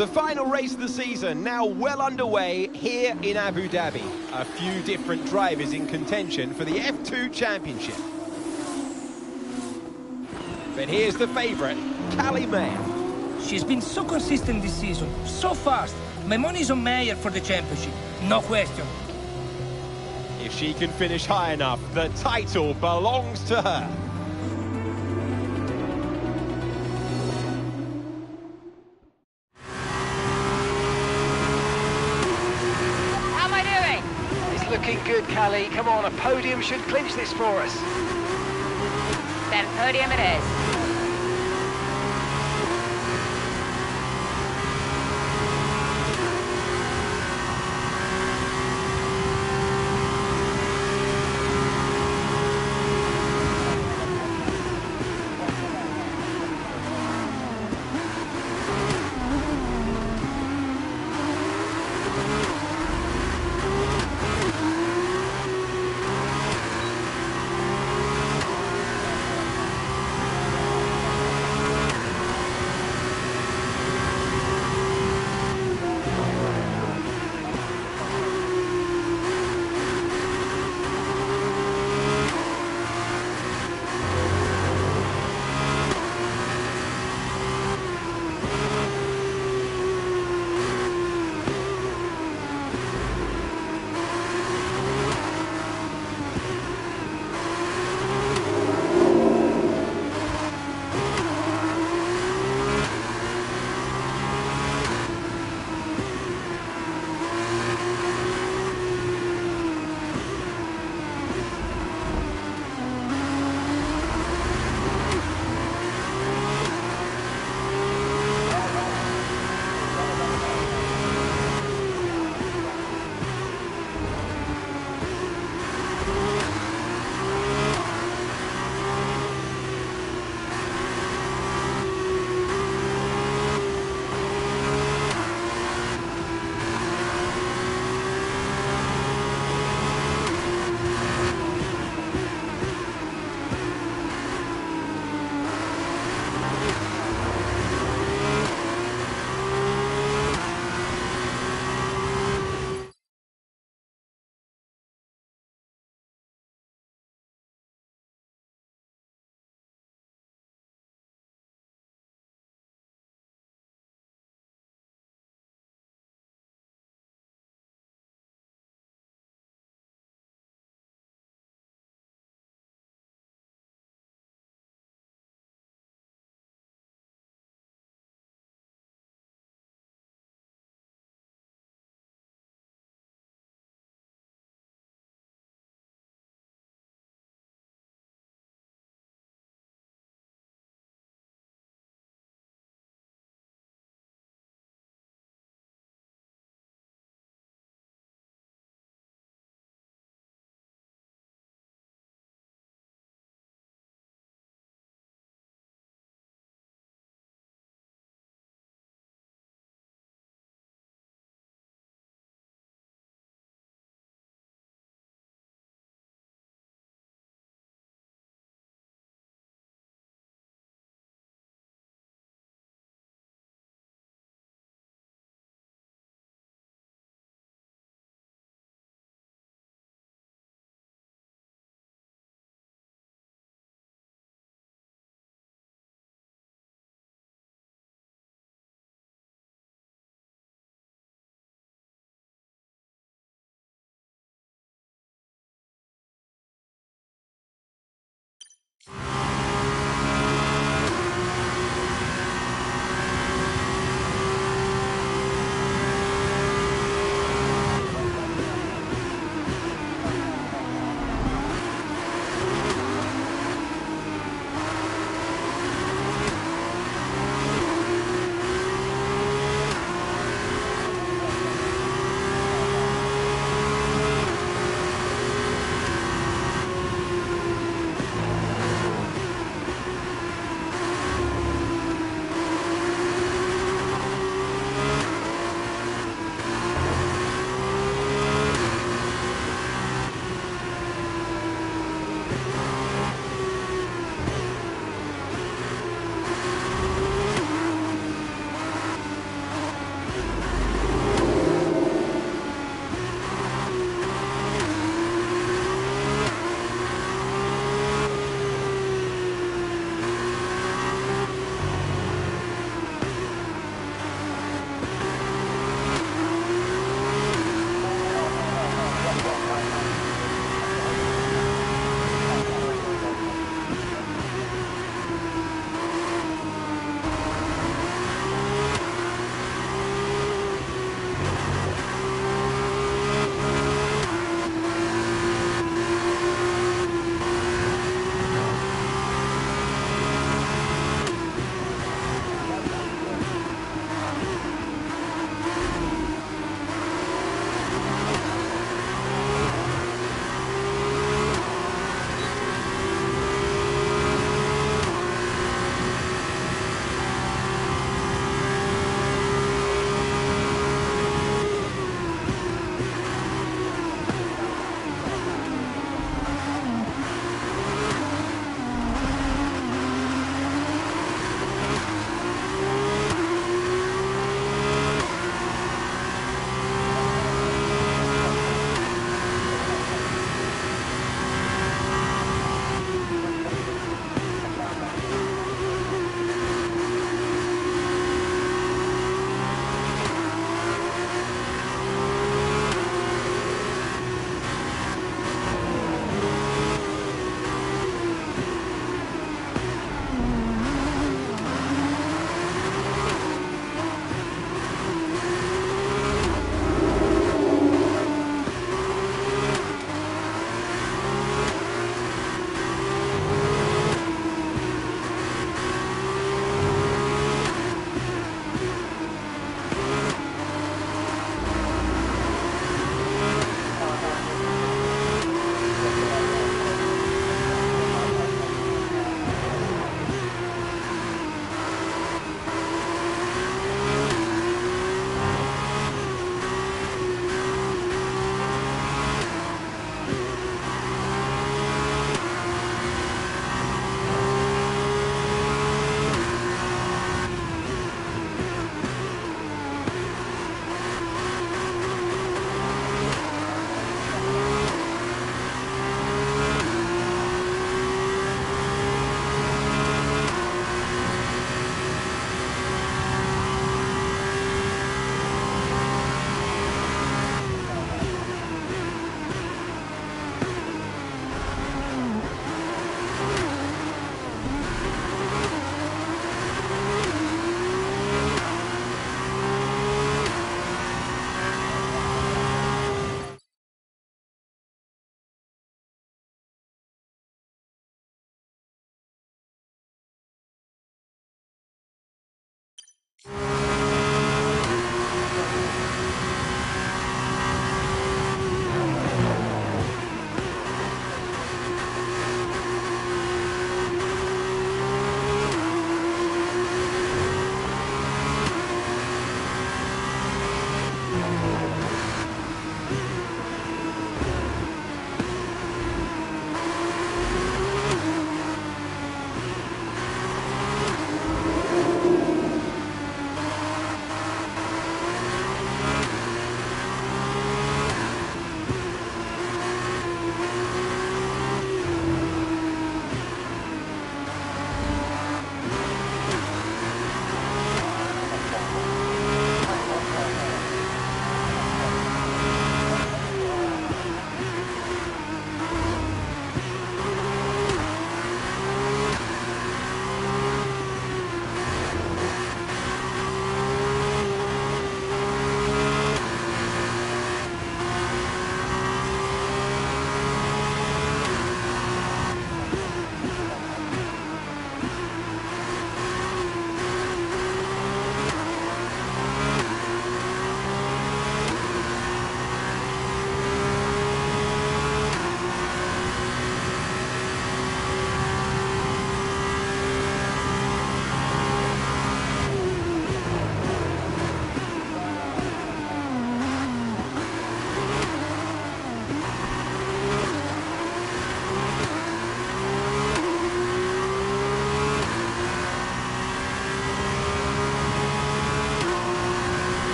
The final race of the season now well underway here in Abu Dhabi. A few different drivers in contention for the F2 Championship. But here's the favourite, Callie Mayer. She's been so consistent this season, so fast. My money's on Mayer for the championship, no question. If she can finish high enough, the title belongs to her. Looking good, Callie. Come on, a podium should clinch this for us. Then podium it is.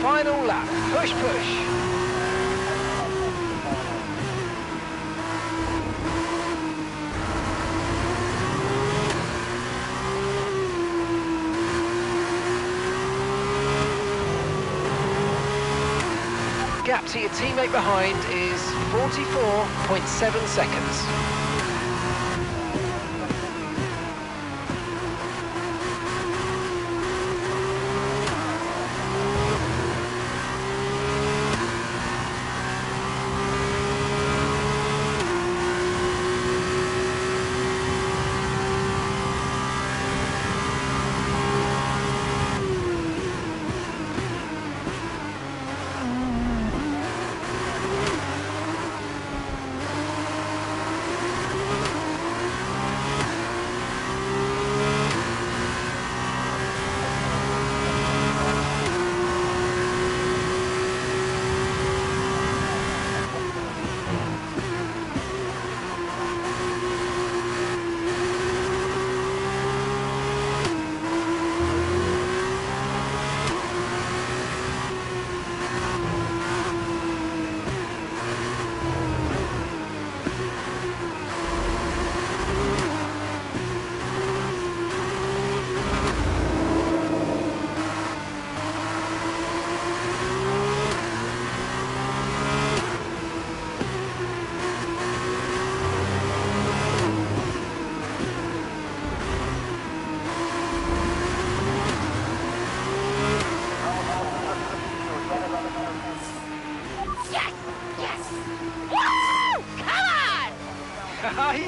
final lap. Push, push. Gap to your teammate behind is 44.7 seconds.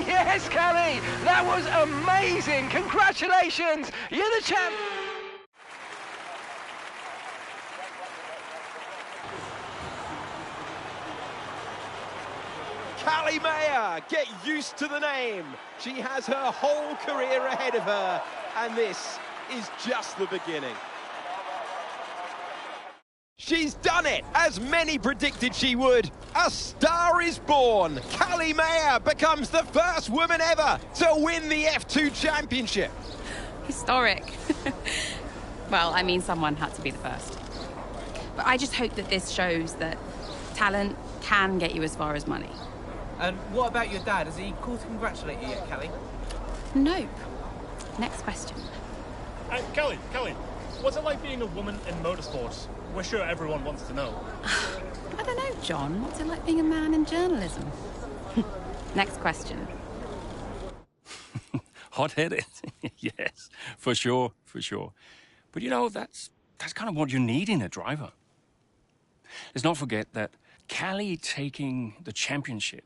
Yes, Callie! That was amazing! Congratulations! You're the champ! Callie Mayer, get used to the name. She has her whole career ahead of her, and this is just the beginning. She's done it, as many predicted she would. A star is born. Callie Mayer becomes the first woman ever to win the F2 championship. Historic. Well, I mean, someone had to be the first. But I just hope that this shows that talent can get you as far as money. And what about your dad? Has he called to congratulate you yet, Callie? Nope. Next question. Kelly, what's it like being a woman in motorsports? We're sure everyone wants to know. I don't know, John. What's it like being a man in journalism? Next question. Hot-headed? Yes, for sure. But you know, that's kind of what you need in a driver. Let's not forget that Callie taking the championship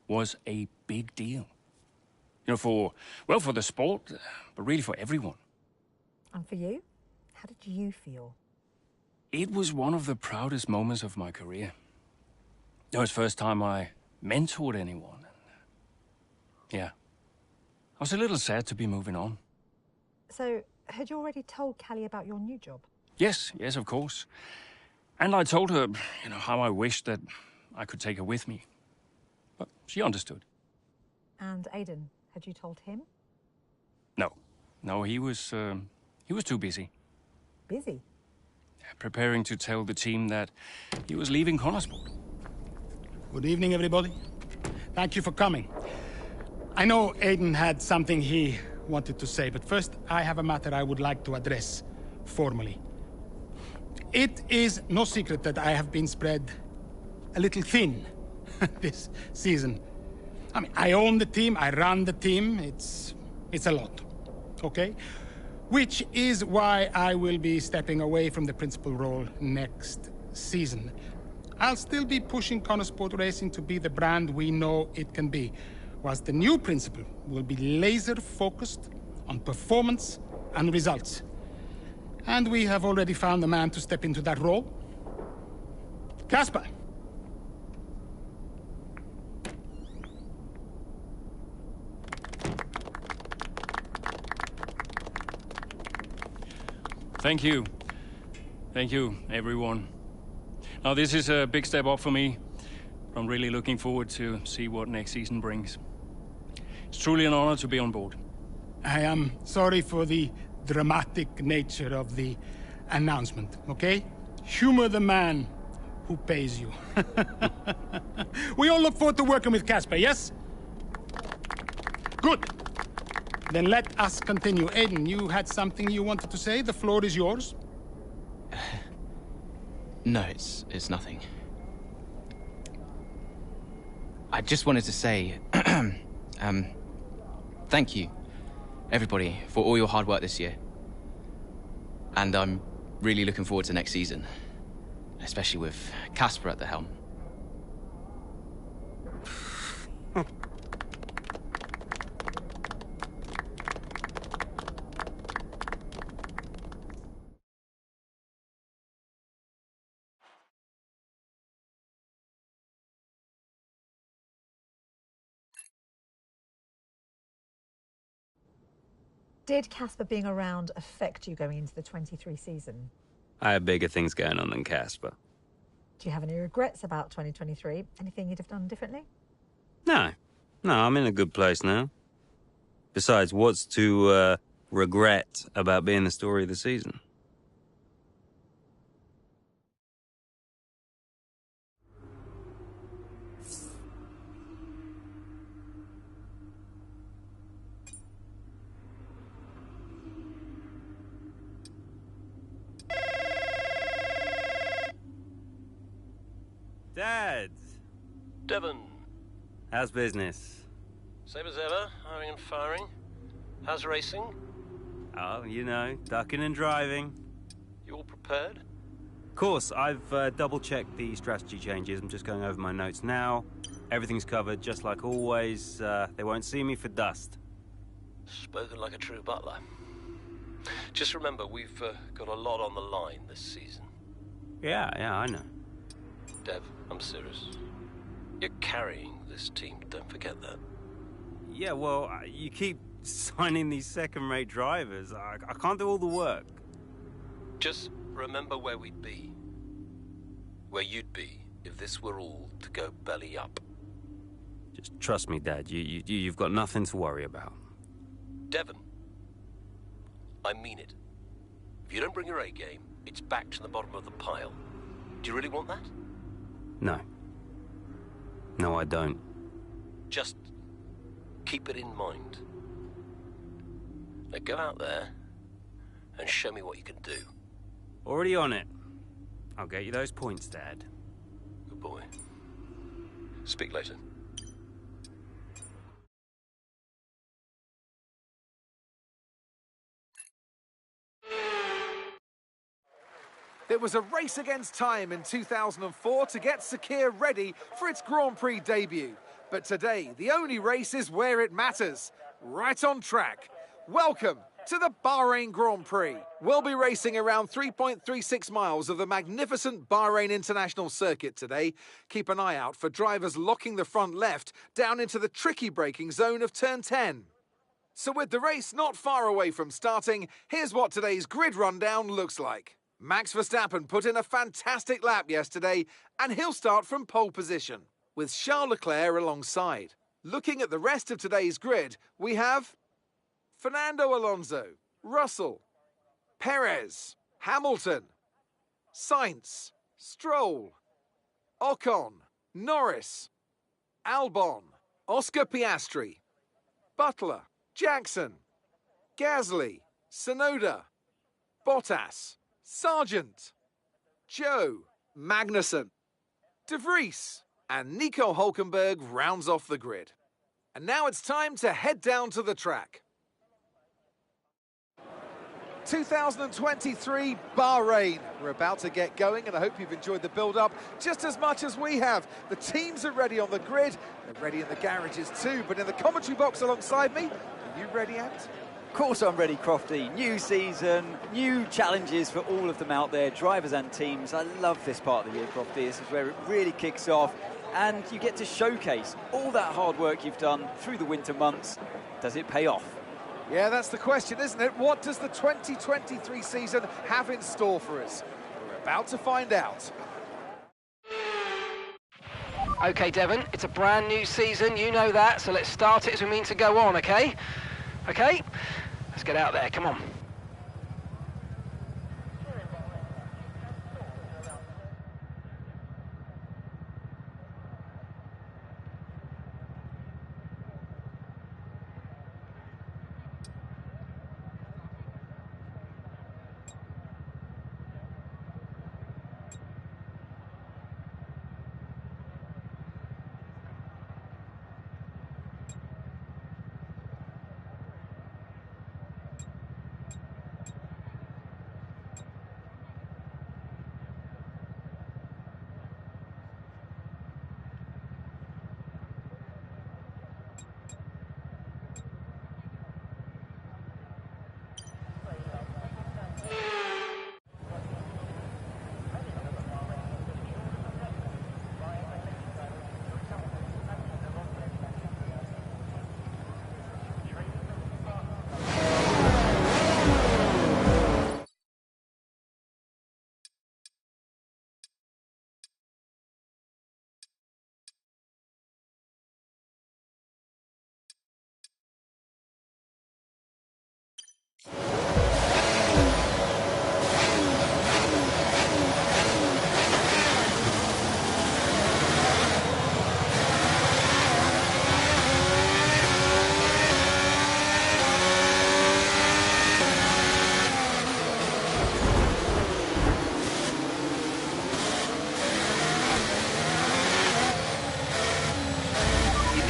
was a big deal. You know, for the sport, but really for everyone. And for you? How did you feel? It was one of the proudest moments of my career. It was the first time I mentored anyone. Yeah. I was a little sad to be moving on. So, had you already told Callie about your new job? Yes, of course. And I told her, you know, how I wished that I could take her with me. But she understood. And Aiden, had you told him? No, he was too busy. Busy? Preparing to tell the team that he was leaving Connorsport. Good evening, everybody. Thank you for coming. I know Aiden had something he wanted to say, but first I have a matter I would like to address formally. It is no secret that I have been spread a little thin this season. I mean, I own the team, I run the team, it's a lot, okay? Which is why I will be stepping away from the principal role next season. I'll still be pushing Connorsport Racing to be the brand we know it can be, whilst the new principal will be laser-focused on performance and results. And we have already found a man to step into that role. Casper. Thank you, everyone. Now, this is a big step up for me. I'm really looking forward to see what next season brings. It's truly an honor to be on board. I am sorry for the dramatic nature of the announcement, okay? Humor the man who pays you. We all look forward to working with Casper, yes? Good. Then let us continue. Aiden, you had something you wanted to say? The floor is yours. No, it's nothing. I just wanted to say, thank you, everybody, for all your hard work this year. And I'm really looking forward to next season, especially with Casper at the helm. Did Casper being around affect you going into the 23 season? I have bigger things going on than Casper. Do you have any regrets about 2023? Anything you'd have done differently? No, I'm in a good place now. Besides, what's to regret about being the story of the season? Dad! Devon. How's business? Same as ever, hiring and firing. How's racing? Oh, you know, ducking and driving. You all prepared? Of course, I've double-checked the strategy changes. I'm just going over my notes now. Everything's covered, just like always. They won't see me for dust. Spoken like a true butler. Just remember, we've got a lot on the line this season. Yeah, I know. Dev, I'm serious. You're carrying this team, don't forget that. Yeah, well, you keep signing these second-rate drivers. I can't do all the work. Just remember where we'd be. Where you'd be if this were all to go belly up. Just trust me, Dad. You've got nothing to worry about. Devon, I mean it. If you don't bring your A game, it's back to the bottom of the pile. Do you really want that? No. No, I don't. Just keep it in mind. Now go out there and show me what you can do. Already on it. I'll get you those points, Dad. Good boy. Speak later. There was a race against time in 2004 to get Sakir ready for its Grand Prix debut. But today, the only race is where it matters, right on track. Welcome to the Bahrain Grand Prix. We'll be racing around 3.36 miles of the magnificent Bahrain International Circuit today. Keep an eye out for drivers locking the front left down into the tricky braking zone of turn 10. So with the race not far away from starting, here's what today's grid rundown looks like. Max Verstappen put in a fantastic lap yesterday, and he'll start from pole position, with Charles Leclerc alongside. Looking at the rest of today's grid, we have Fernando Alonso, Russell, Perez, Hamilton, Sainz, Stroll, Ocon, Norris, Albon, Oscar Piastri, Butler, Jackson, Gasly, Tsunoda, Bottas, Sargent, Joe, Magnussen, De Vries, and Nico Hülkenberg rounds off the grid. And now it's time to head down to the track. 2023 Bahrain. We're about to get going, and I hope you've enjoyed the build-up just as much as we have. The teams are ready on the grid, they're ready in the garages too, but in the commentary box alongside me, are you ready, Ant? Of course I'm ready, Crofty. New season, new challenges for all of them out there, drivers and teams. I love this part of the year, Crofty. This is where it really kicks off, and you get to showcase all that hard work you've done through the winter months. Does it pay off? Yeah, that's the question, isn't it? What does the 2023 season have in store for us? We're about to find out. Okay, Devon, it's a brand new season, you know that, so let's start it as we mean to go on, okay? Okay? Let's get out there, come on.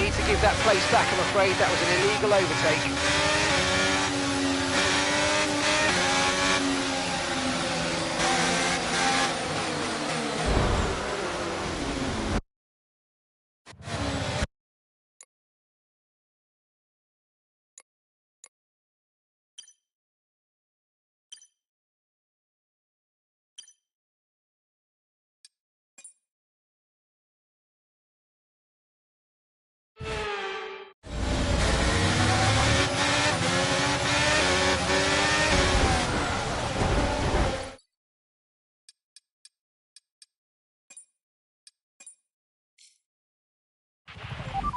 need to give that place back, I'm afraid. That was an illegal overtake.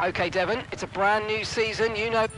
Okay, Devon, it's a brand new season, you know.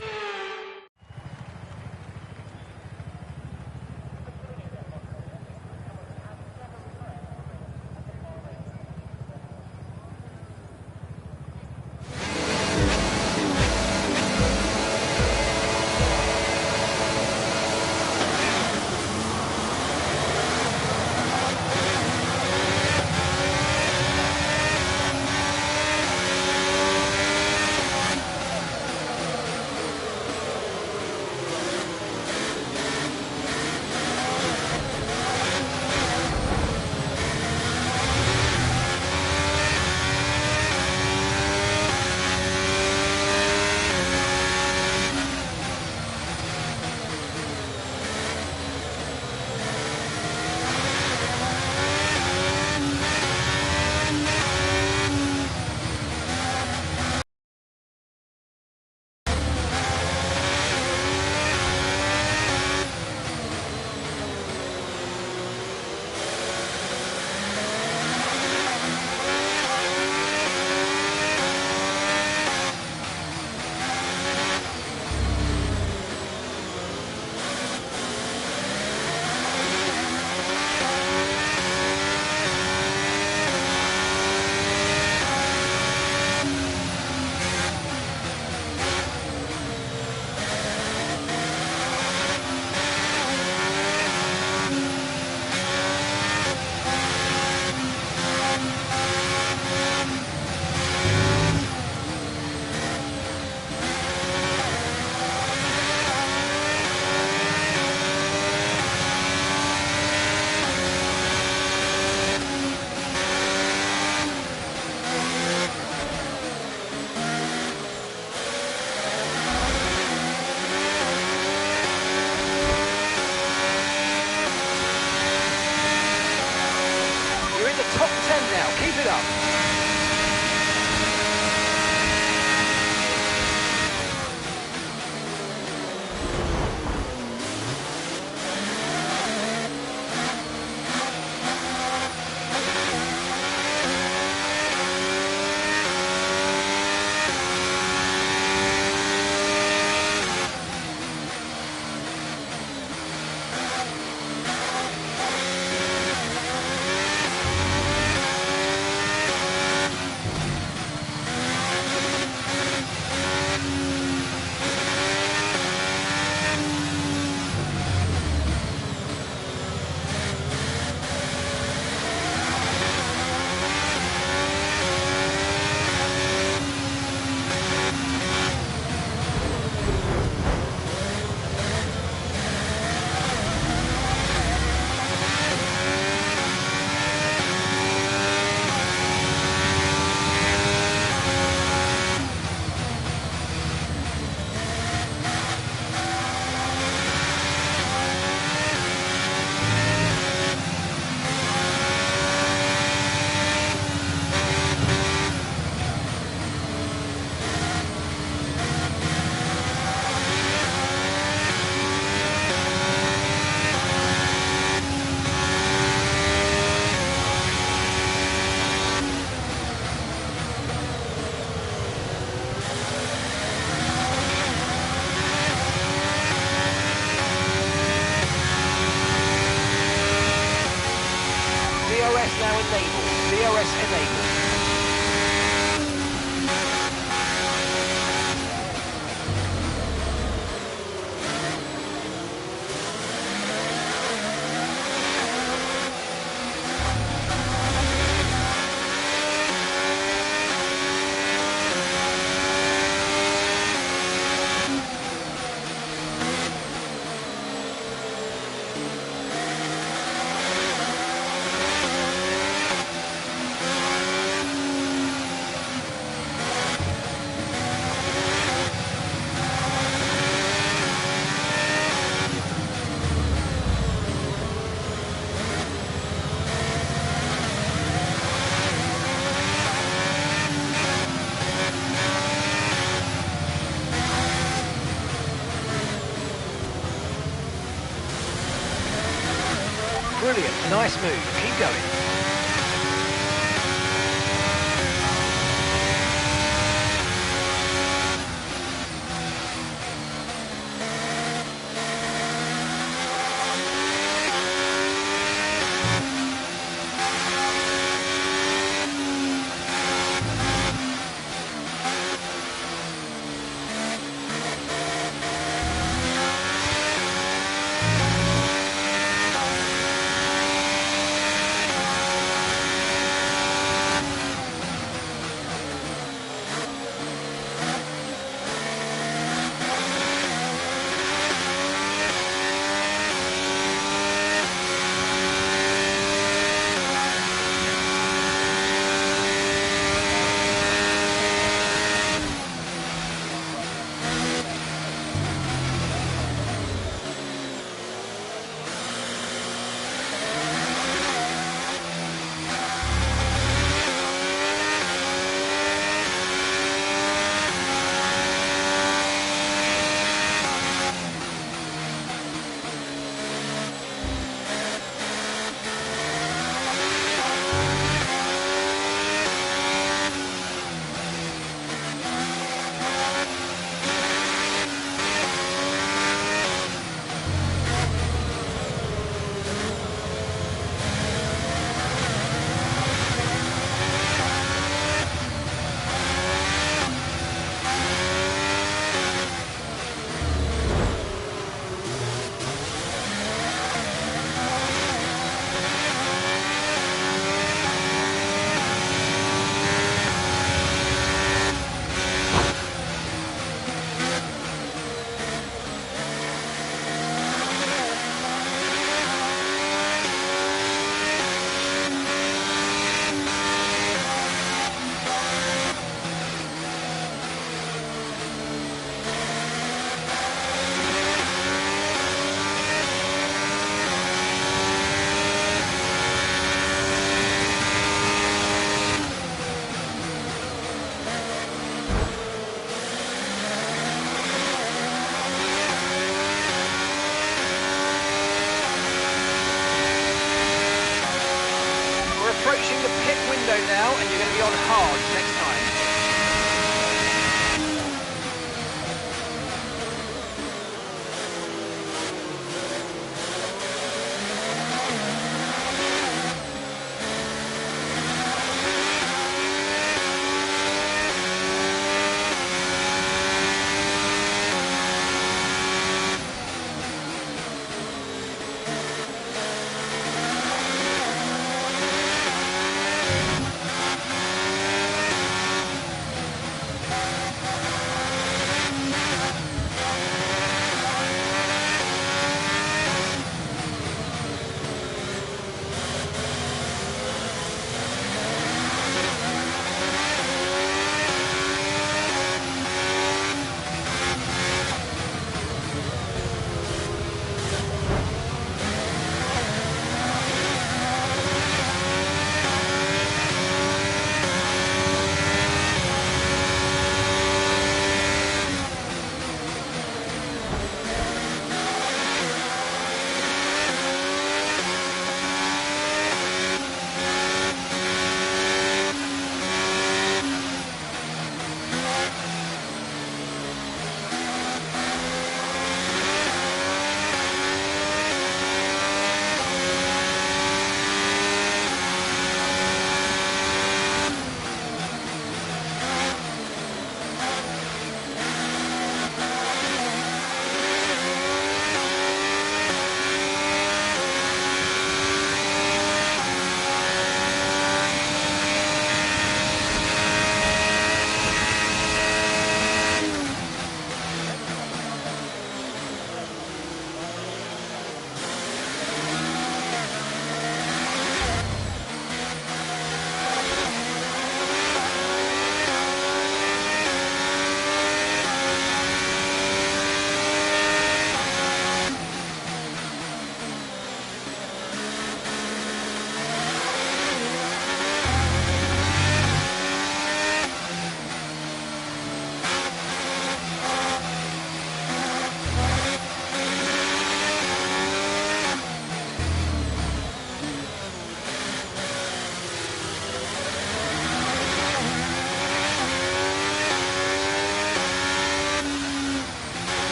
Top 10 now, keep it up. DOS now enabled. DOS enabled. Brilliant, nice move, keep going.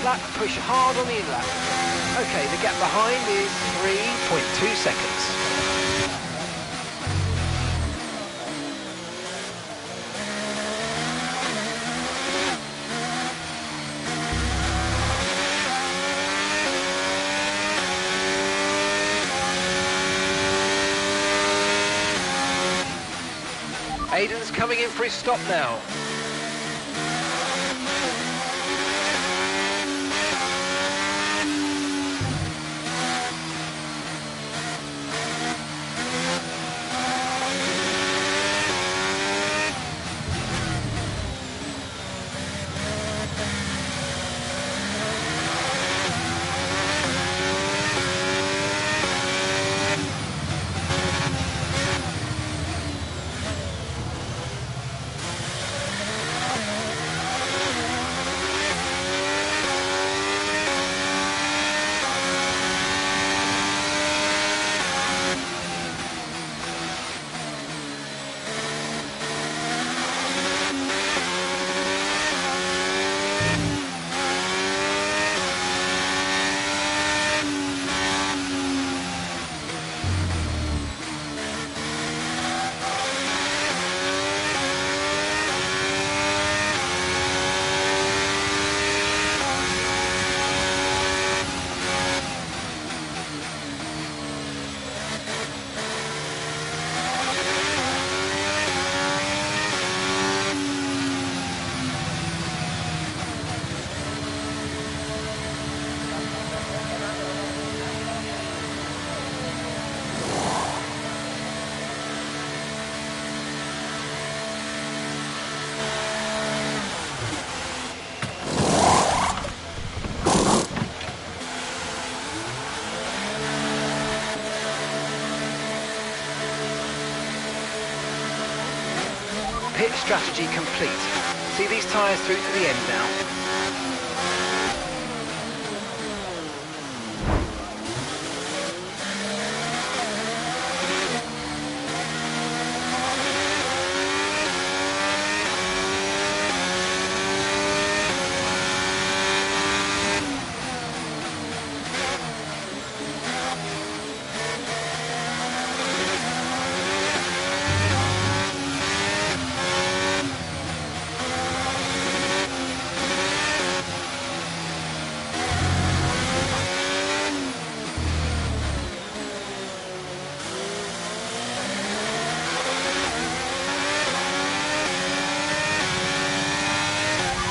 outlap, push hard on the inlap. Okay, the gap behind is 3.2 seconds. Aiden's coming in for his stop now. Pit strategy complete. See these tyres through to the end now.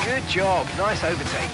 Good job, nice overtake.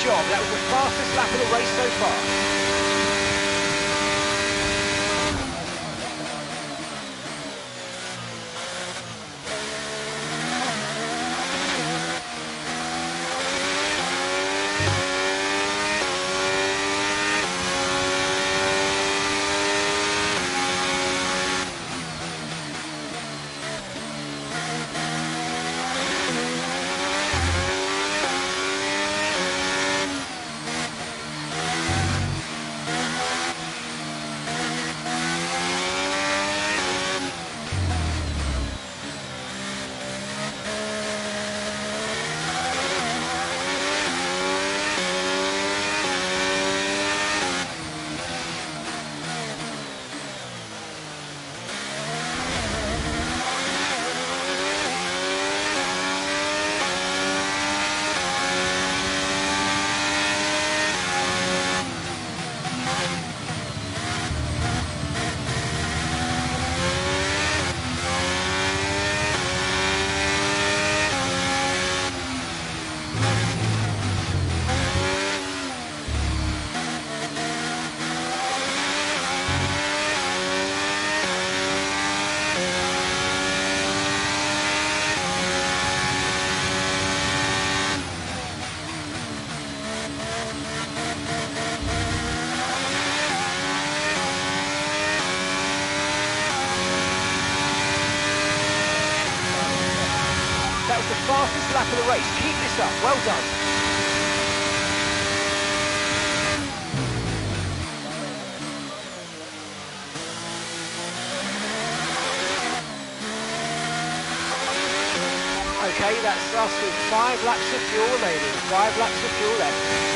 job. That was the fastest lap of the race so far. Fastest lap of the race. Keep this up. Well done. Okay, that's us with 5 laps of fuel remaining. 5 laps of fuel left.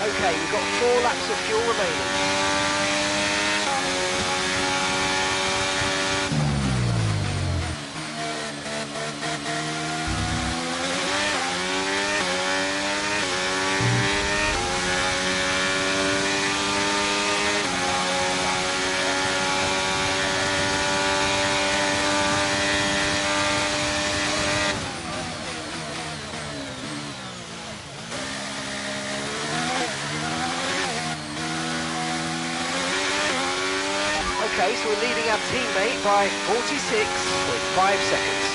Okay, we've got 4 laps of fuel remaining. Okay, so we're leading our teammate by 46.5 seconds.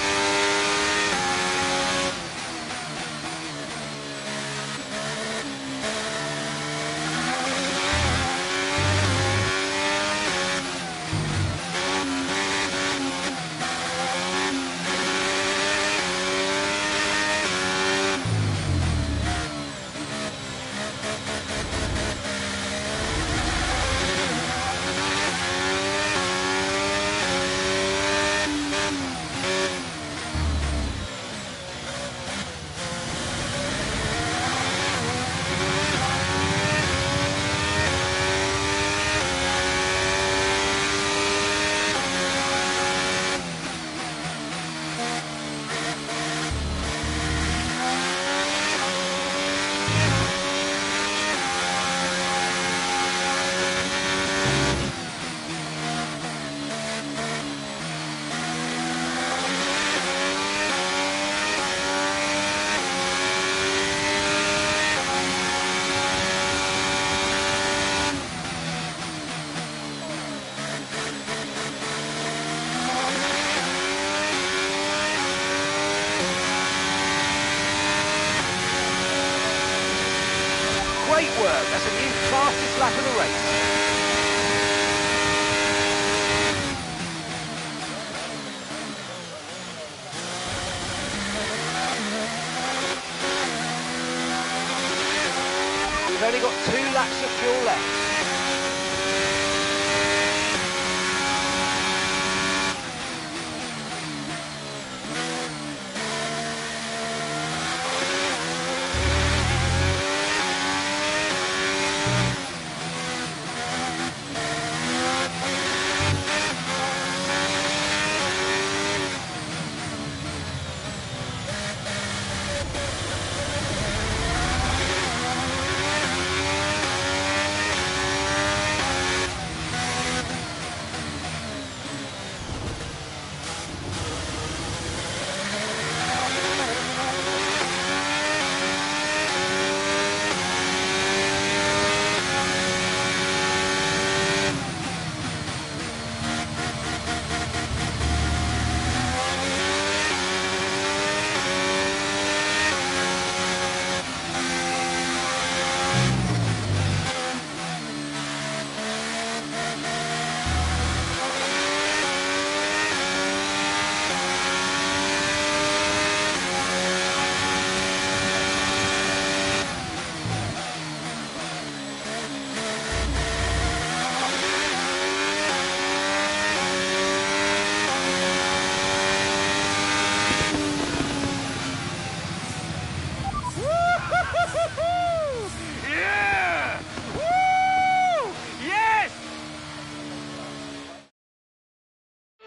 Great work, that's a new fastest lap of the race. We've only got 2 laps of fuel left.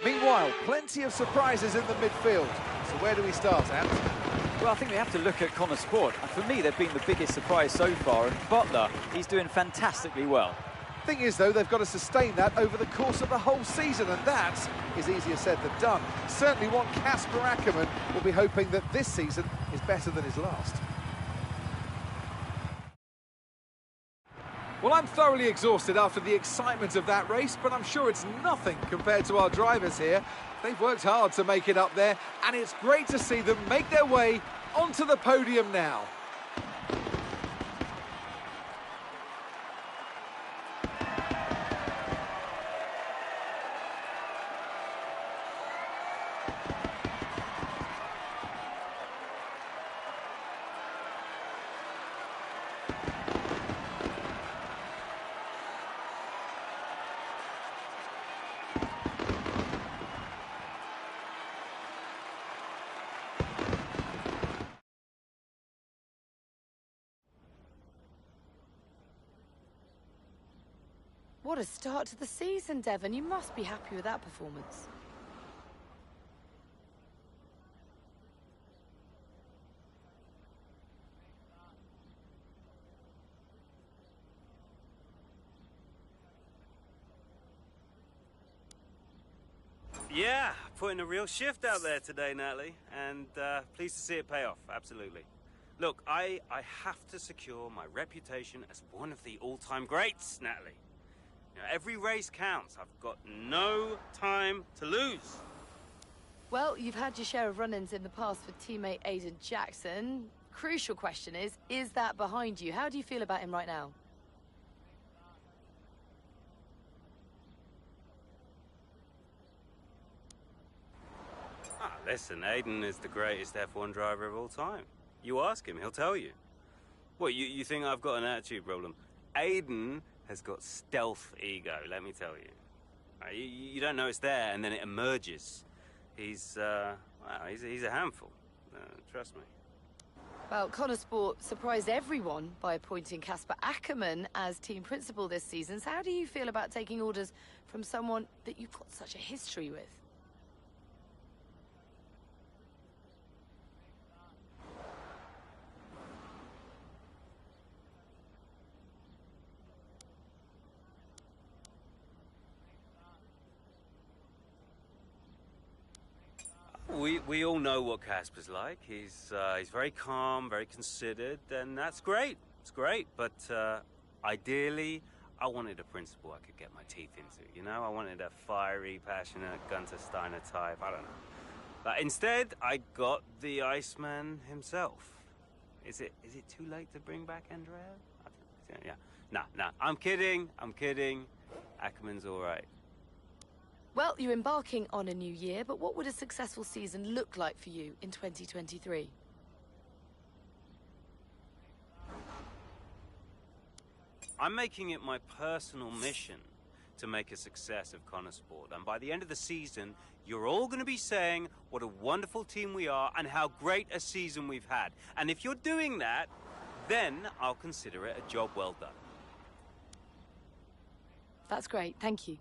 Meanwhile, plenty of surprises in the midfield. So where do we start, Ant? Well, I think we have to look at Connor Sport. And for me, they've been the biggest surprise so far. And Butler, he's doing fantastically well. Thing is, though, they've got to sustain that over the course of the whole season, and that is easier said than done. Certainly one Casper Ackermann will be hoping that this season is better than his last. Well, I'm thoroughly exhausted after the excitement of that race, but I'm sure it's nothing compared to our drivers here. They've worked hard to make it up there, and it's great to see them make their way onto the podium now. What a start to the season, Devon. You must be happy with that performance. Yeah, putting a real shift out there today, Natalie, and pleased to see it pay off, absolutely. Look, I have to secure my reputation as one of the all-time greats, Natalie. You know, every race counts. I've got no time to lose. Well, you've had your share of run-ins in the past with teammate Aiden Jackson. Crucial question is that behind you? How do you feel about him right now? Listen, Aiden is the greatest F1 driver of all time. You ask him, he'll tell you. What, you think I've got an attitude problem? Aiden has got stealth ego, let me tell you. You don't know it's there, and then it emerges. He's a handful. Trust me. Well, Connor Sport surprised everyone by appointing Casper Ackerman as team principal this season. So how do you feel about taking orders from someone that you've got such a history with? We all know what Casper's like. He's very calm, very considered, and that's great. It's great, but ideally, I wanted a principal I could get my teeth into. You know, I wanted a fiery, passionate Gunter Steiner type. I don't know. But instead, I got the Iceman himself. Is it too late to bring back Andrea? Yeah. Nah. I'm kidding. Ackerman's all right. Well, you're embarking on a new year, but what would a successful season look like for you in 2023? I'm making it my personal mission to make a success of Connor Sport, and by the end of the season, you're all going to be saying what a wonderful team we are and how great a season we've had. And if you're doing that, then I'll consider it a job well done. That's great, thank you.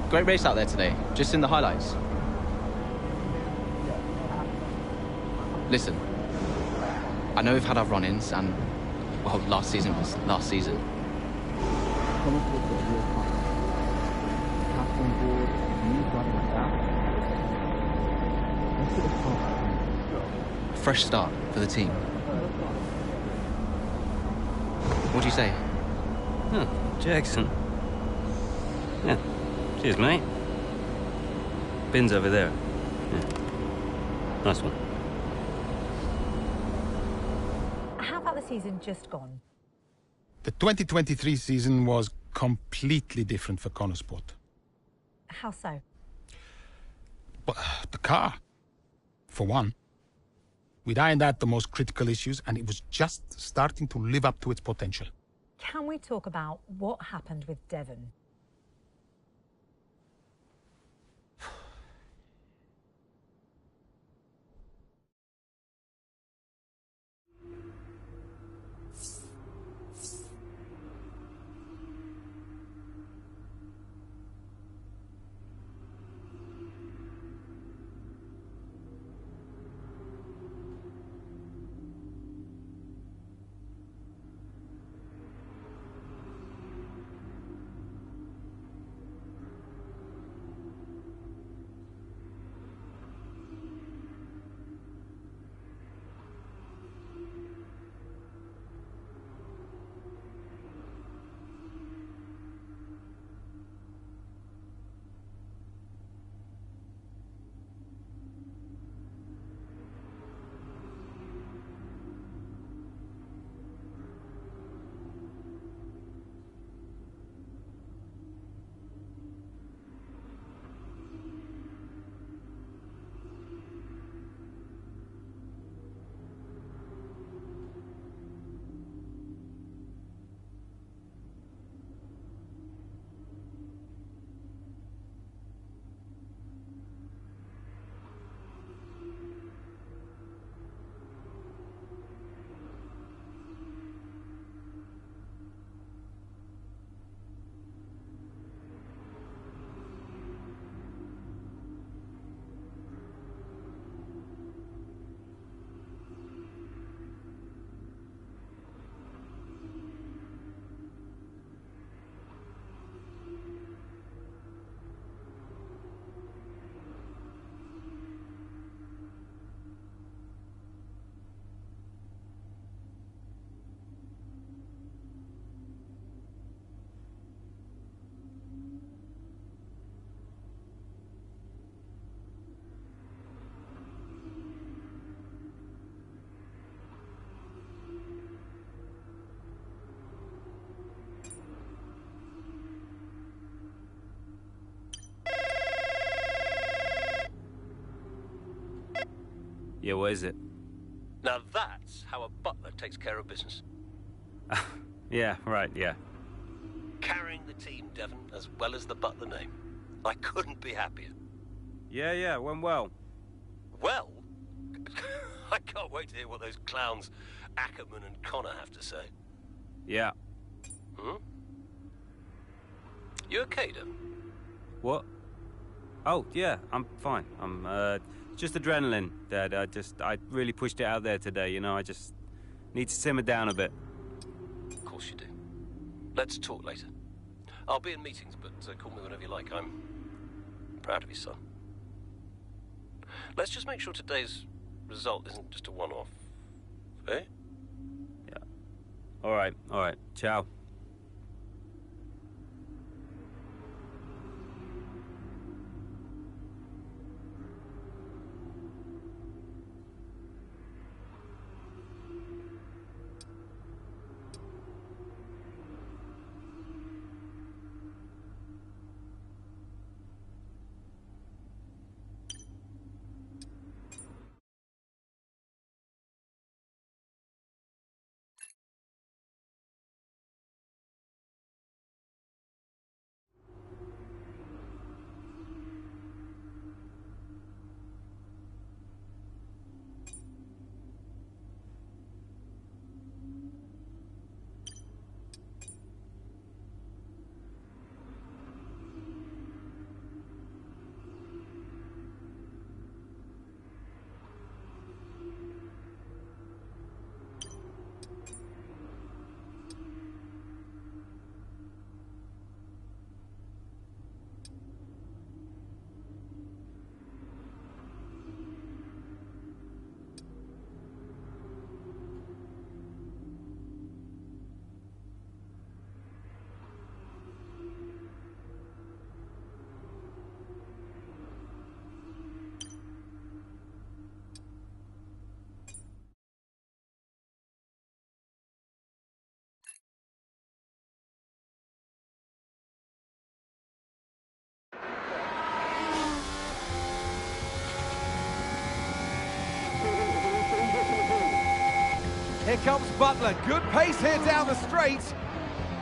Great race out there today, just in the highlights. Listen, I know we've had our run-ins and, well, last season was last season. Fresh start for the team. What do you say? Jackson. Yeah. Cheers, mate. Bin's over there. Yeah. Nice one. How about the season just gone? The 2023 season was completely different for Connor Sport. How so? But the car, for one. We'd ironed out the most critical issues, and it was just starting to live up to its potential. Can we talk about what happened with Devon? Yeah, what is it? Now that's how a butler takes care of business. Yeah, right, yeah. Carrying the team, Devon, as well as the butler name. I couldn't be happier. Yeah, went well. Well, I can't wait to hear what those clowns Ackerman and Connor have to say. Yeah. Hmm? You okay, Devon? What? Oh, yeah, I'm fine. I'm, just adrenaline, Dad. I really pushed it out there today, you know, I just need to simmer down a bit. Of course you do. Let's talk later. I'll be in meetings, but call me whenever you like. I'm proud of your son. Let's just make sure today's result isn't just a one-off. Eh? Yeah. All right. Ciao. Here comes Butler. Good pace here down the straight.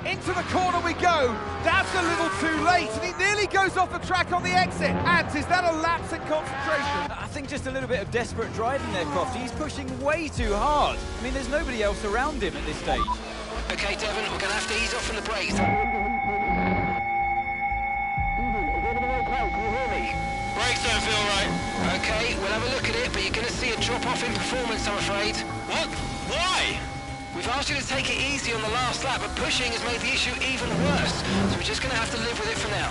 Into the corner we go. That's a little too late, and he nearly goes off the track on the exit. Ant, is that a lapse in concentration? I think just a little bit of desperate driving there, Crofty. He's pushing way too hard. I mean, there's nobody else around him at this stage. Okay, Devon, we're going to have to ease off from the brakes. Brakes don't feel right. Okay, we'll have a look at it, but you're going to see a drop-off in performance, I'm afraid. What? Why? We've asked you to take it easy on the last lap, but pushing has made the issue even worse. So we're just going to have to live with it for now.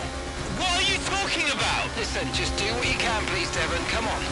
What are you talking about? Listen, just do what you can, please, Devon. Come on.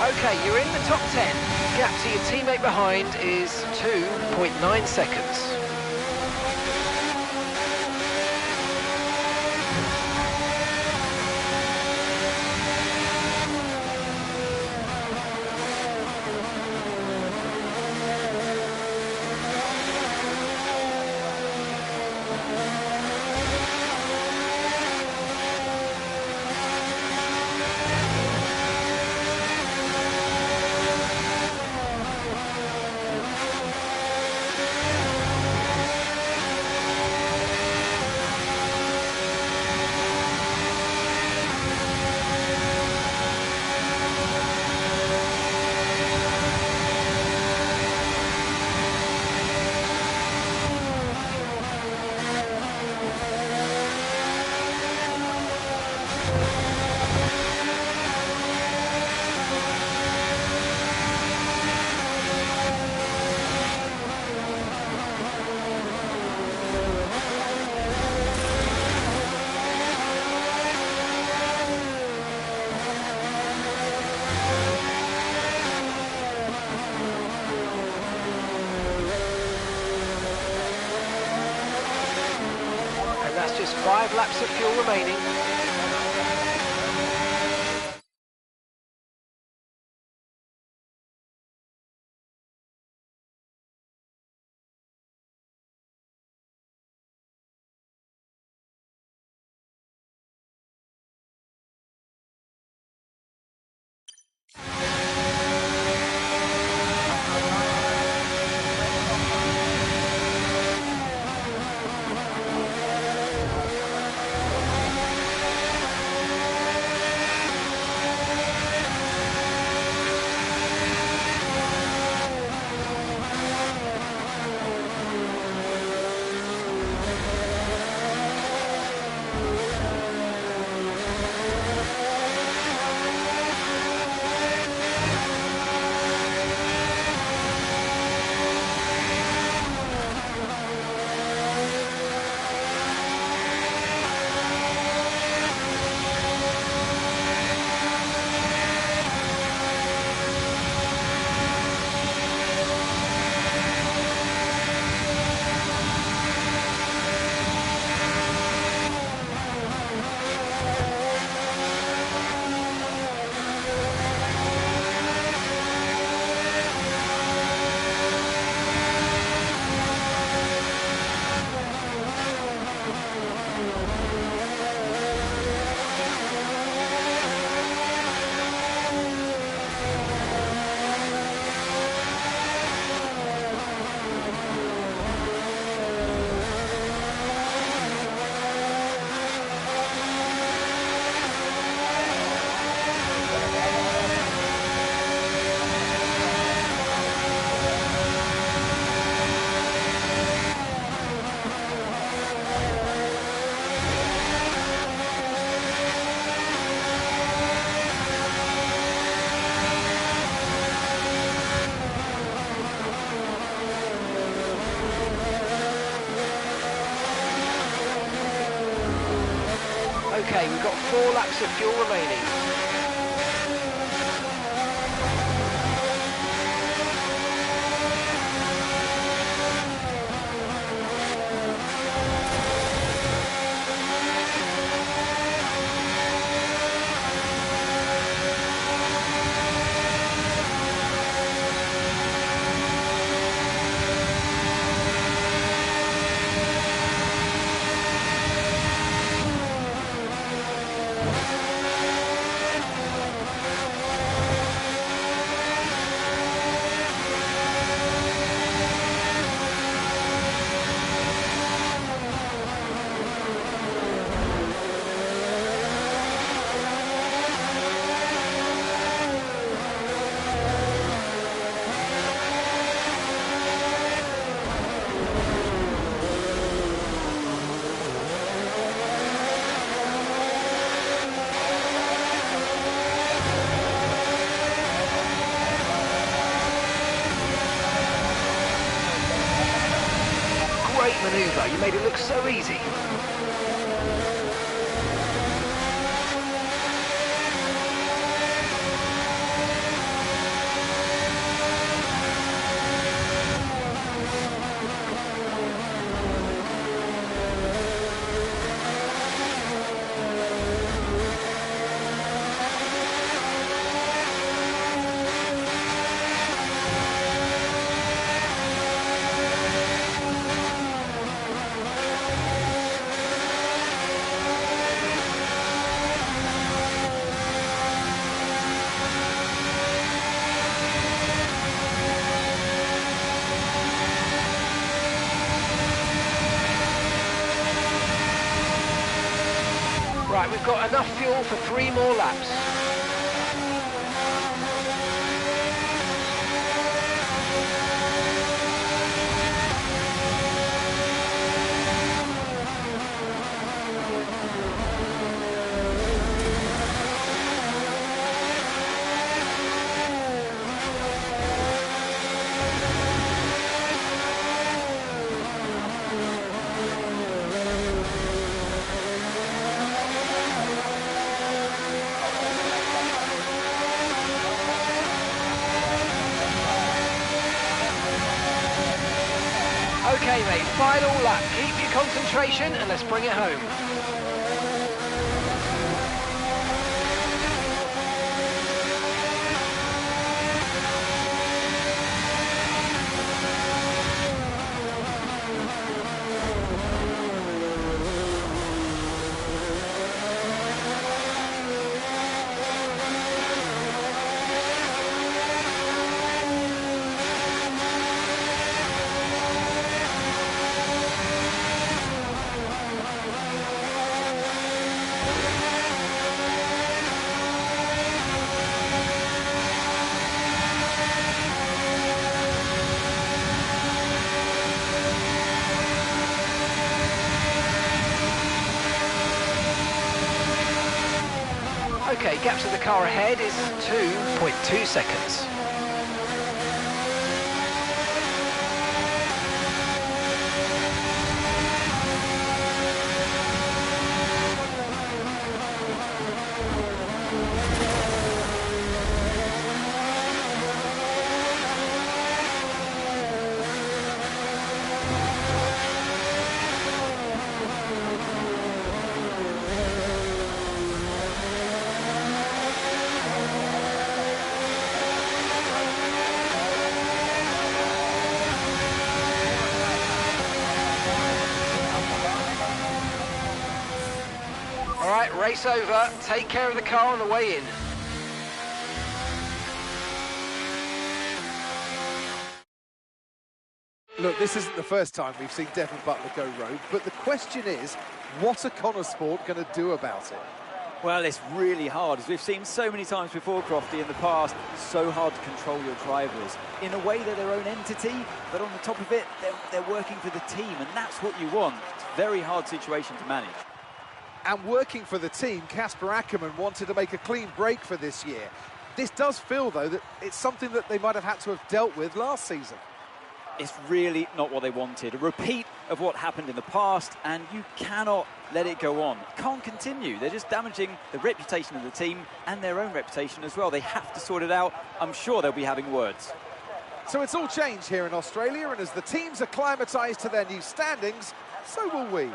Okay, you're in the top 10. Gap to your teammate behind is 2.9 seconds. That's just 5 laps of fuel remaining. Okay, we've got 4 laps of fuel remaining. Great manoeuvre, you made it look so easy. Right, we've got enough fuel for 3 more laps. Okay, mate, final lap. Keep your concentration and let's bring it home. Okay, gap to the car ahead is 2.2 seconds. All right, race over. Take care of the car on the way in. Look, this isn't the first time we've seen Devon Butler go rogue, but the question is, what are Connor Sport going to do about it? Well, it's really hard, as we've seen so many times before, Crofty, in the past. So hard to control your drivers. In a way, they're their own entity, but on the top of it, they're working for the team, and that's what you want. It's a very hard situation to manage. And working for the team, Casper Ackermann wanted to make a clean break for this year. This does feel, though, that it's something that they might have had to have dealt with last season. It's really not what they wanted. A repeat of what happened in the past, and you cannot let it go on. It can't continue. They're just damaging the reputation of the team and their own reputation as well. They have to sort it out. I'm sure they'll be having words. So it's all changed here in Australia, and as the teams acclimatised to their new standings, so will we.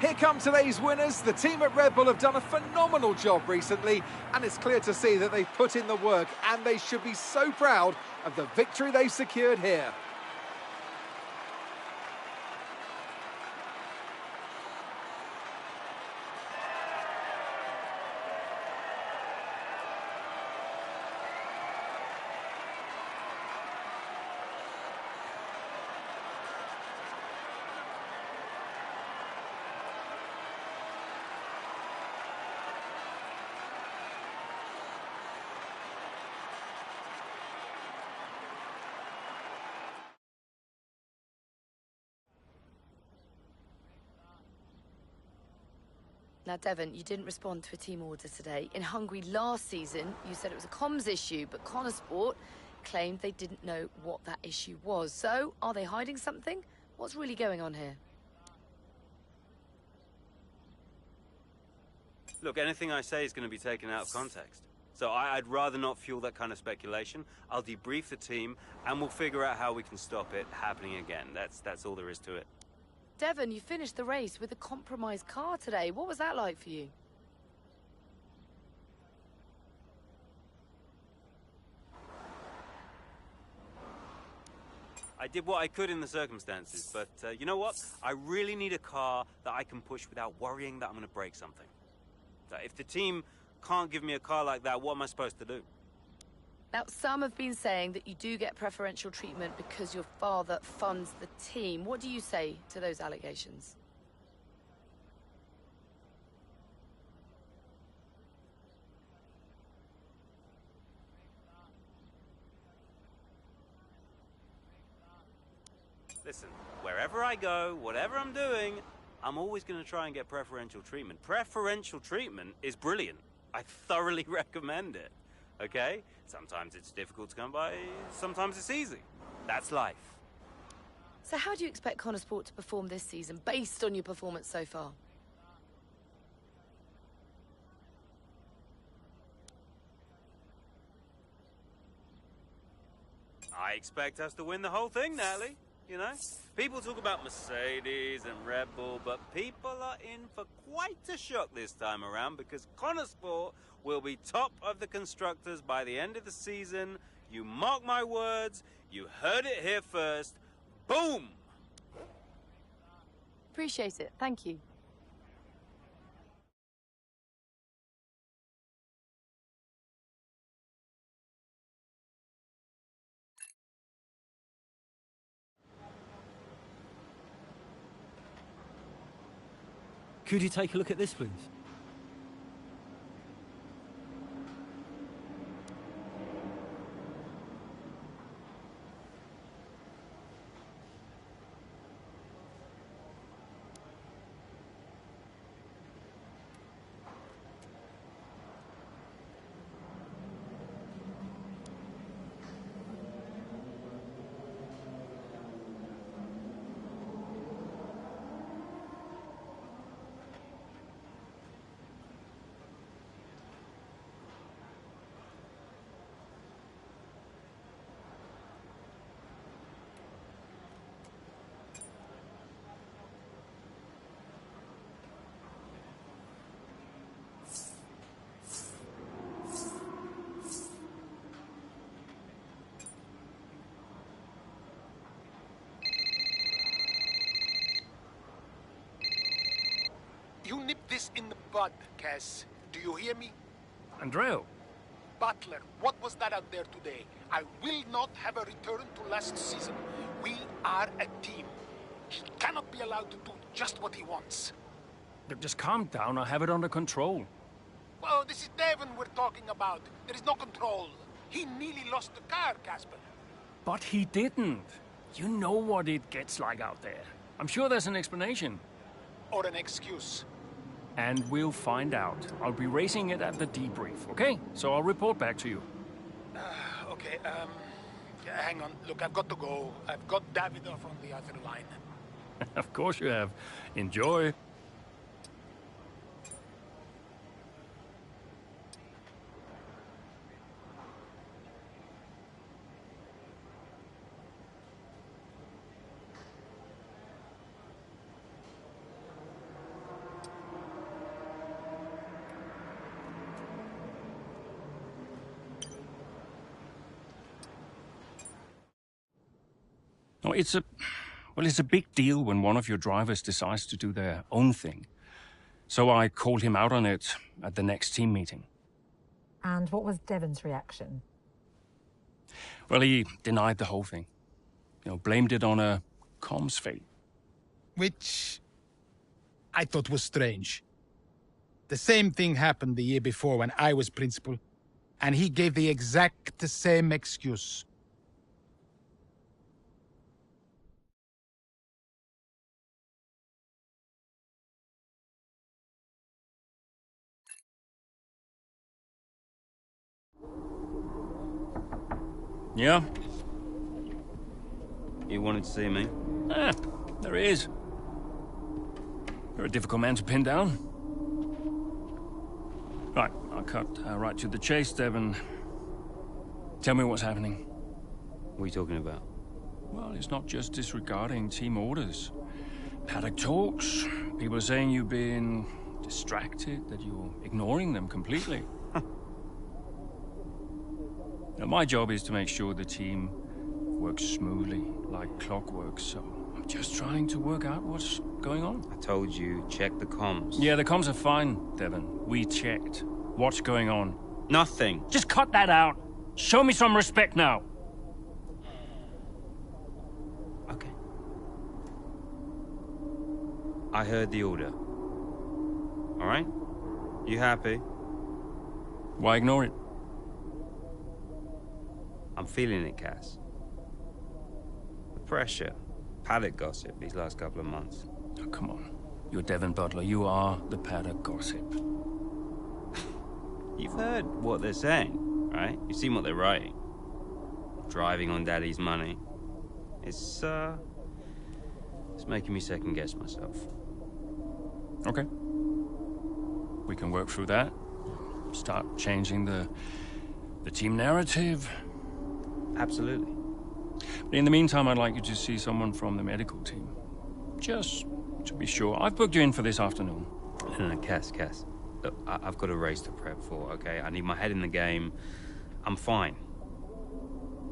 Here come today's winners. The team at Red Bull have done a phenomenal job recently, and it's clear to see that they've put in the work, and they should be so proud of the victory they've secured here. Now, Devon, you didn't respond to a team order today. In Hungary last season, you said it was a comms issue, but Connor Sport claimed they didn't know what that issue was. So, are they hiding something? What's really going on here? Look, anything I say is going to be taken out of context. So I'd rather not fuel that kind of speculation. I'll debrief the team, and we'll figure out how we can stop it happening again. That's all there is to it. Devon, you finished the race with a compromised car today. What was that like for you? I did what I could in the circumstances, but you know what? I really need a car that I can push without worrying that I'm going to break something. So if the team can't give me a car like that, what am I supposed to do? Now, some have been saying that you do get preferential treatment because your father funds the team. What do you say to those allegations? Listen, wherever I go, whatever I'm doing, I'm always going to try and get preferential treatment. Preferential treatment is brilliant. I thoroughly recommend it. Okay? Sometimes it's difficult to come by, sometimes it's easy. That's life. So how do you expect Connor Sport to perform this season, based on your performance so far? I expect us to win the whole thing, Natalie. You know? People talk about Mercedes and Red Bull, but people are in for quite a shock this time around because Connor Sport will be top of the constructors by the end of the season. You mark my words, you heard it here first. Boom! Appreciate it. Thank you. Could you take a look at this, please? You nip this in the bud, Cass. Do you hear me? Andreo. Butler, what was that out there today? I will not have a return to last season. We are a team. He cannot be allowed to do just what he wants. Just calm down, I have it under control. Well, this is Devon we're talking about. There is no control. He nearly lost the car, Casper. But he didn't. You know what it gets like out there. I'm sure there's an explanation. Or an excuse. And we'll find out. I'll be racing it at the debrief, okay? So I'll report back to you. Okay, hang on. Look, I've got to go. I've got Davidoff on the other line. Of course you have. Enjoy. No, it's a big deal when one of your drivers decides to do their own thing. So I called him out on it at the next team meeting. And what was Devon's reaction? Well, he denied the whole thing. You know, blamed it on a comms fail. Which I thought was strange. The same thing happened the year before when I was principal, and he gave the exact same excuse. Yeah? You wanted to see me? Ah, there he is. You're a difficult man to pin down. Right, I'll cut right to the chase, Devon. Tell me what's happening. What are you talking about? Well, it's not just disregarding team orders. Paddock talks. People are saying you've been distracted, that you're ignoring them completely. Now, my job is to make sure the team works smoothly, like clockwork, so I'm just trying to work out what's going on. I told you, check the comms. Yeah, the comms are fine, Devon. We checked. What's going on? Nothing. Just cut that out. Show me some respect now. Okay. I heard the order. All right? You happy? Why ignore it? I'm feeling it, Cass. The pressure. paddock gossip these last couple of months. Oh, come on. You're Devon Butler. You are the paddock gossip. You've heard what they're saying, right? You've seen what they're writing. Driving on Daddy's money. It's making me second-guess myself. Okay. We can work through that. Start changing the team narrative. Absolutely. But in the meantime, I'd like you to see someone from the medical team. Just to be sure. I've booked you in for this afternoon. No, Cass. Look, I've got a race to prep for, okay? I need my head in the game. I'm fine.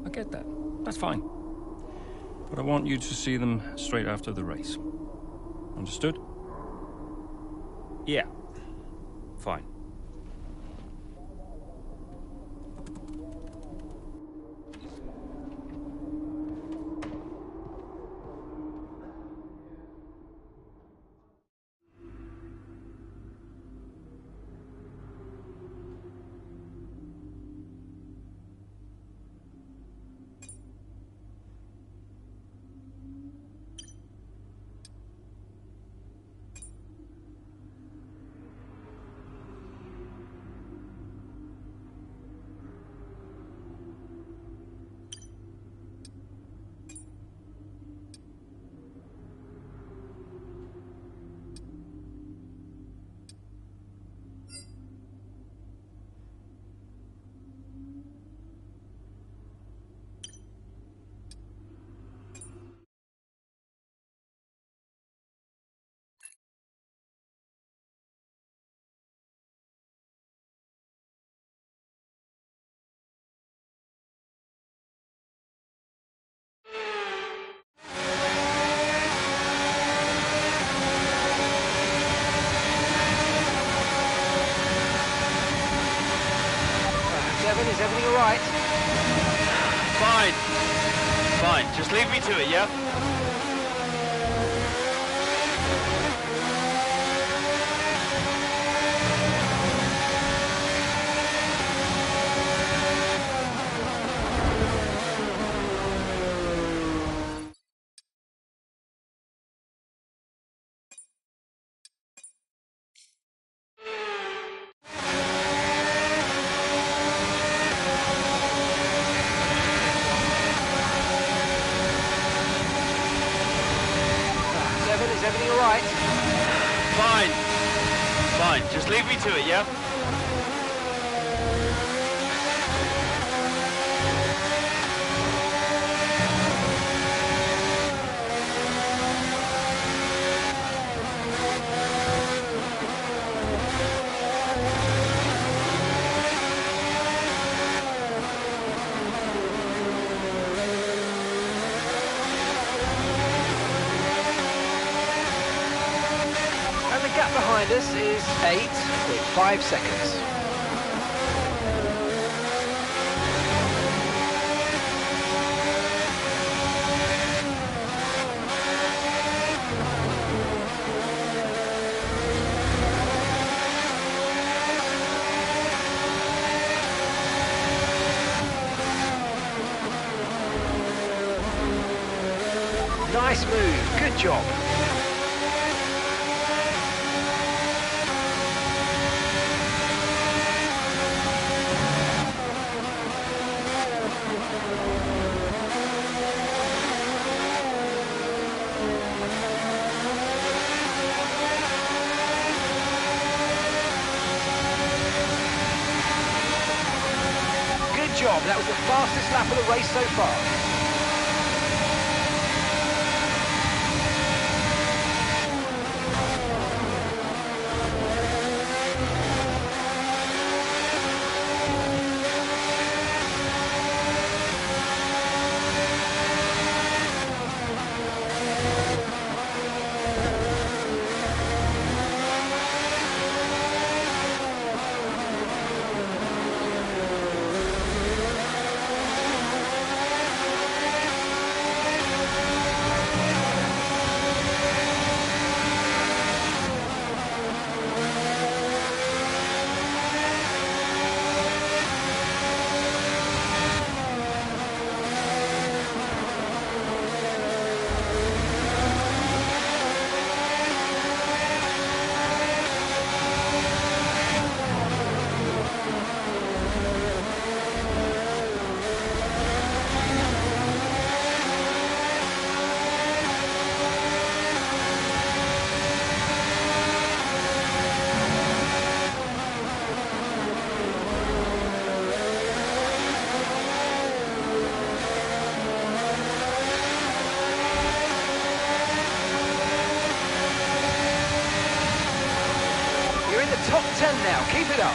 I get that. That's fine. But I want you to see them straight after the race. Understood? Yeah. Fine. Is everything all right? Fine. Just leave me to it, yeah? Is everything all right? Fine. Just leave me to it, yeah? Behind us is 8.5 seconds. Nice move, good job. Job. That was the fastest lap of the race so far. now. Keep it up.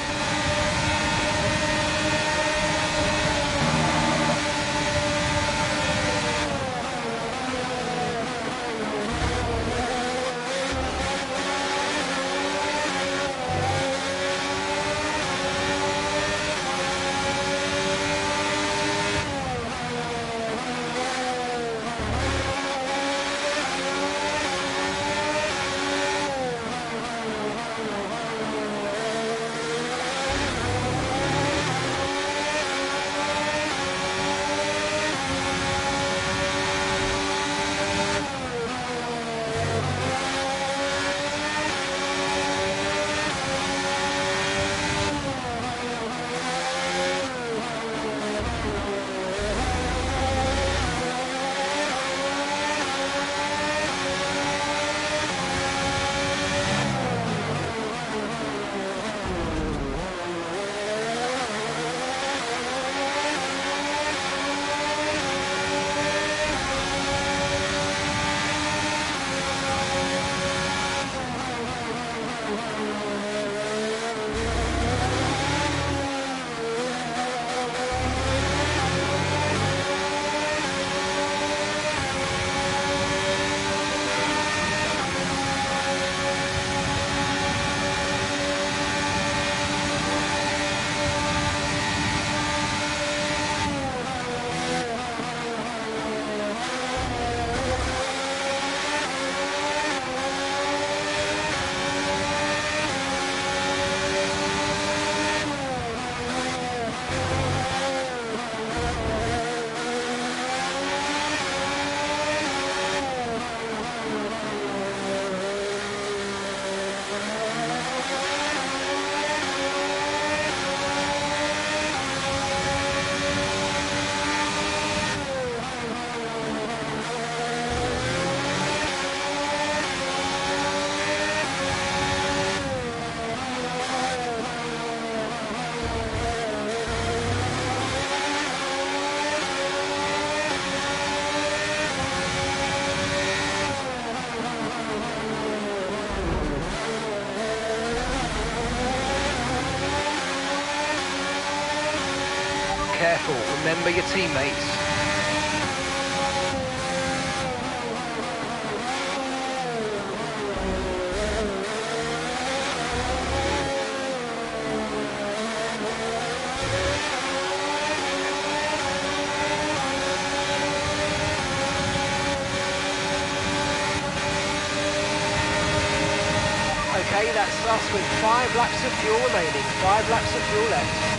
Careful, remember your teammates. Okay, that's us with 5 laps of fuel remaining, 5 laps of fuel left.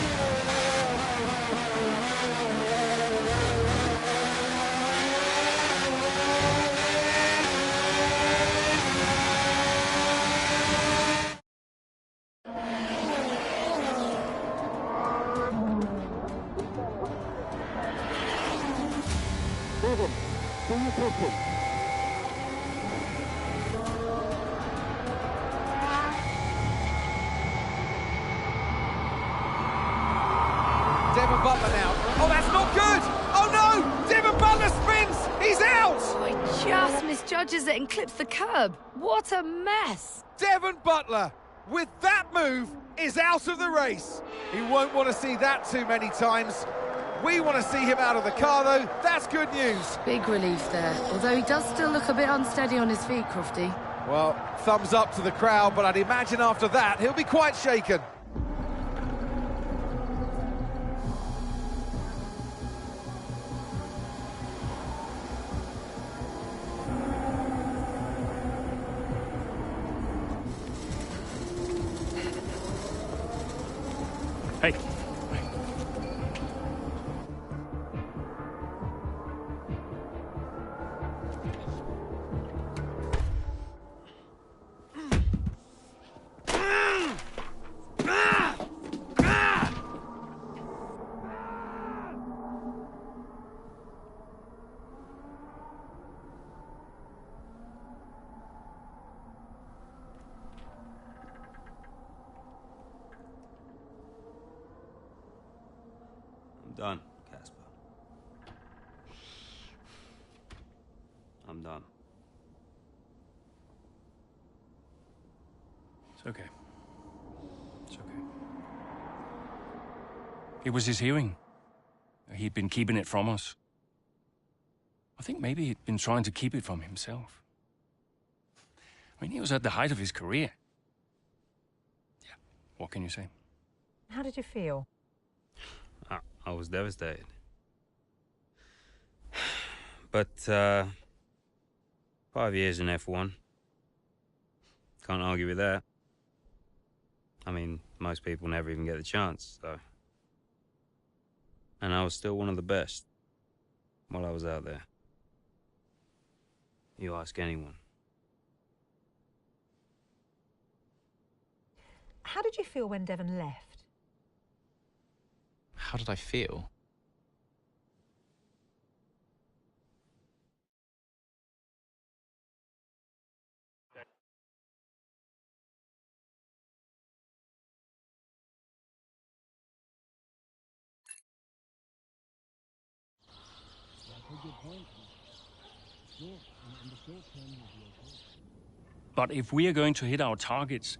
Devon Butler now. Oh, that's not good! Oh no! Devon Butler spins! He's out! Oh, he just misjudges it and clips the curb. What a mess! Devon Butler, with that move, is out of the race. He won't want to see that too many times. We want to see him out of the car, though. That's good news. Big relief there, although he does still look a bit unsteady on his feet, Crofty. Well, thumbs up to the crowd, but I'd imagine after that, he'll be quite shaken. Hey. I'm done, Casper. I'm done. It's okay. It's okay. It was his hearing. He'd been keeping it from us. I think maybe he'd been trying to keep it from himself. I mean, he was at the height of his career. Yeah, what can you say? How did you feel? I was devastated. But, 5 years in F1. Can't argue with that. I mean, most people never even get the chance, so. And I was still one of the best while I was out there. You ask anyone. How did you feel when Devon left? How did I feel? But if we are going to hit our targets,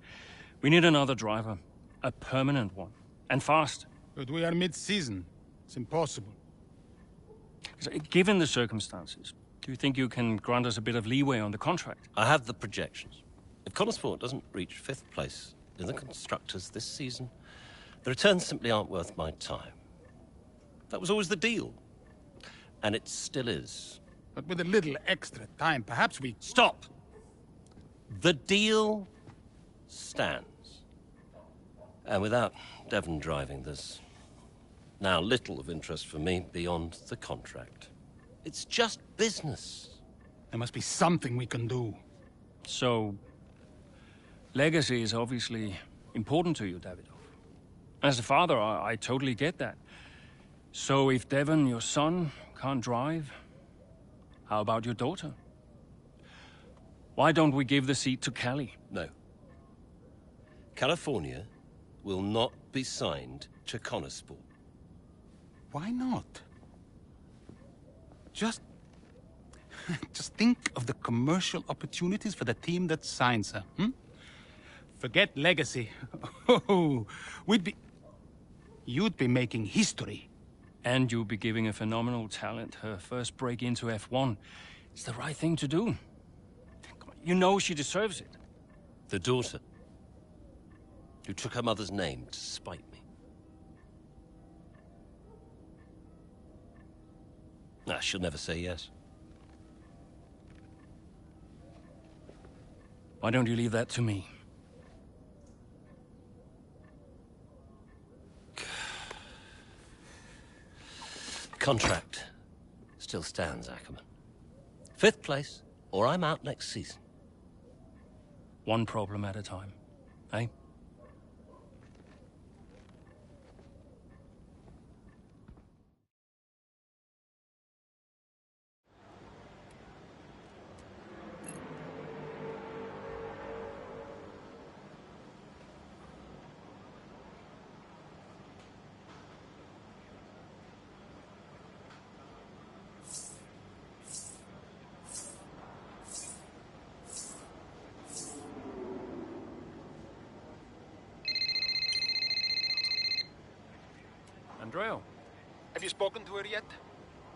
we need another driver. A permanent one. And fast. But we are mid-season. It's impossible. Given the circumstances, do you think you can grant us a bit of leeway on the contract? I have the projections. If Connorsport doesn't reach 5th place in the Constructors this season, the returns simply aren't worth my time. That was always the deal. And it still is. But with a little extra time, perhaps we... Stop! The deal stands. And without Devon driving, there's now little of interest for me beyond the contract. It's just business. There must be something we can do. So, legacy is obviously important to you, Davidov. As a father, I totally get that. So if Devon, your son, can't drive, how about your daughter? Why don't we give the seat to Callie? No. California will not be signed to Connorsport. Why not? Just think of the commercial opportunities for the team that signs her, Forget legacy. Oh, you'd be making history. And you'll be giving a phenomenal talent her first break into F1. It's the right thing to do. Come on, you know she deserves it. The daughter who took her mother's name to spite me. Nah, she'll never say yes. Why don't you leave that to me? Contract still stands, Ackerman. 5th place, or I'm out next season. One problem at a time, eh? Andrea. Have you spoken to her yet?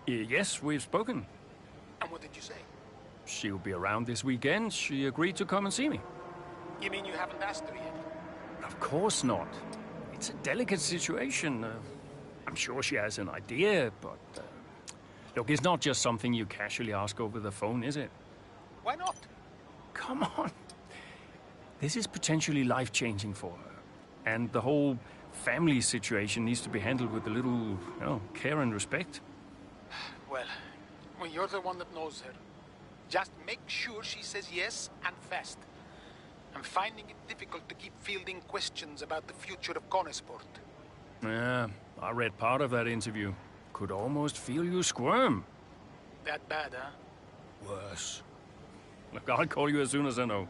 Yes, we've spoken. And what did you say? She'll be around this weekend. She agreed to come and see me. You mean you haven't asked her yet? Of course not. It's a delicate situation. I'm sure she has an idea, but... look, it's not just something you casually ask over the phone, is it? Why not? Come on. This is potentially life-changing for her. And the whole family situation needs to be handled with a little, care and respect. Well, you're the one that knows her. Just make sure she says yes and fast. I'm finding it difficult to keep fielding questions about the future of Connorsport. Yeah, I read part of that interview. Could almost feel you squirm. That bad, huh? Worse. Look, I'll call you as soon as I know.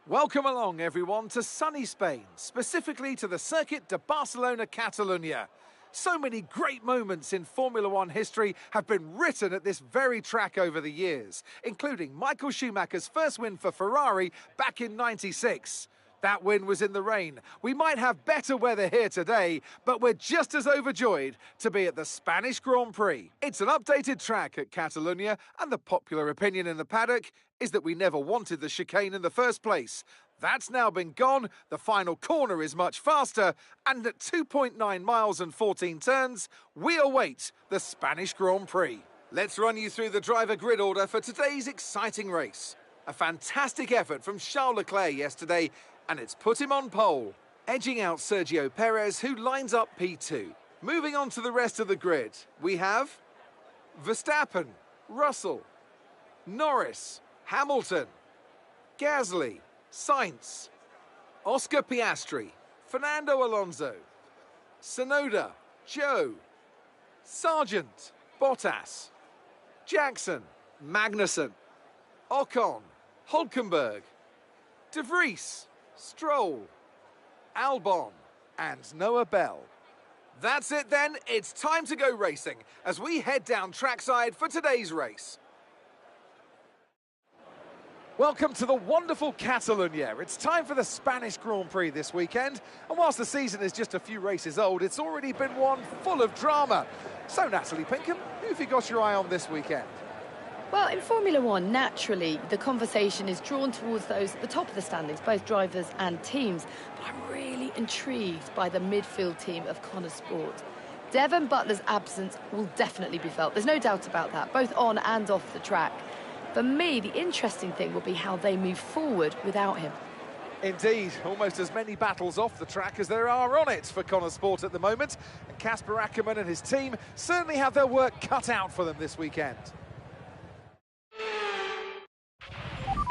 Welcome along, everyone, to sunny Spain, specifically to the Circuit de Barcelona Catalunya. So many great moments in Formula One history have been written at this very track over the years, including Michael Schumacher's first win for Ferrari back in '96. That win was in the rain. We might have better weather here today, but we're just as overjoyed to be at the Spanish Grand Prix. It's an updated track at Catalunya, and the popular opinion in the paddock is that we never wanted the chicane in the first place. That's now been gone, the final corner is much faster, and at 2.9 miles and 14 turns, we await the Spanish Grand Prix. Let's run you through the driver grid order for today's exciting race. A fantastic effort from Charles Leclerc yesterday, and it's put him on pole, edging out Sergio Perez, who lines up P2. Moving on to the rest of the grid, we have Verstappen, Russell, Norris, Hamilton, Gasly, Sainz, Oscar Piastri, Fernando Alonso, Tsunoda, Zhou, Sargent, Bottas, Jackson, Magnussen, Ocon, Hulkenberg, De Vries, Stroll, Albon, and Noah Bell. That's it then, it's time to go racing as we head down trackside for today's race. Welcome to the wonderful Catalunya. It's time for the Spanish Grand Prix this weekend, and whilst the season is just a few races old, it's already been one full of drama. So, Natalie Pinkham, who have you got your eye on this weekend? Well, in Formula One, naturally, the conversation is drawn towards those at the top of the standings, both drivers and teams. But I'm really intrigued by the midfield team of Connor Sport. Devon Butler's absence will definitely be felt. There's no doubt about that, both on and off the track. For me, the interesting thing will be how they move forward without him. Indeed, almost as many battles off the track as there are on it for Connor Sport at the moment. And Casper Ackermann and his team certainly have their work cut out for them this weekend.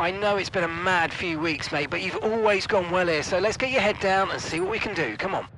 I know it's been a mad few weeks, mate, but you've always gone well here, so let's get your head down and see what we can do. Come on.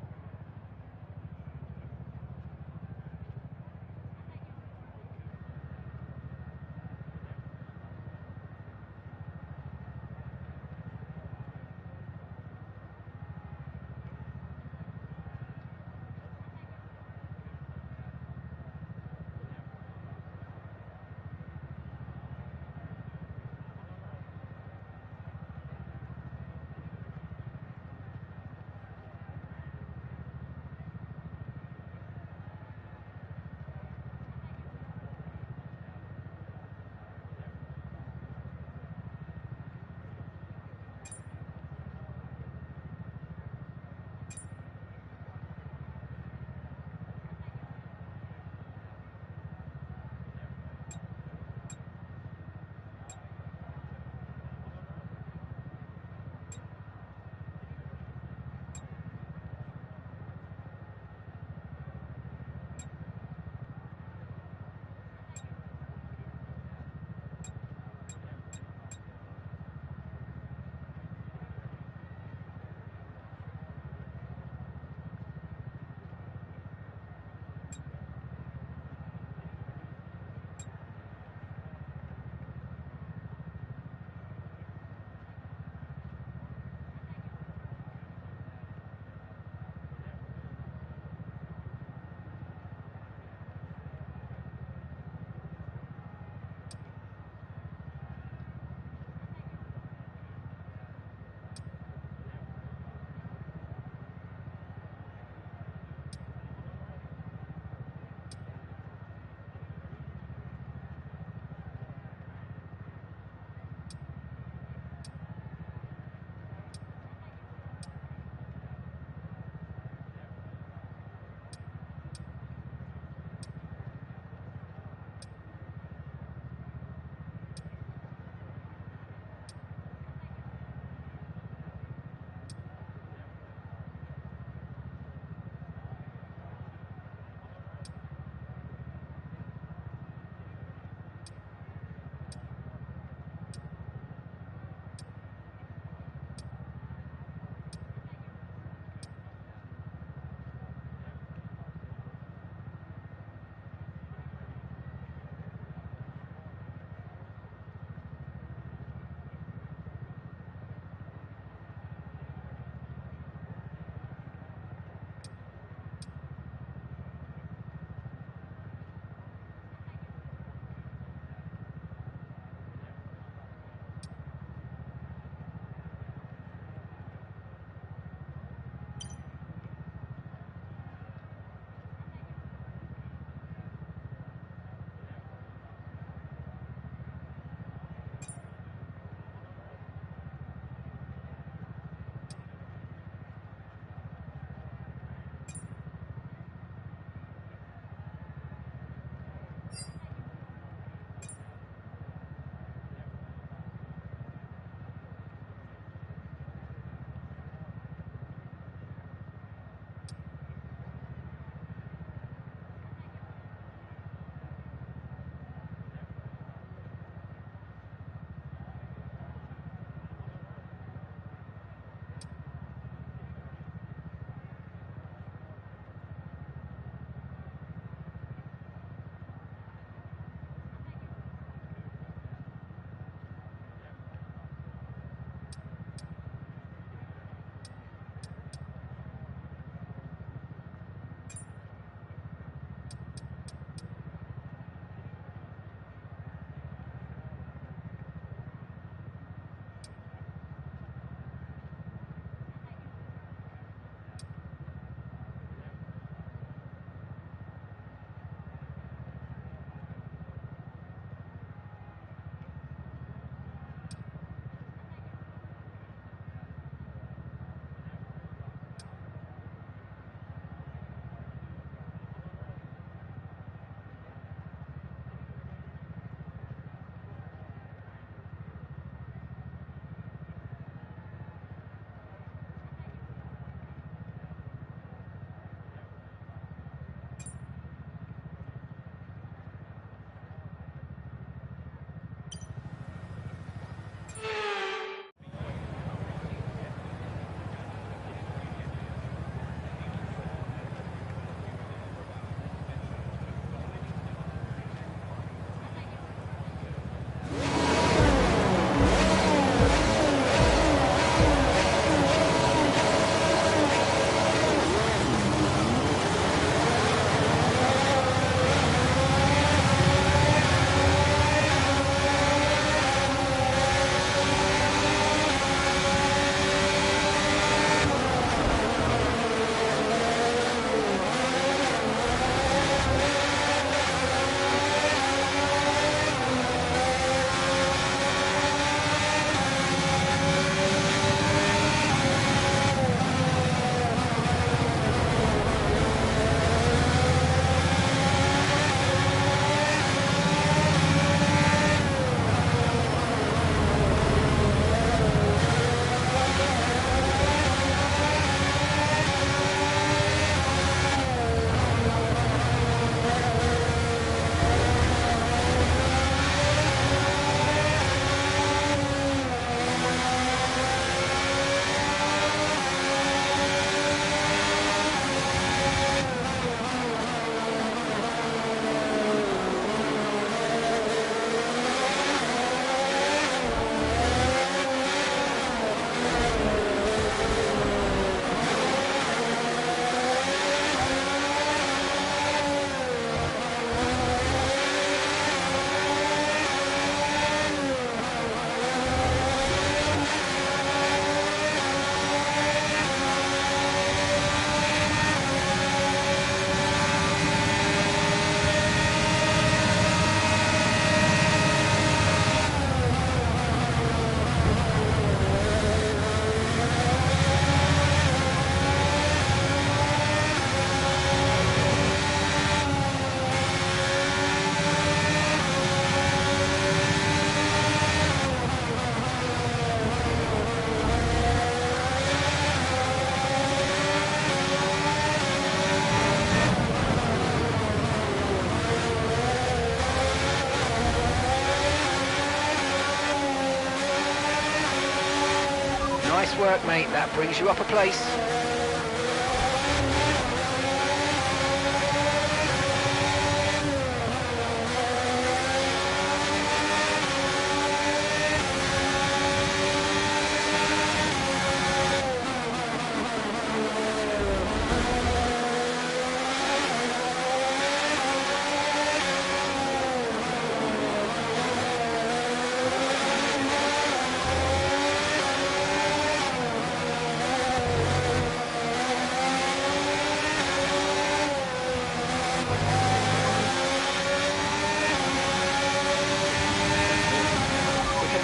work, mate. That brings you up a place.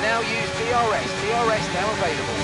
Now use DRS. DRS now available.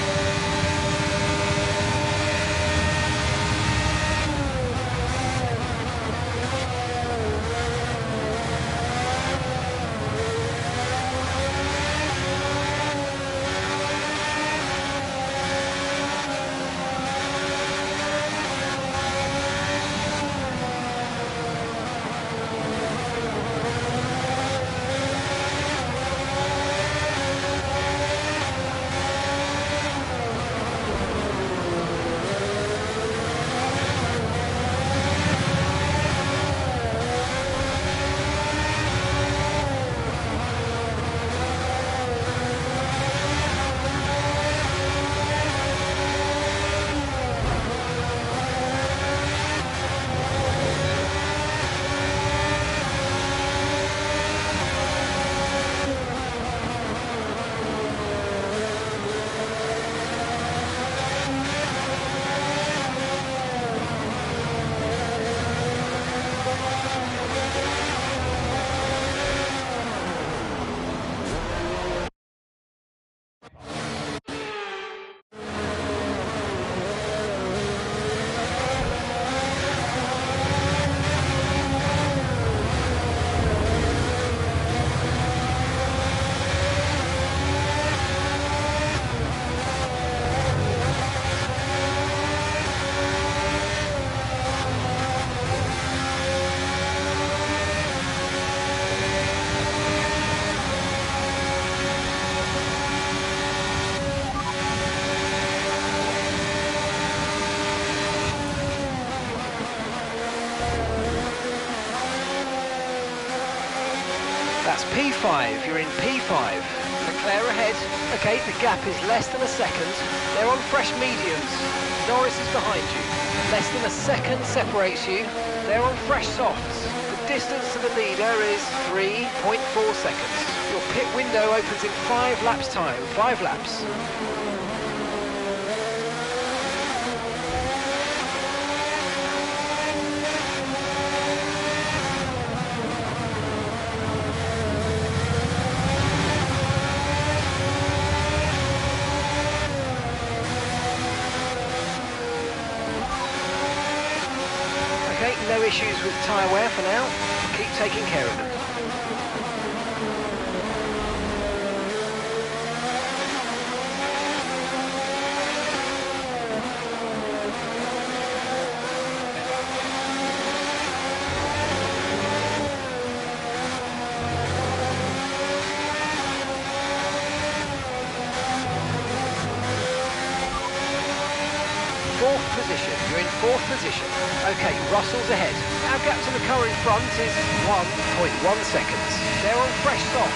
That's P5, you're in P5. Leclerc ahead. Okay, the gap is less than a second. They're on fresh mediums. Norris is behind you. Less than a second separates you. They're on fresh softs. The distance to the leader is 3.4 seconds. Your pit window opens in 5 laps time. 5 laps. Okay, no issues with tyre wear for now. Keep taking care of them. Fourth position, you're in fourth position. Okay, Russell's ahead. Our gap to the car in front is 1.1 seconds. They're on fresh softs.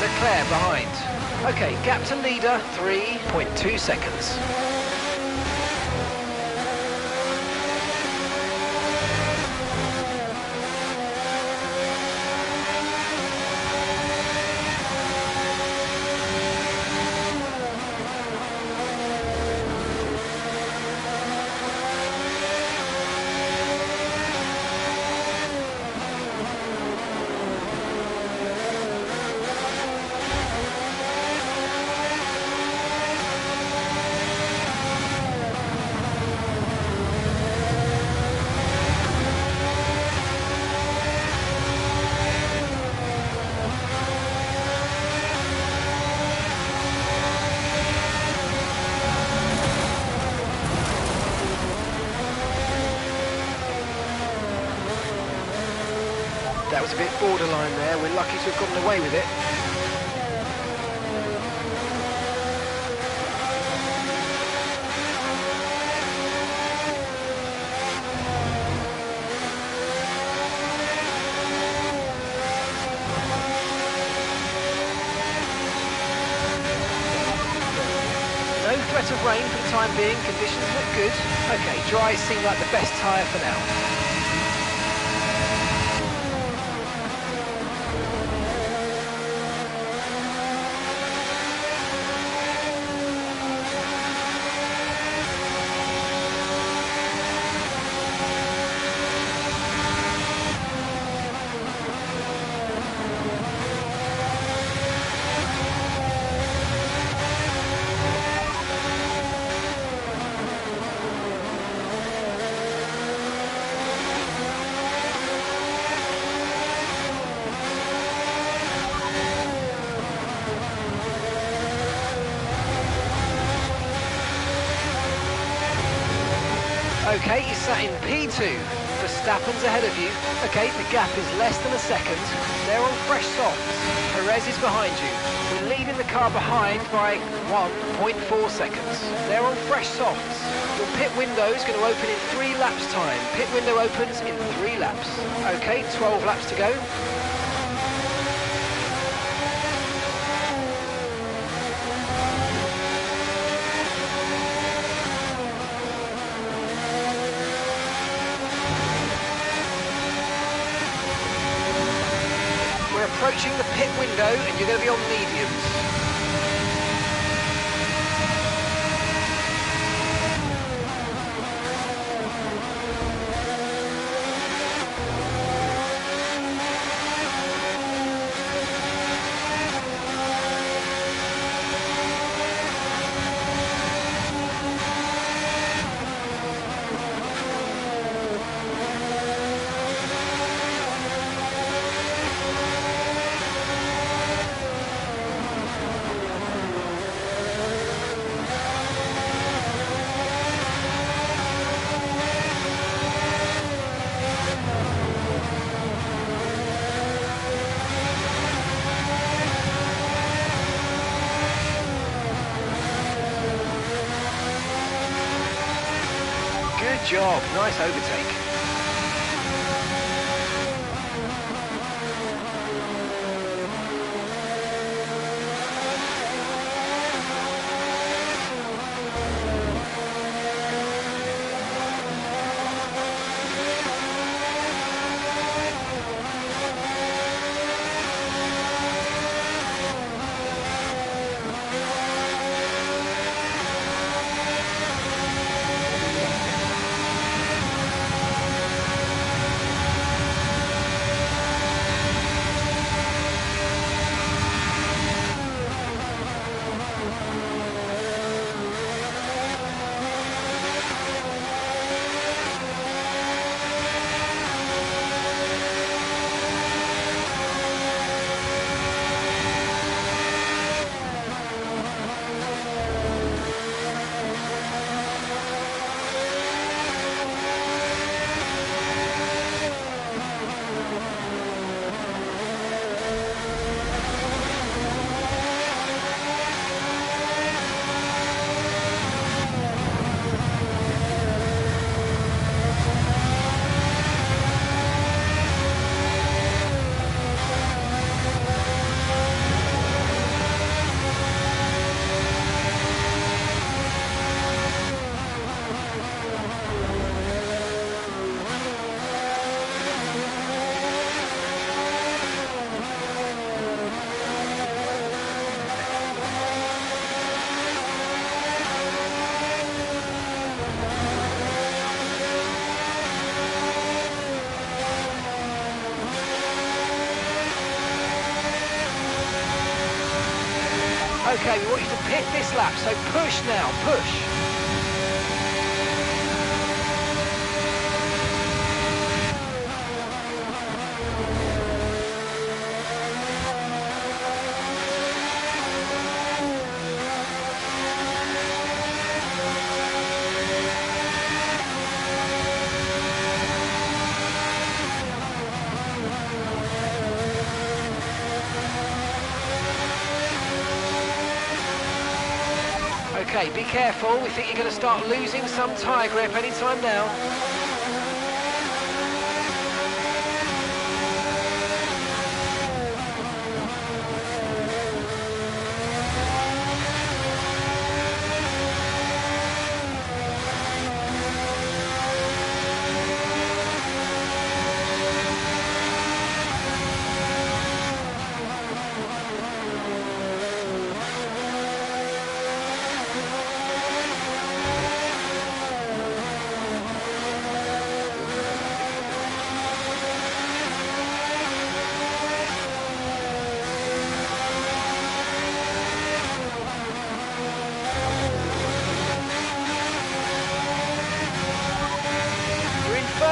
Leclerc behind. Okay, gap to leader, 3.2 seconds. That was a bit borderline there. We're lucky to have gotten away with it. of rain for the time being. Conditions look good. Okay, dry seem like the best tyre for now. Okay, he's sat in P2. Verstappen's ahead of you. Okay, the gap is less than a second. They're on fresh softs. Perez is behind you. We're leaving the car behind by 1.4 seconds. They're on fresh softs. Your pit window is going to open in 3 laps time. Pit window opens in 3 laps. Okay, 12 laps to go. Approaching the pit window and you're going to be on mediums. Good job, nice overtake. Okay, we want you to pit this lap, so push now, push. Okay, be careful. We think you're going to start losing some tyre grip anytime now.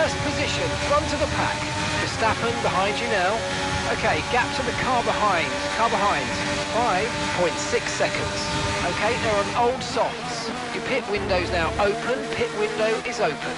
first position, front of the pack. Verstappen behind you now. Okay, gap to the car behind. 5.6 seconds. Okay, they're on old softs. Your pit window's now open. Pit window is open.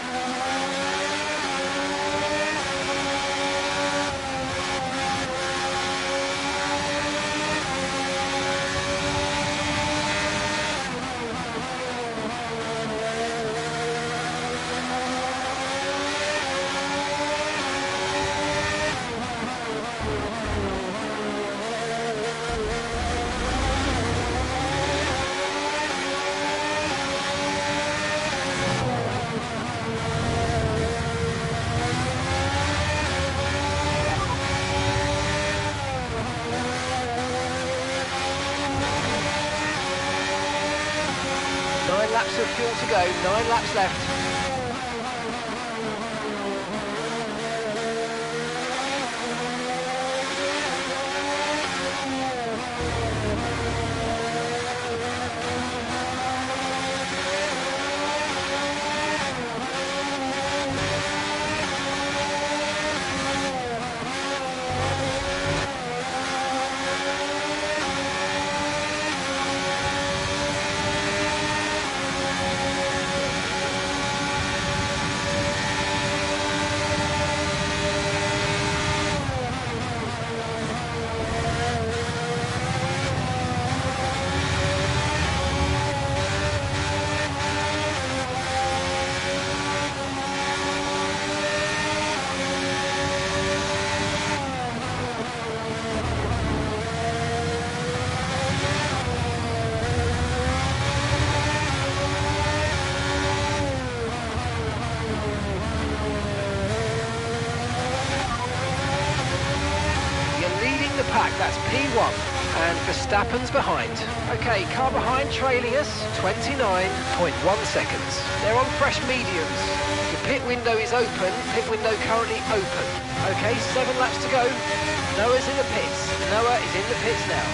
Laps of fuel to go, 9 laps left. That's P1, and Verstappen's behind. Okay, car behind trailing us, 29.1 seconds. They're on fresh mediums. The pit window is open, pit window currently open. Okay, 7 laps to go. Noah's in the pits. Noah is in the pits now.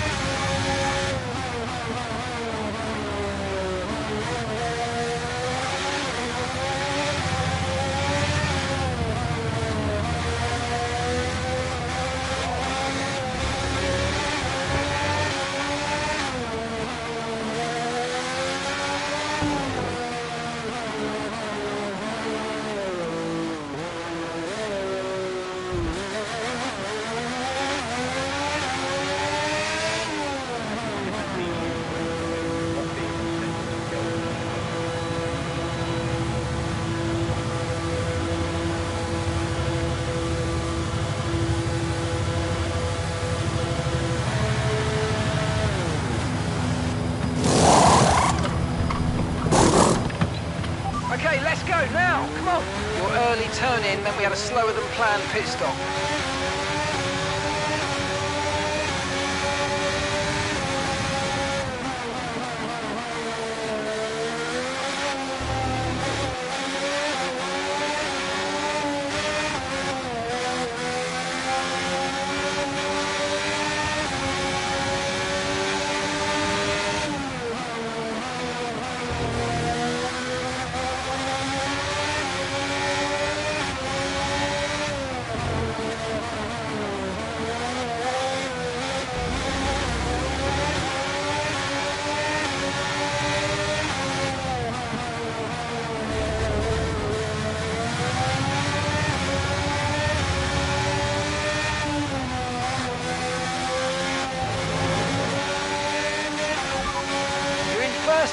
Let's go now, come on. Your early turn in, then we had a slower than planned pit stop.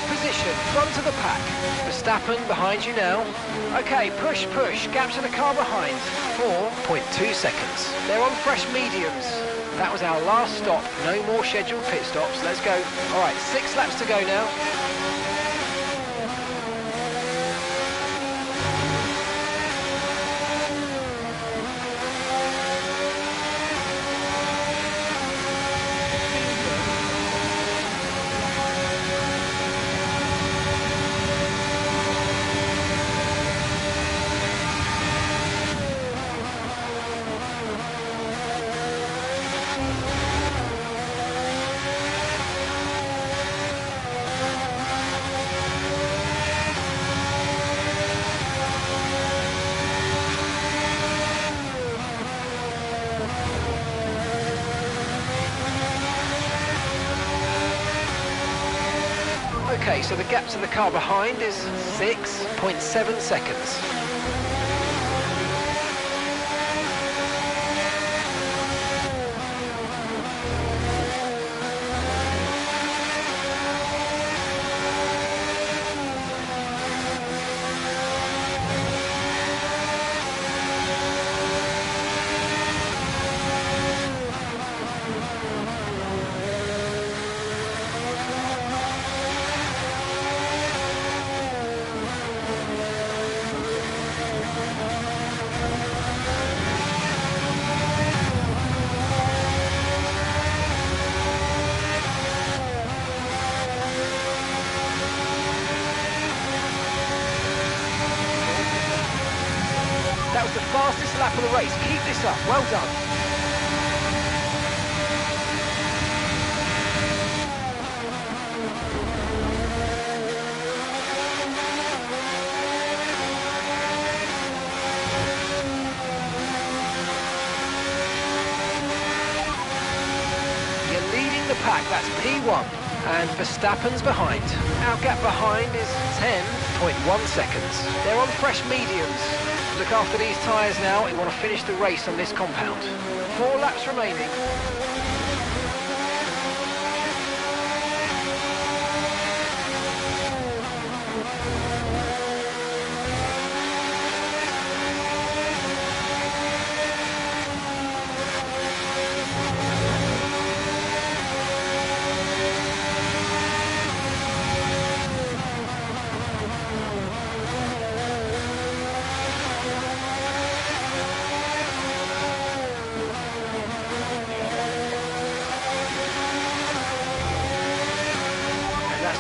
Position, front of the pack. Verstappen behind you now. Okay, push, gap to the car behind. 4.2 seconds. They're on fresh mediums. That was our last stop. No more scheduled pit stops. Let's go. All right, 6 laps to go now. Okay, so the gap to the car behind is 6.7 seconds. That was the fastest lap of the race. Keep this up. Well done. You're leading the pack. That's P1. And Verstappen's behind. Our gap behind is 10.1 seconds. They're on fresh mediums. Look after these tyres now. We want to finish the race on this compound. 4 laps remaining.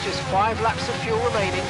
Just 5 laps of fuel remaining.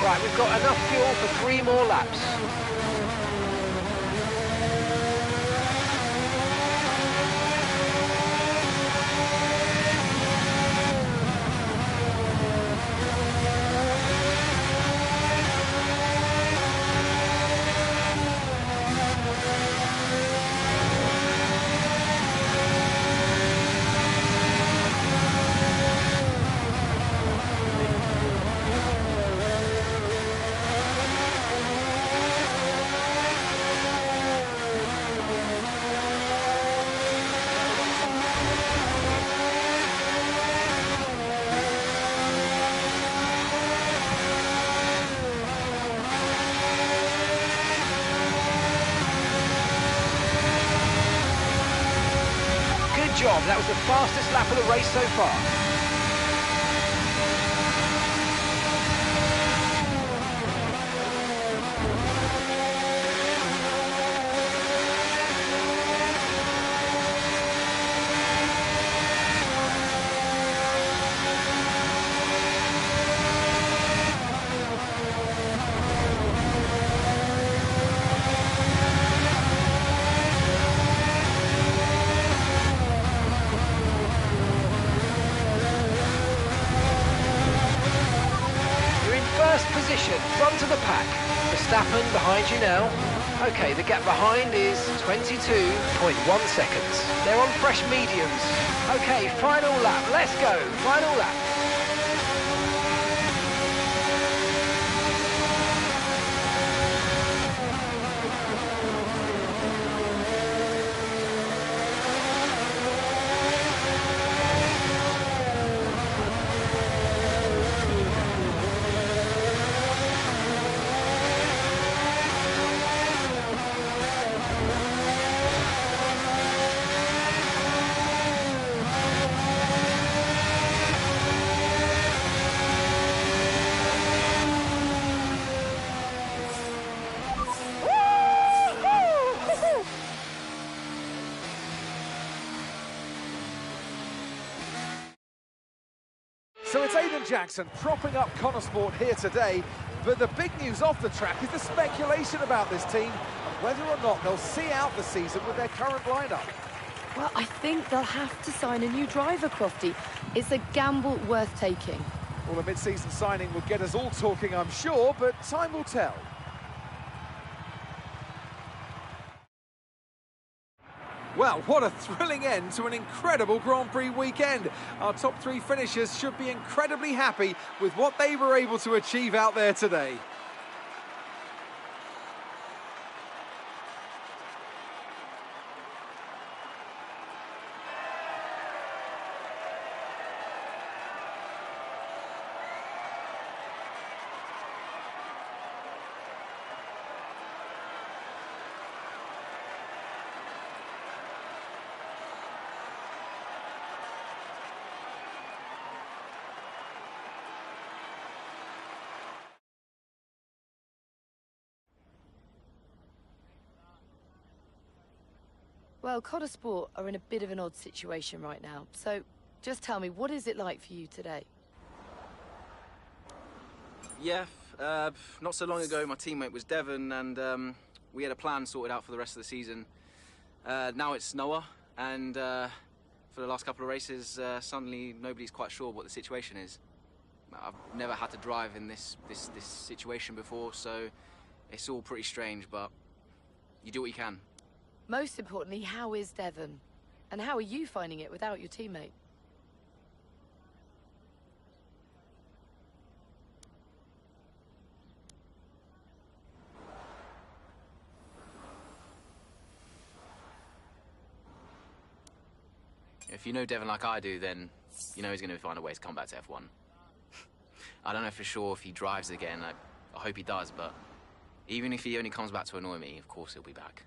Right, we've got enough fuel for 3 more laps. Job. That was the fastest lap of the race so far. Verstappen behind you now. Okay, the gap behind is 22.1 seconds. They're on fresh mediums. Okay, final lap. Let's go. Final lap. So it's Aidan Jackson propping up Connor Sport here today, but the big news off the track is the speculation about this team and whether or not they'll see out the season with their current lineup. Well, I think they'll have to sign a new driver, Crofty. It's a gamble worth taking. Well, a mid-season signing would get us all talking, I'm sure, but time will tell. Well, what a thrilling end to an incredible Grand Prix weekend. Our top three finishers should be incredibly happy with what they were able to achieve out there today. Well, Connor Sport are in a bit of an odd situation right now. So, just tell me, what is it like for you today? Yeah, not so long ago my teammate was Devon and we had a plan sorted out for the rest of the season. Now it's Noah and for the last couple of races suddenly nobody's quite sure what the situation is. I've never had to drive in this situation before, so it's all pretty strange, but you do what you can. Most importantly, how is Devon? And how are you finding it without your teammate? If you know Devon like I do, then you know he's going to find a way to come back to F1. I don't know for sure if he drives again. I hope he does, but even if he only comes back to annoy me, of course he'll be back.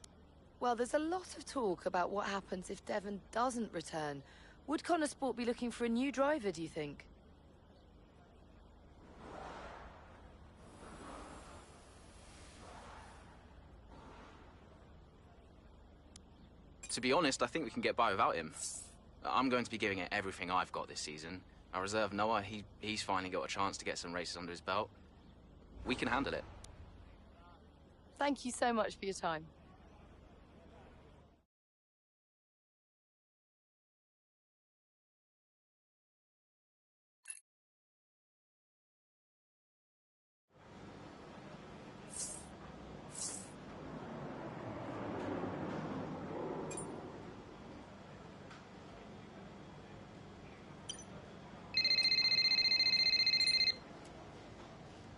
Well, there's a lot of talk about what happens if Devon doesn't return. Would Connor Sport be looking for a new driver, do you think? To be honest, I think we can get by without him. I'm going to be giving it everything I've got this season. Our reserve Noah, he's finally got a chance to get some races under his belt. We can handle it. Thank you so much for your time.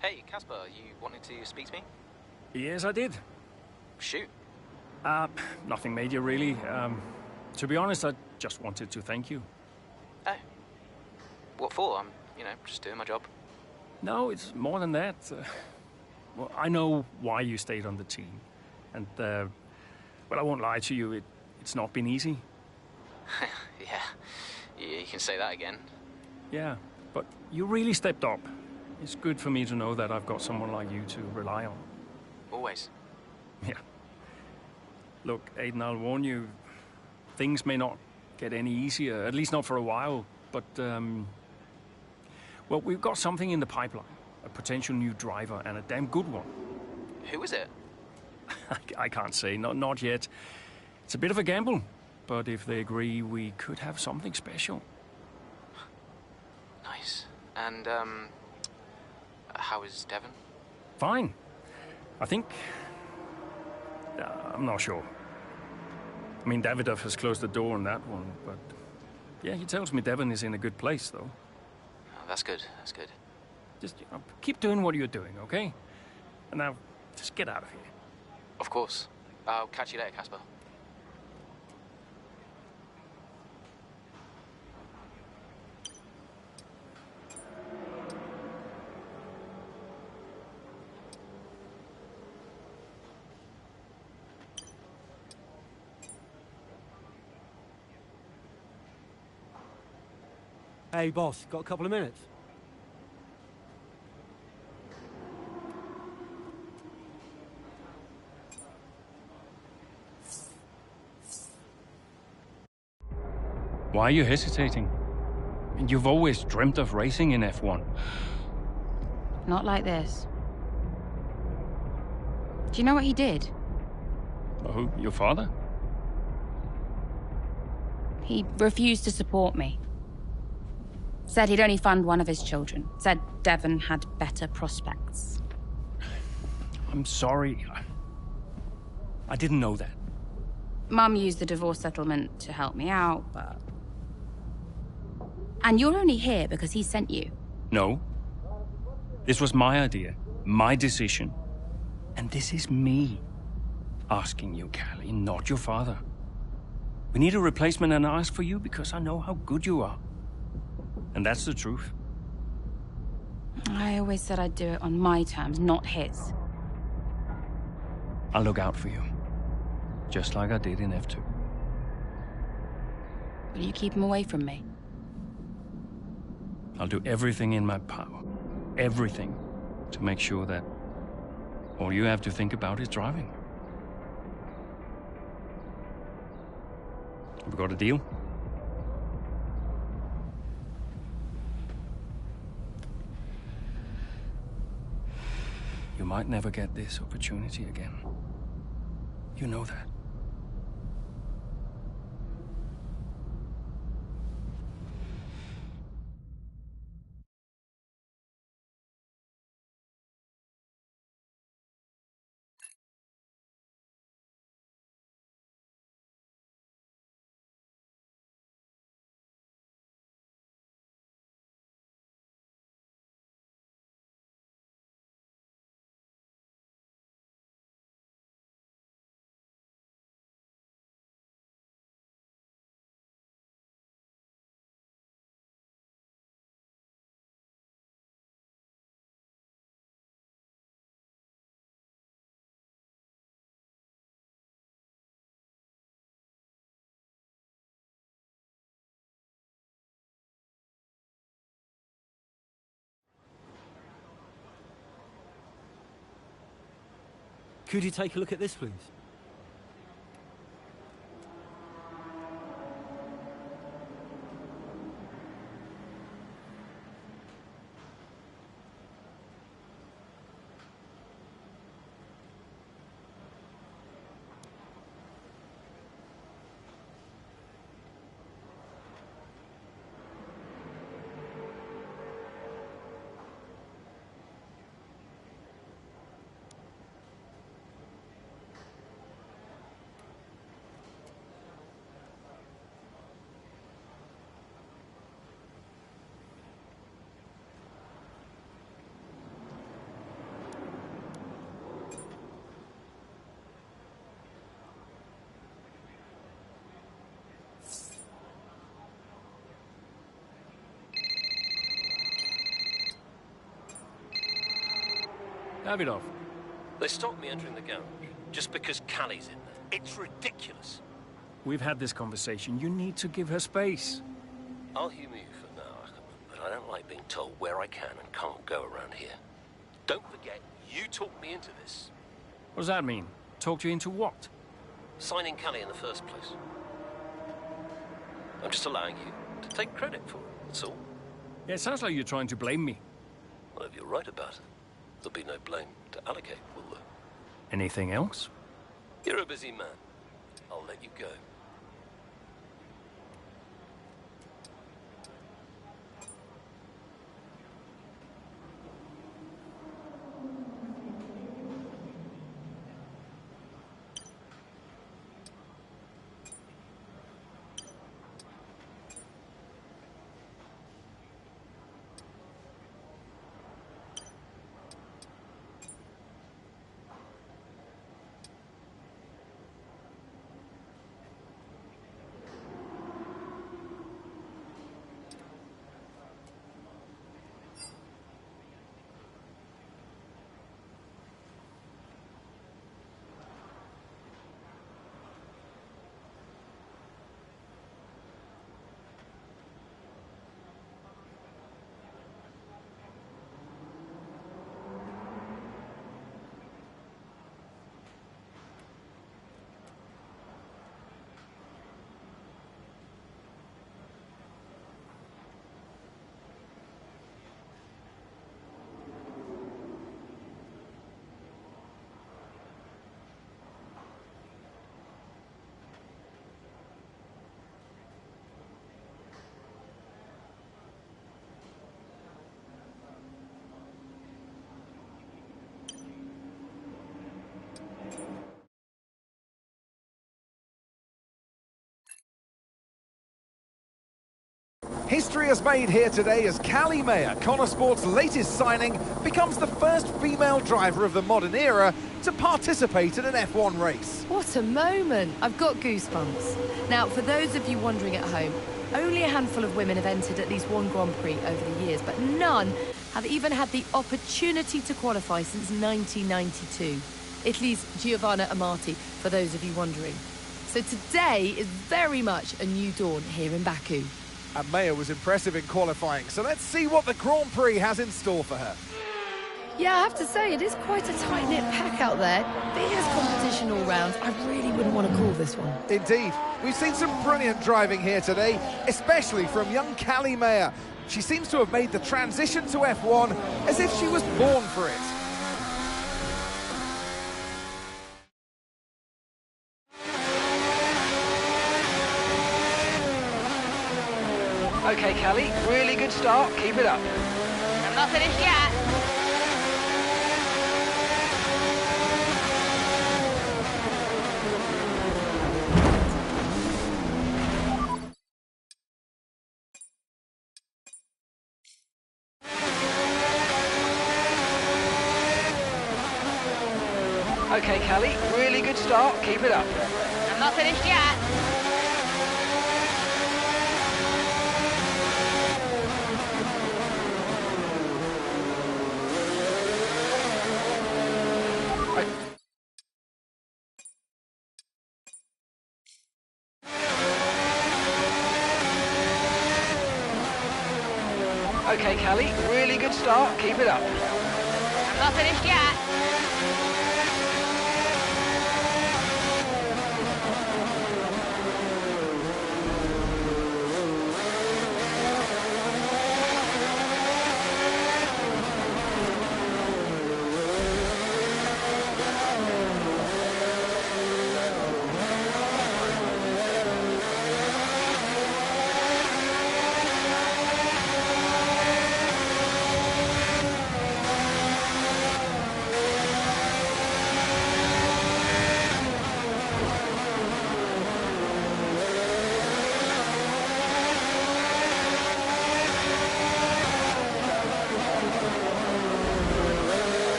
Hey, Casper, you wanted to speak to me? Yes, I did. Shoot. Nothing major, really. To be honest, I just wanted to thank you. Oh. What for? I'm, just doing my job. No, it's more than that. Well, I know why you stayed on the team. And, well, I won't lie to you, it's not been easy. Yeah, you can say that again. Yeah, but you really stepped up. It's good for me to know that I've got someone like you to rely on. Always. Yeah. Look, Aidan, I'll warn you, things may not get any easier, at least not for a while, but, well, we've got something in the pipeline, a potential new driver, and a damn good one. Who is it? I can't say, not yet. It's a bit of a gamble, but if they agree, we could have something special. Nice. And, how is Devon? Fine. I think... I'm not sure. I mean, Davidoff has closed the door on that one, but... Yeah, he tells me Devon is in a good place, though. Oh, that's good, that's good. Just keep doing what you're doing, okay? And now, just get out of here. Of course. I'll catch you later, Casper. Hey, boss, got a couple of minutes? Why are you hesitating? You've always dreamt of racing in F1. Not like this. Do you know what he did? Oh, your father? He refused to support me. Said he'd only fund one of his children. Said Devon had better prospects. I'm sorry. I didn't know that. Mum used the divorce settlement to help me out, but... And you're only here because he sent you. No. This was my idea, my decision. And this is me asking you, Callie, not your father. We need a replacement and I ask for you because I know how good you are. And that's the truth. I always said I'd do it on my terms, not his. I'll look out for you. Just like I did in F2. Will you keep him away from me? I'll do everything in my power. Everything. To make sure that all you have to think about is driving. We got a deal? You might never get this opportunity again. You know that. Could you take a look at this, please? Davidoff. They stopped me entering the garage just because Callie's in there. It's ridiculous. We've had this conversation. You need to give her space. I'll humour you for now, but I don't like being told where I can and can't go around here. Don't forget, you talked me into this. What does that mean? Talked you into what? Signing Callie in the first place. I'm just allowing you to take credit for it, that's all. Yeah, it sounds like you're trying to blame me. Well, if you're right about it, there'll be no blame to allocate, will there? Anything else? You're a busy man. I'll let you go. History is made here today as Callie Mayer, Connor Sport's latest signing, becomes the first female driver of the modern era to participate in an F1 race. What a moment! I've got goosebumps. Now, for those of you wondering at home, only a handful of women have entered at least one Grand Prix over the years, but none have even had the opportunity to qualify since 1992. Italy's Giovanna Amati, for those of you wondering. So today is very much a new dawn here in Baku. And Mayer was impressive in qualifying, so let's see what the Grand Prix has in store for her. Yeah, I have to say, it is quite a tight-knit pack out there. Fierce competition all round. I really wouldn't want to call this one. Indeed. We've seen some brilliant driving here today, especially from young Callie Mayer. She seems to have made the transition to F1 as if she was born for it. Okay, Callie, really good start. Keep it up. I'm not finished yet. Okay, Callie, really good start. Keep it up. I'm not finished yet. Okay, Callie, really good start. Keep it up. I'm not finished yet.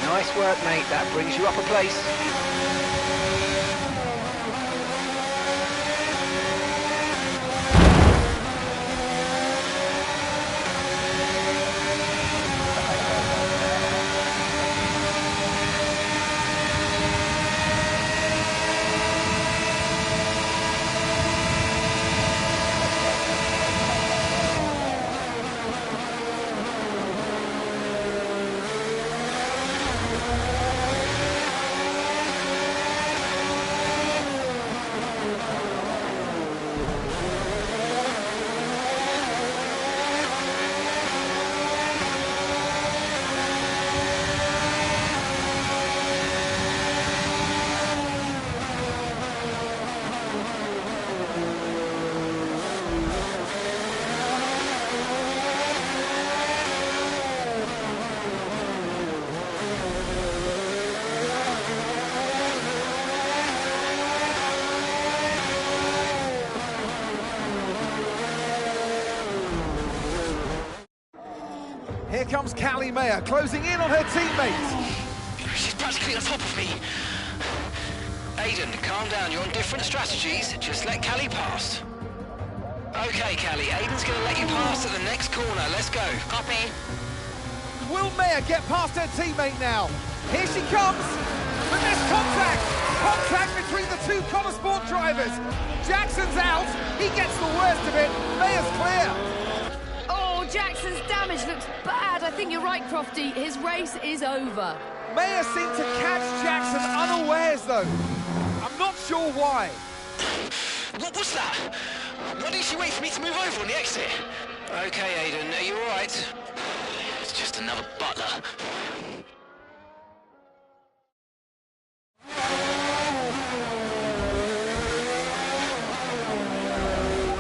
Nice work, mate. That brings you up a place. Here comes Callie Mayer, closing in on her teammates. She's practically on top of me. Aiden, calm down. You're on different strategies. Just let Callie pass. Okay, Callie. Aiden's going to let you pass at the next corner. Let's go. Copy. Will Mayer get past her teammate now? Here she comes. But there's contact. Contact between the two Connor Sport drivers. Jackson's out. He gets the worst of it. Mayer's clear. Jackson's damage looks bad. I think you're right, Crofty. His race is over. Mayer seemed to catch Jackson unawares, though. I'm not sure why. What was that? Why didn't she wait for me to move over on the exit? Okay, Aiden, are you all right? It's just another butler.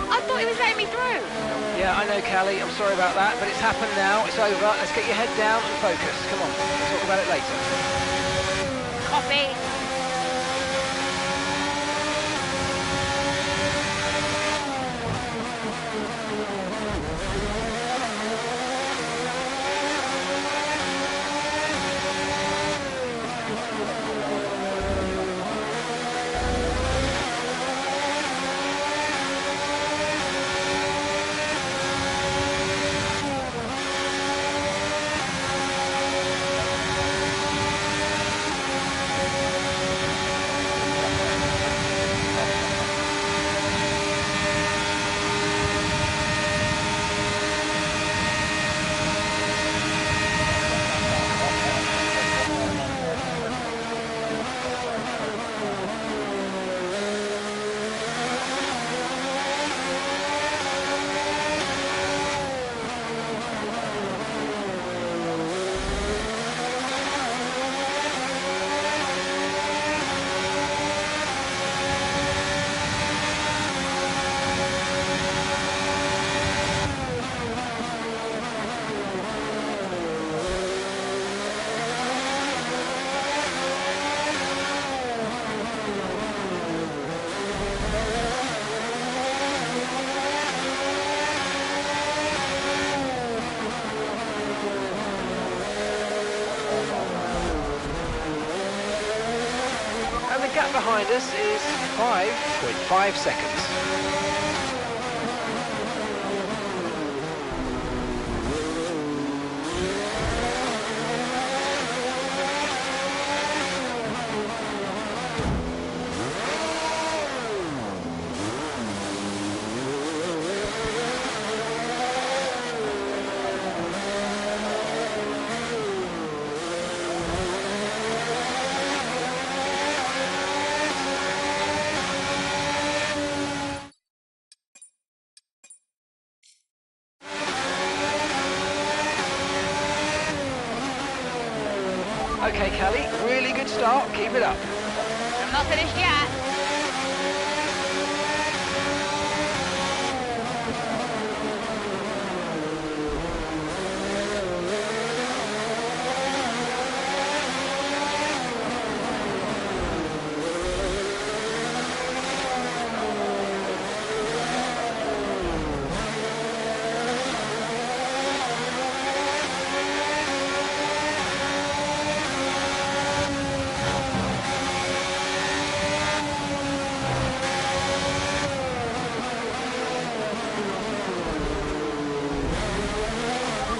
I thought he was letting me through. Yeah, I know, Callie. I'm sorry about that, but it's happened now. It's over. Let's get your head down and focus. Come on, we'll talk about it later. Copy. gap behind us is 5.5 seconds. Okay, Callie, really good start. Keep it up. I'm not finished yet.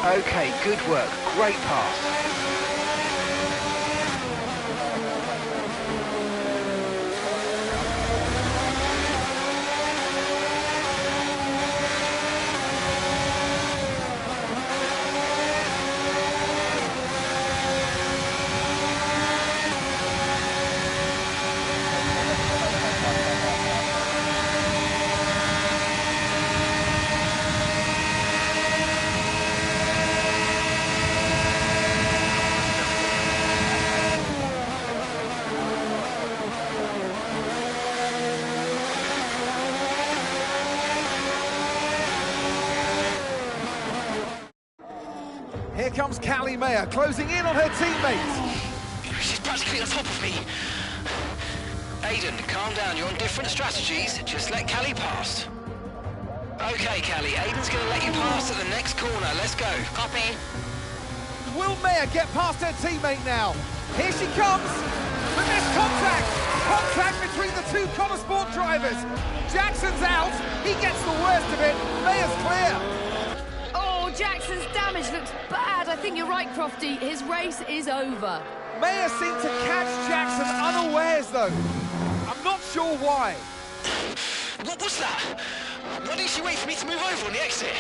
Okay, good work. Great pass. Here comes Callie Mayer, closing in on her teammates. She's practically on top of me. Aiden, calm down. You're on different strategies. Just let Callie pass. Okay, Callie. Aiden's going to let you pass at the next corner. Let's go. Copy. Will Mayer get past her teammate now? Here she comes. But there's contact. Contact between the two Connor Sport drivers. Jackson's out. He gets the worst of it. Mayer's clear. Oh, Jackson's damage looks bad. I think you're right, Crofty. His race is over. Mayer seemed to catch Jackson unawares, though. I'm not sure why. What was that? Why didn't she wait for me to move over on the exit?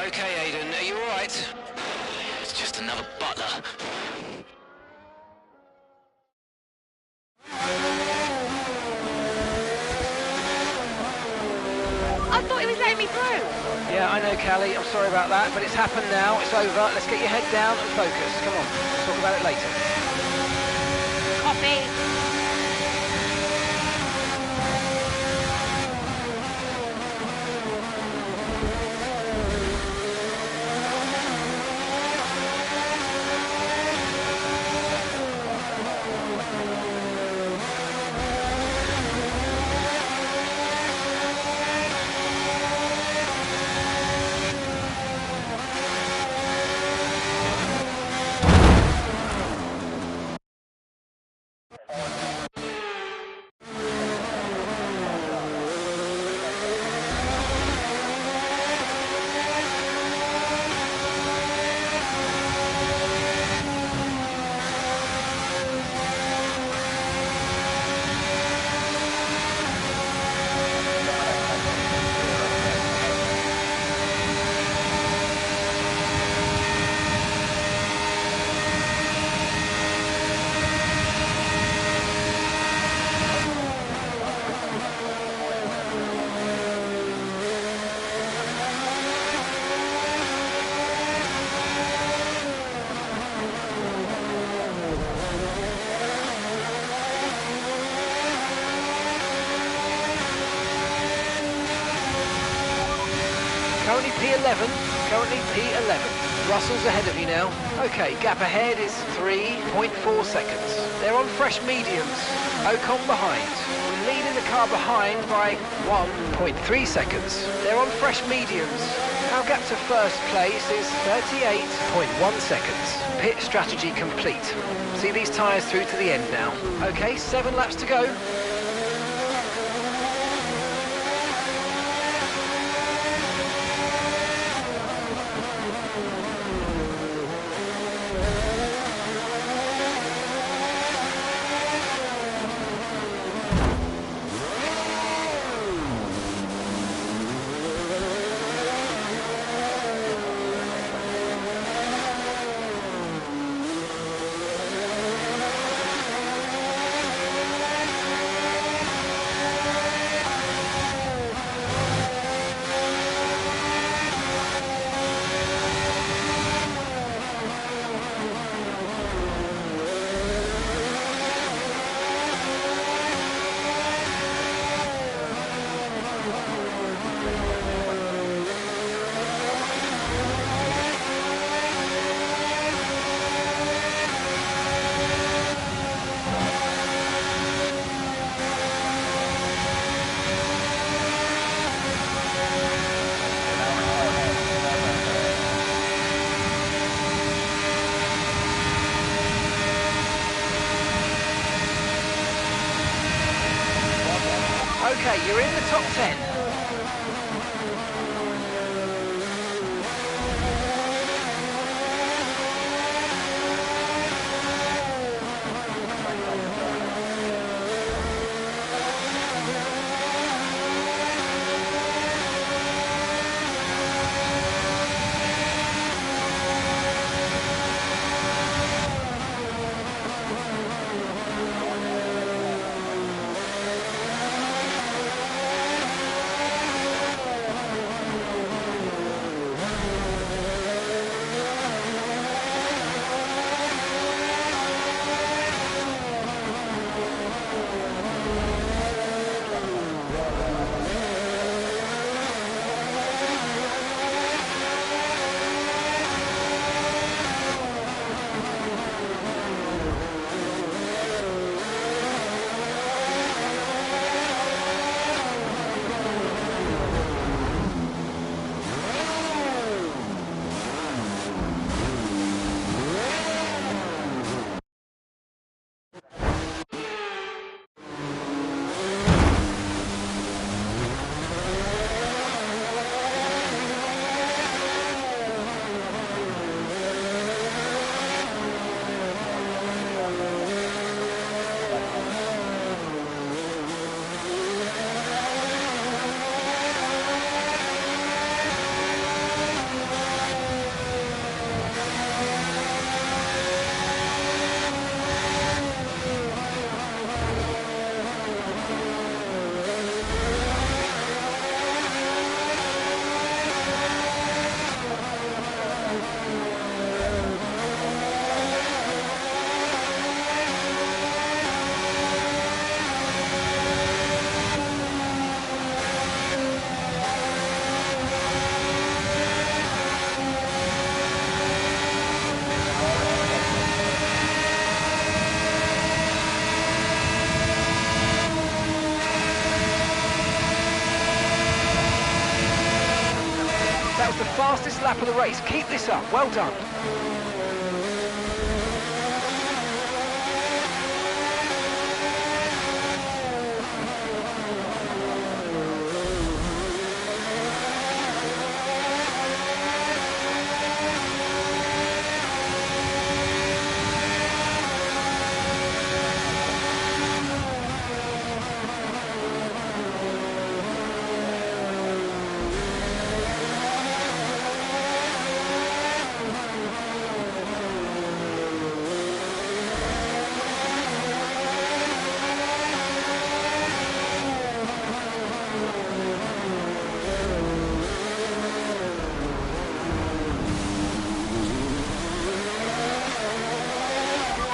Okay, Aiden, are you all right? It's just another butler. I thought he was letting me through. Yeah, I know, Callie. I'm sorry about that, but it's happened now. It's over. Let's get your head down and focus. Come on, we'll talk about it later. Copy. Currently P11, currently P11. Russell's ahead of you now. Okay, gap ahead is 3.4 seconds. They're on fresh mediums. Ocon behind. We're leading the car behind by 1.3 seconds. They're on fresh mediums. Our gap to first place is 38.1 seconds. Pit strategy complete. See these tyres through to the end now. Okay, 7 laps to go. Okay, you're in the top 10. That was the fastest lap of the race. Keep this up. Well done.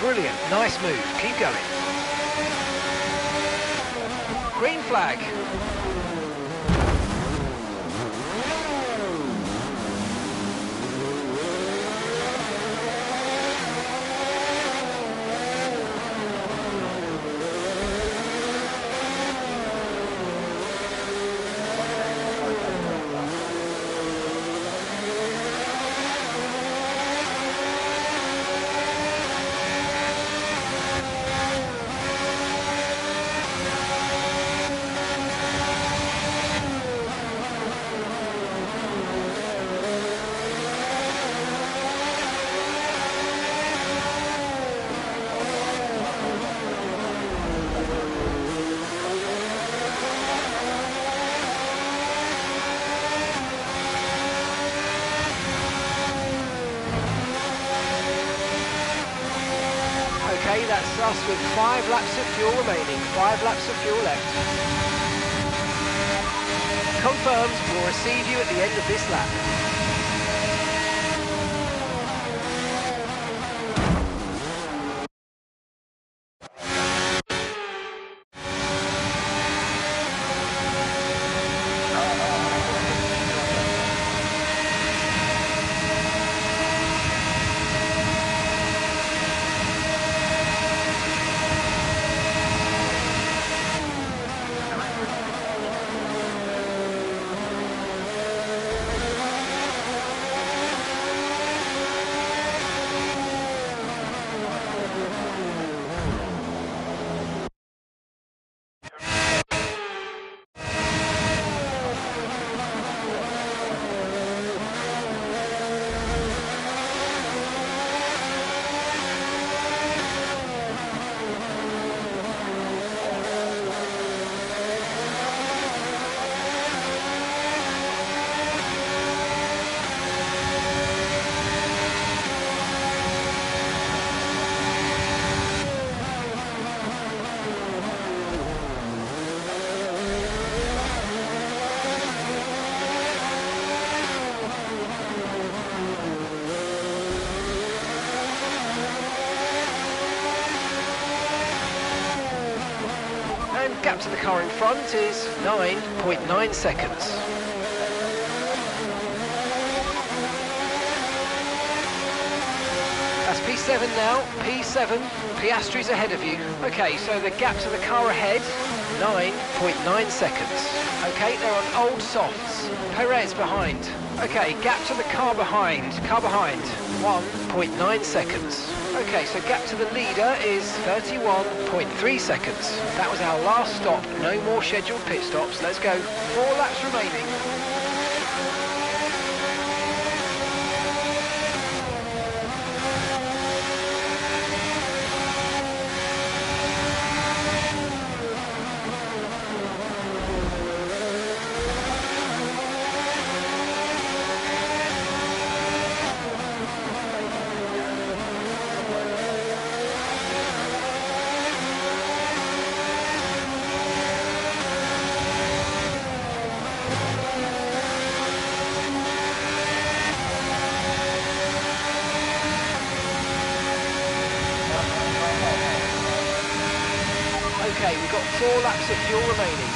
Brilliant, nice move, keep going. Green flag. with 5 laps of fuel remaining. 5 laps of fuel left. Confirmed, we'll receive you at the end of this lap. Gap to the car in front is 9.9 seconds. That's P7 now, P7, Piastri's ahead of you. Okay, so the gap to the car ahead, 9.9 seconds. Okay, they're on old softs. Perez behind. Okay, gap to the car behind, 1.9 seconds. Okay, so gap to the leader is 31.3 seconds. That was our last stop. No more scheduled pit stops. Let's go. 4 laps remaining. Okay, we've got 4 laps of fuel remaining.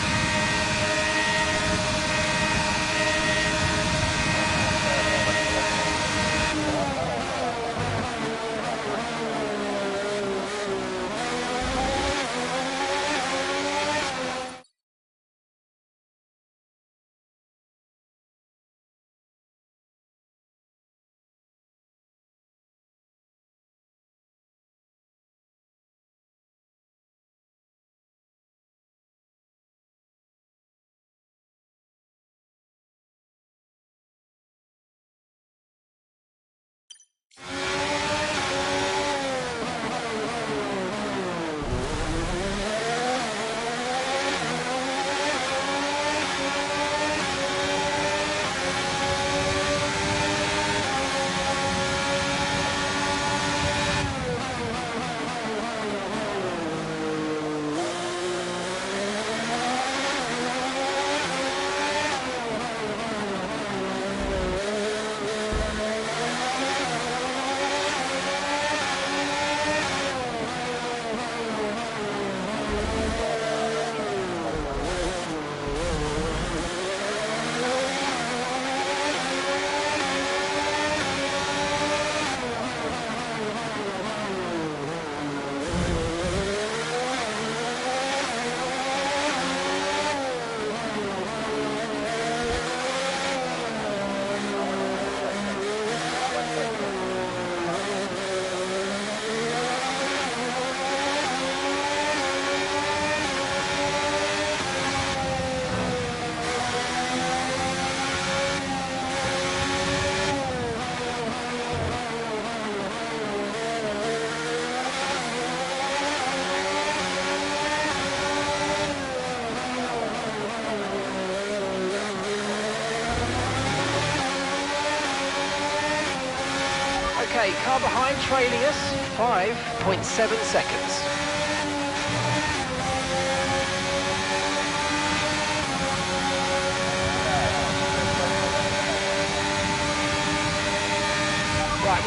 Okay, car behind trailing us, 5.7 seconds.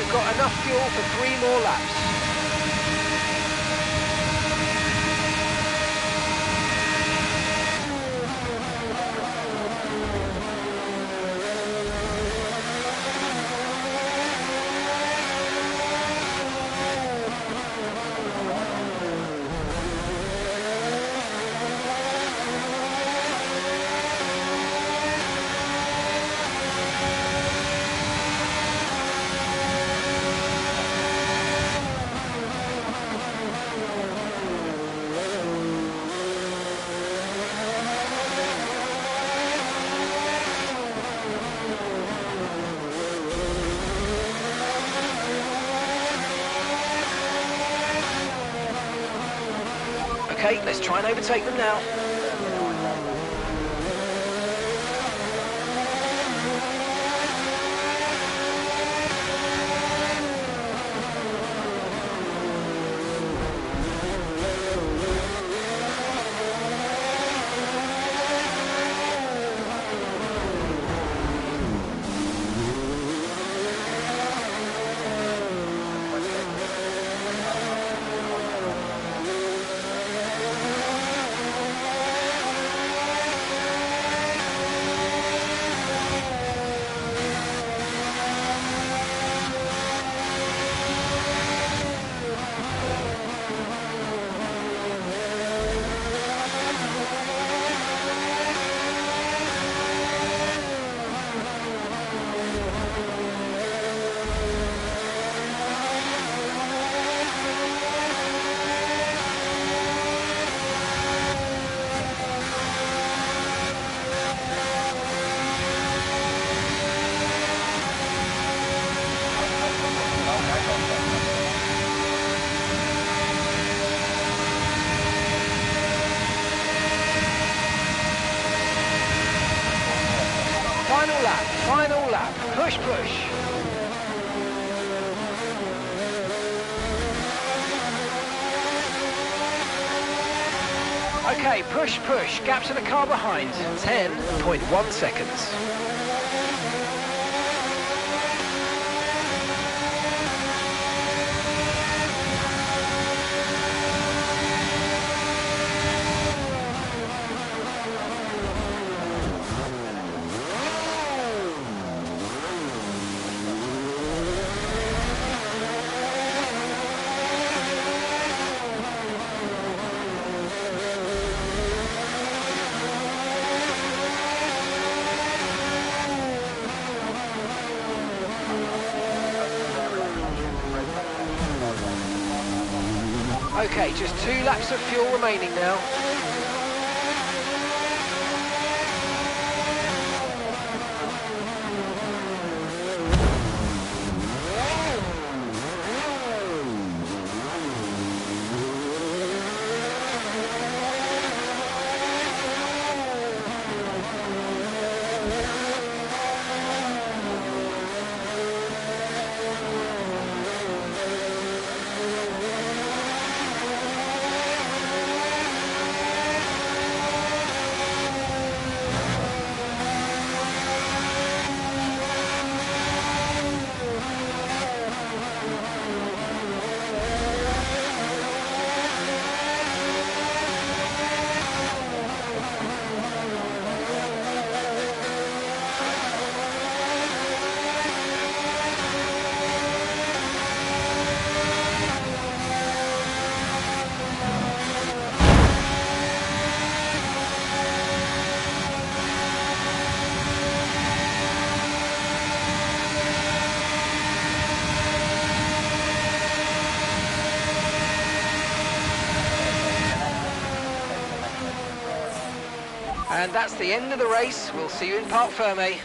You've got enough fuel for 3 more laps. Okay, let's try and overtake them now. Final lap, push, push. Okay, push, push, gap to the car behind, 10.1 seconds. Okay, just 2 laps of fuel remaining now. And that's the end of the race. We'll see you in Parc Fermé.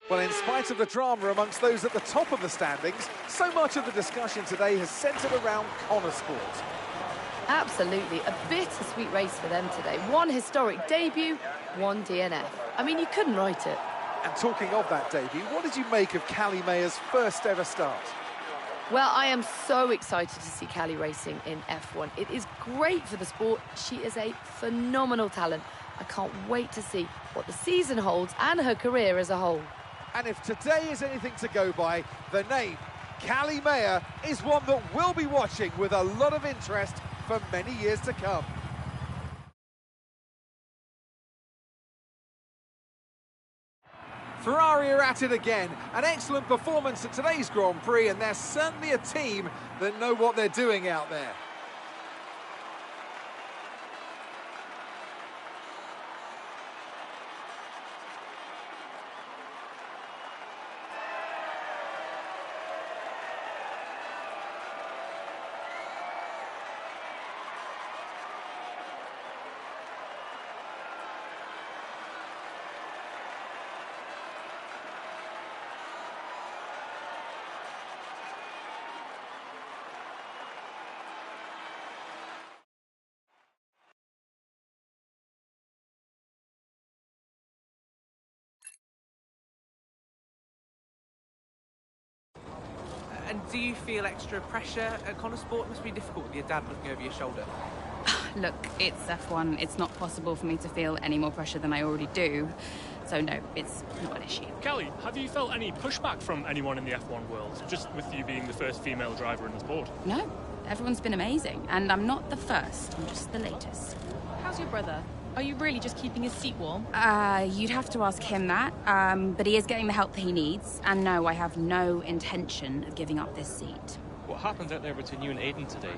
Well, in spite of the drama amongst those at the top of the standings, so much of the discussion today has centred around Connor Sport. Absolutely, a bittersweet race for them today. One historic debut, one DNF. I mean, you couldn't write it. And talking of that debut, what did you make of Callie Mayer's first ever start? Well, I am so excited to see Callie racing in F1. It is great for the sport. She is a phenomenal talent. I can't wait to see what the season holds and her career as a whole. And if today is anything to go by, the name, Callie Mayer, is one that we'll be watching with a lot of interest for many years to come. Ferrari are at it again. An excellent performance at today's Grand Prix, and they're certainly a team that know what they're doing out there. And do you feel extra pressure at Connor Sport? It must be difficult with your dad looking over your shoulder. Look, it's F1. It's not possible for me to feel any more pressure than I already do. So no, it's not an issue. Kelly, have you felt any pushback from anyone in the F1 world, just with you being the first female driver in the sport? No, everyone's been amazing. And I'm not the first, I'm just the latest. How's your brother? Are you really just keeping his seat warm? You'd have to ask him that. But he is getting the help that he needs. And no, I have no intention of giving up this seat. What happened out there between you and Aiden today?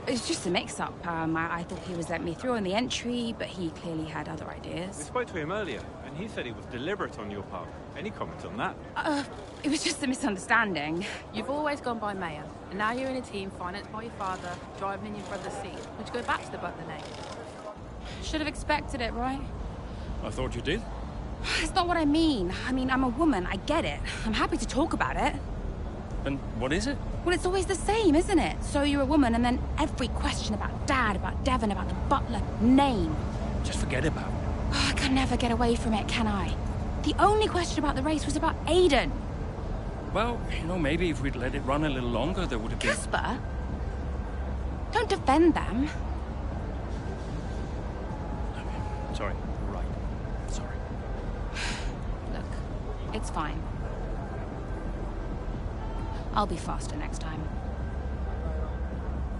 It's just a mix-up. I thought he was letting me through on the entry, but he clearly had other We ideas. spoke to him earlier, and he said it was deliberate on your part. Any comment on that? It was just a misunderstanding. You've always gone by Mayer, and now you're in a team financed by your father, driving in your brother's seat. Would you go back to the Butler name? Should have expected it, right? I thought you did. It's not what I mean. I'm a woman, I get it. I'm happy to talk about it. And what is it? Well, it's always the same, isn't it? So you're a woman, and then every question about Dad, about Devon, about the Butler name. Just forget about it. Oh, I can never get away from it, can I? The only question about the race was about Aiden. Well, maybe if we'd let it run a little longer, there would have been... Casper? Don't defend them. Sorry, you're right. Sorry. Look, it's fine. I'll be faster next time.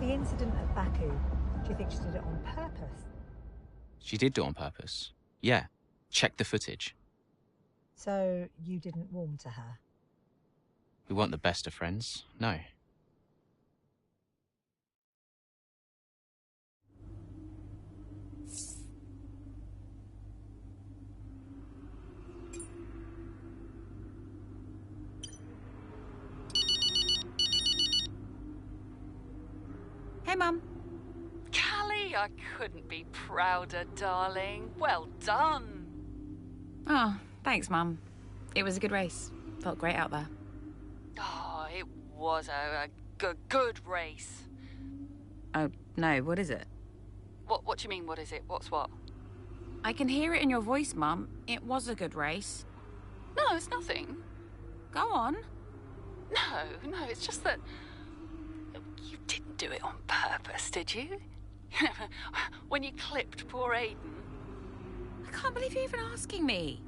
The incident at Baku, do you think she did it on purpose? She did do it on purpose. Yeah. Check the footage. So you didn't warm to her? We weren't the best of friends, no. Hey, Mum. Callie, I couldn't be prouder, darling. Well done. Oh, thanks, Mum. It was a good race. Felt great out there. Oh, it was a good race. Oh, no, what is it? What do you mean, what is it? What's what? I can hear it in your voice, Mum. It was a good race. No, it's nothing. Go on. No, it's just that... You didn't do it on purpose, did you? When you clipped poor Aiden. I can't believe you're even asking me.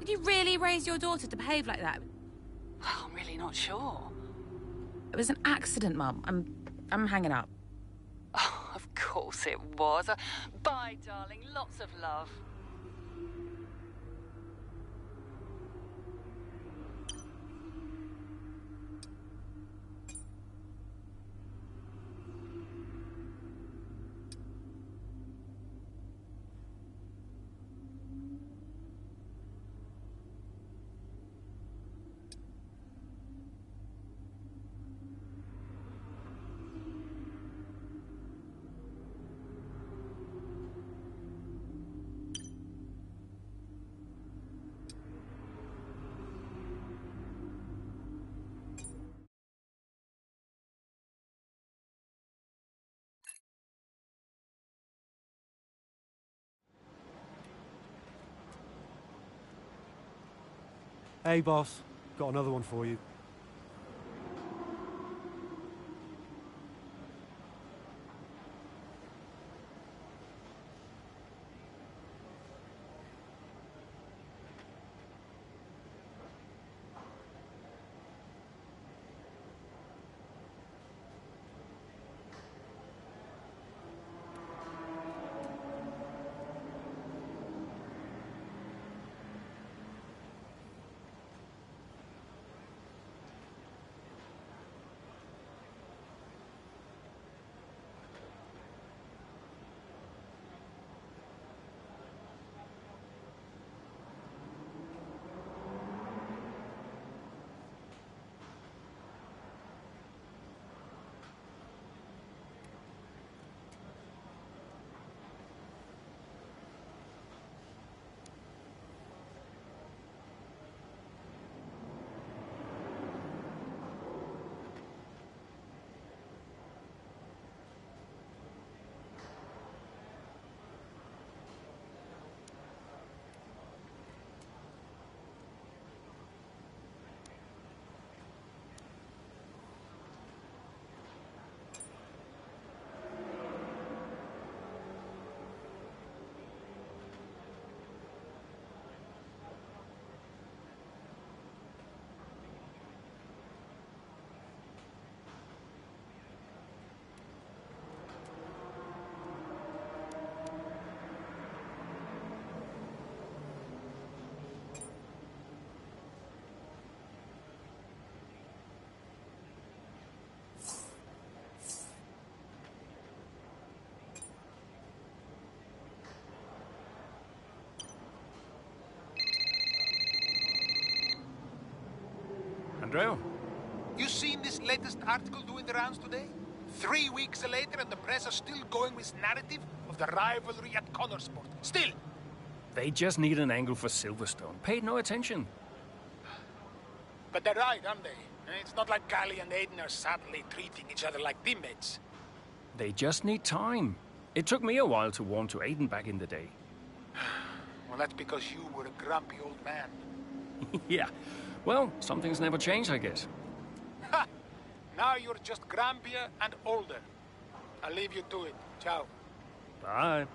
Did you really raise your daughter to behave like that? Well, I'm really not sure. It was an accident, Mum. I'm hanging up. Oh, of course it was. Bye, darling. Lots of love. Hey, boss. Got another one for you. drill. You seen this latest article doing the rounds today? 3 weeks later and the press are still going with narrative of the rivalry at Connorsport. Still! They just need an angle for Silverstone. Paid no attention. But they're right, aren't they? It's not like Callie and Aiden are sadly treating each other like teammates. They just need time. It took me a while to warm to Aiden back in the day. Well, that's because you were a grumpy old man. Yeah. Well, some things never change, I guess. Ha! Now you're just grumpier and older. I'll leave you to it. Ciao. Bye.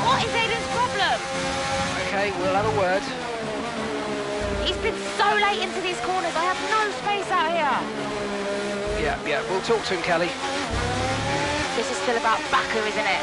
What is Aiden's problem? Okay, we'll have a word. He's been so late into these corners. I have no space out here. Yeah, we'll talk to him, Kelly. This is still about Baku, isn't it?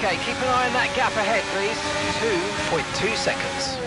Okay, keep an eye on that gap ahead, please. 2.2 seconds.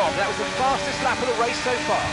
job. That was the fastest lap of the race so far.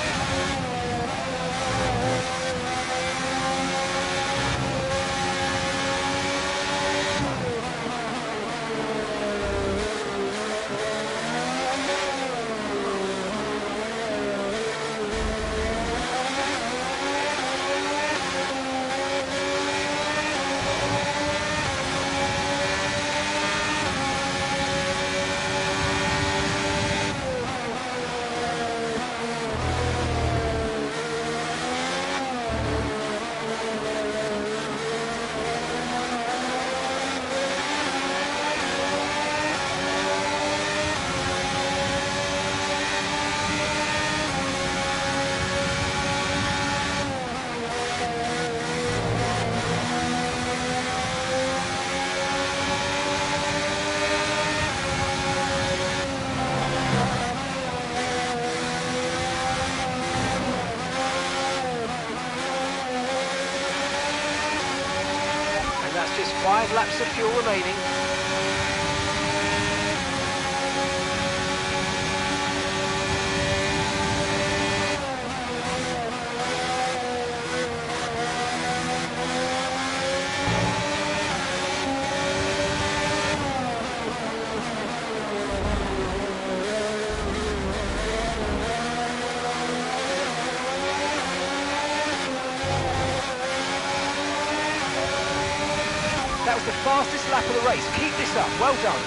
Just 5 laps of fuel remaining. That was the fastest lap of the race. Keep this up. Well done.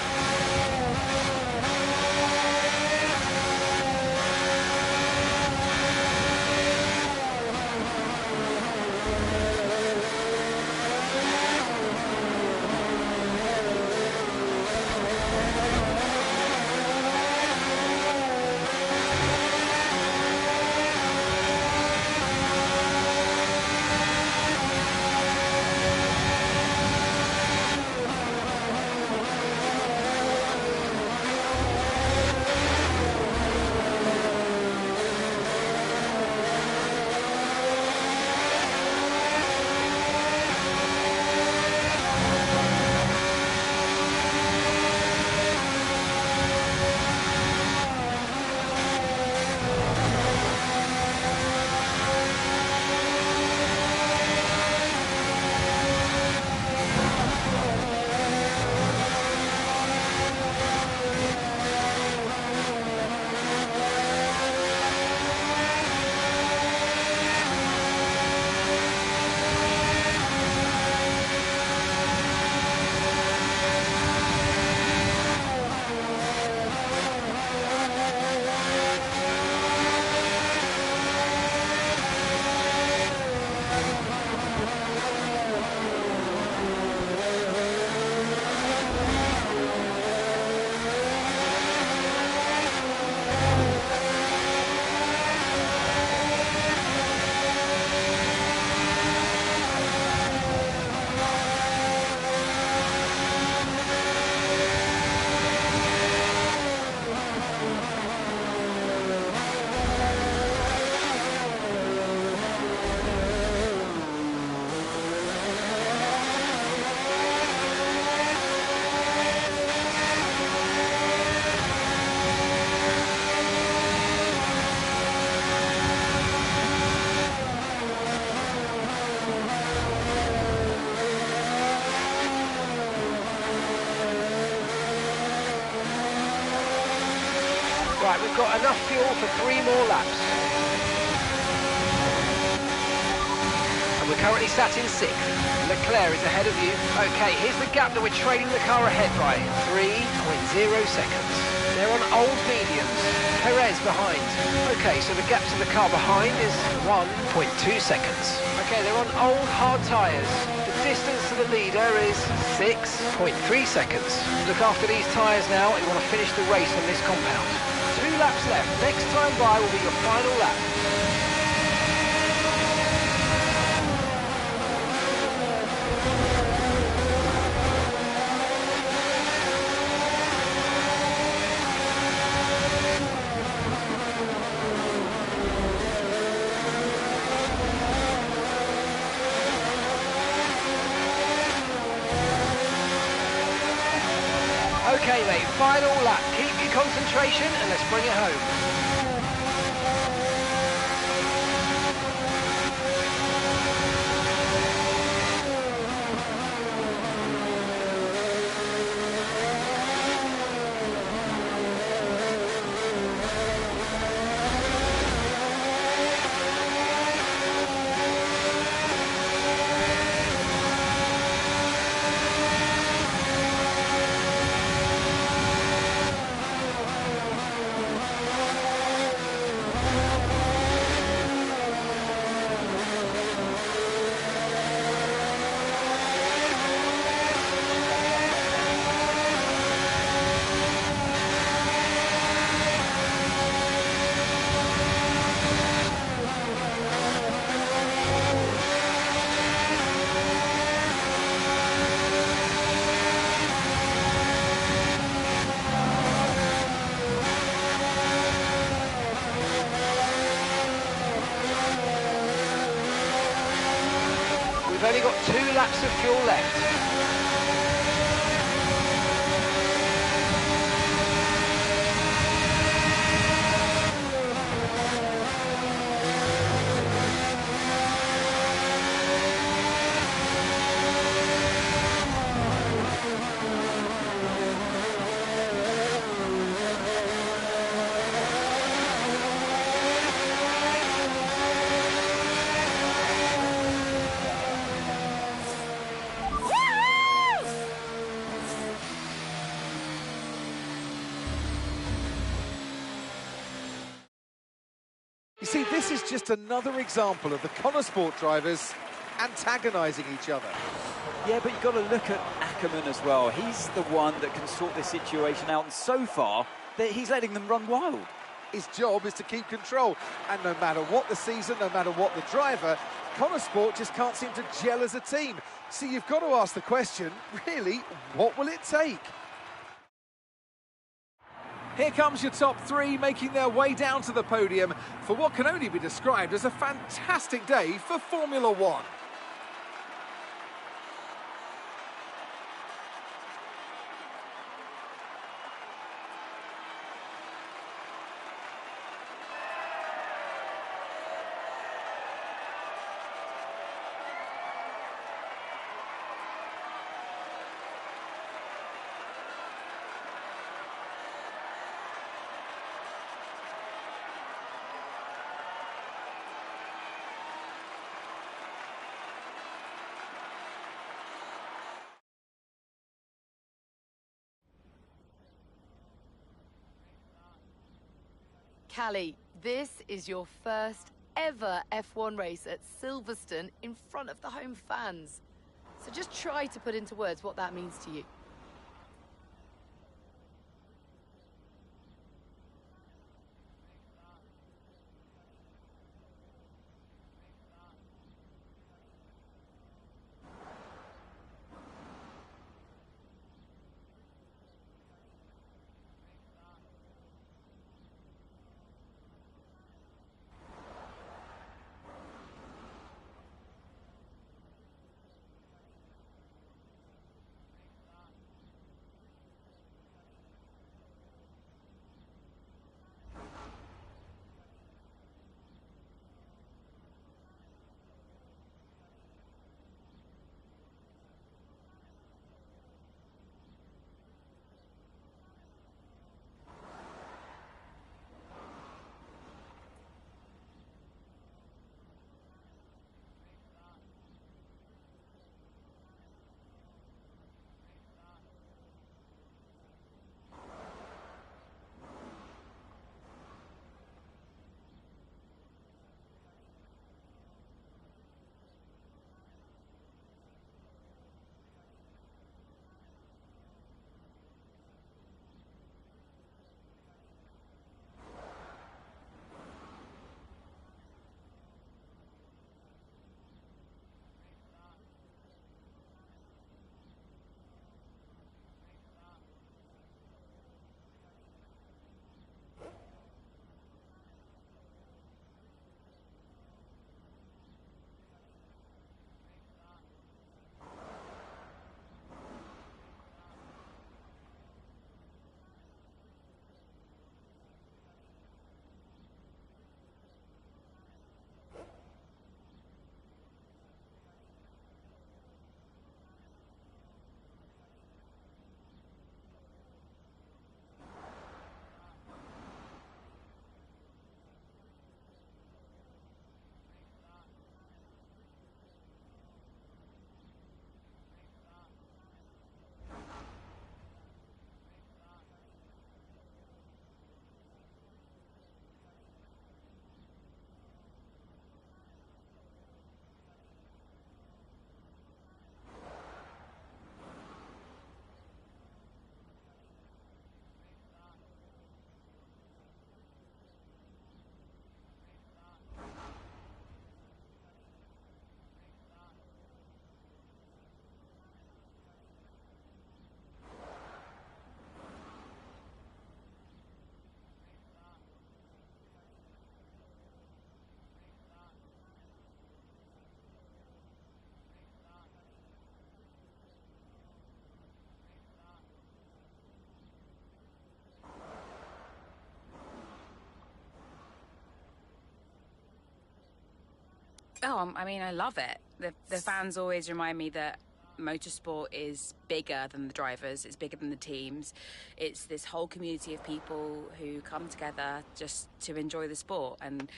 Right, we've got enough fuel for 3 more laps. And we're currently sat in 6th. Leclerc is ahead of you. Okay, here's the gap that we're trailing the car ahead by. 3.0 seconds. They're on old mediums. Perez behind. Okay, so the gap to the car behind is 1.2 seconds. Okay, they're on old hard tyres. The distance to the leader is 6.3 seconds. Look after these tyres now. You want to finish the race on this compound. 2 laps left. Next time by will be your final lap. Okay, mate, final lap. Keep your concentration and let's bring it home. We've only got 2 laps of fuel left. You see, this is just another example of the Connor Sport drivers antagonising each other. Yeah, but you've got to look at Ackerman as well. He's the one that can sort this situation out, and so far, he's letting them run wild. His job is to keep control, and no matter what the season, no matter what the driver, Connor Sport just can't seem to gel as a team. So you've got to ask the question, really, what will it take? Here comes your top 3 making their way down to the podium for what can only be described as a fantastic day for Formula One. Callie, this is your first ever F1 race at Silverstone in front of the home fans. So just try to put into words what that means to you. Oh, I mean, I love it. The fans always remind me that motorsport is bigger than the drivers, it's bigger than the teams. It's this whole community of people who come together just to enjoy the sport. And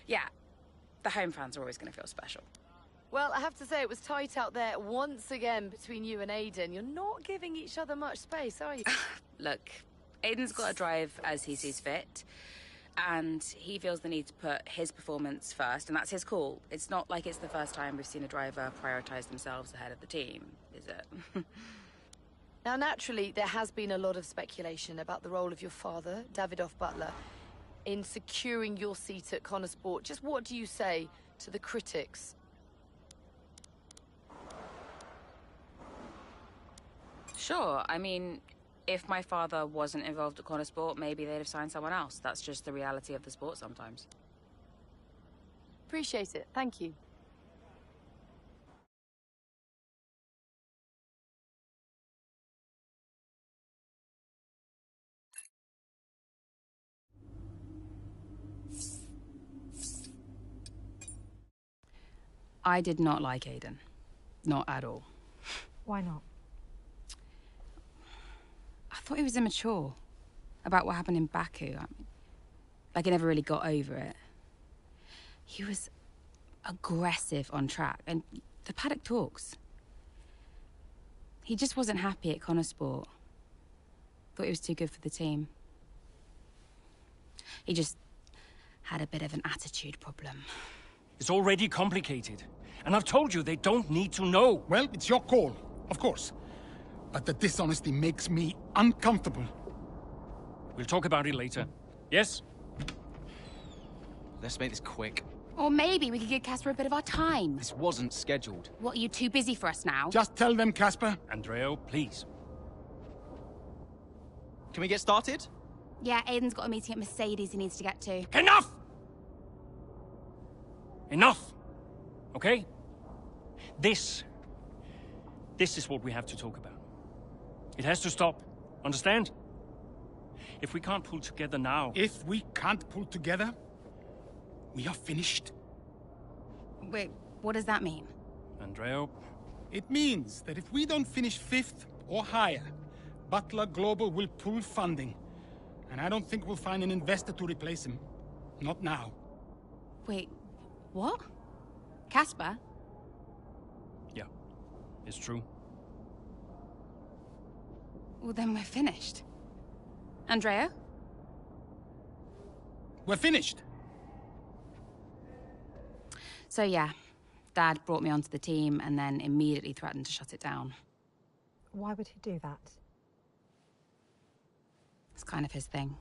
yeah, the home fans are always going to feel special. Well, I have to say, it was tight out there once again between you and Aiden. You're not giving each other much space, are you? Look, Aiden's got to drive as he sees fit, and he feels the need to put his performance first, and that's his call. It's not like it's the first time we've seen a driver prioritise themselves ahead of the team, is it? Now, naturally, there has been a lot of speculation about the role of your father, Davidoff Butler, in securing your seat at Connor Sport. Just what do you say to the critics? Sure, I mean, if my father wasn't involved at Connor Sport, maybe they'd have signed someone else. That's just the reality of the sport sometimes. Appreciate it. Thank you. I did not like Aiden. Not at all. Why not? I thought he was immature about what happened in Baku. I mean, like, he never really got over it. He was aggressive on track, and the paddock talks. He just wasn't happy at Connor Sport. Thought he was too good for the team. He just had a bit of an attitude problem. It's already complicated. And I've told you they don't need to know. Well, it's your call, of course. But the dishonesty makes me uncomfortable. We'll talk about it later. Yes? Let's make this quick. Or maybe we could give Casper a bit of our time. This wasn't scheduled. What, are you too busy for us now? Just tell them, Casper. Andreo, please. Can we get started? Yeah, Aiden's got a meeting at Mercedes he needs to get to. Enough! Enough! Okay? This is what we have to talk about. It has to stop. Understand? If we can't pull together now... If we can't pull together, we are finished. Wait, what does that mean? Andreo? It means that if we don't finish 5th or higher, Butler Global will pull funding. And I don't think we'll find an investor to replace him. Not now. Wait, what? Casper? Yeah, it's true. Well, then we're finished. Andrea? We're finished. So yeah, Dad brought me onto the team and then immediately threatened to shut it down. Why would he do that? It's kind of his thing.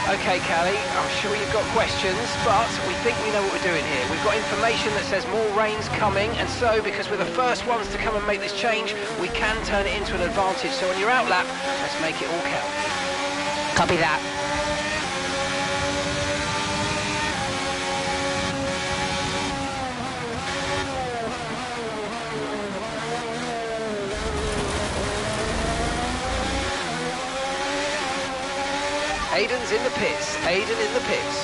Okay, Callie, I'm sure you've got questions, but we think we know what we're doing here. We've got information that says more rain's coming, and so, because we're the first ones to come and make this change, we can turn it into an advantage. So on your out lap, let's make it all count. Copy that. Aiden's in the pits. Aiden in the pits.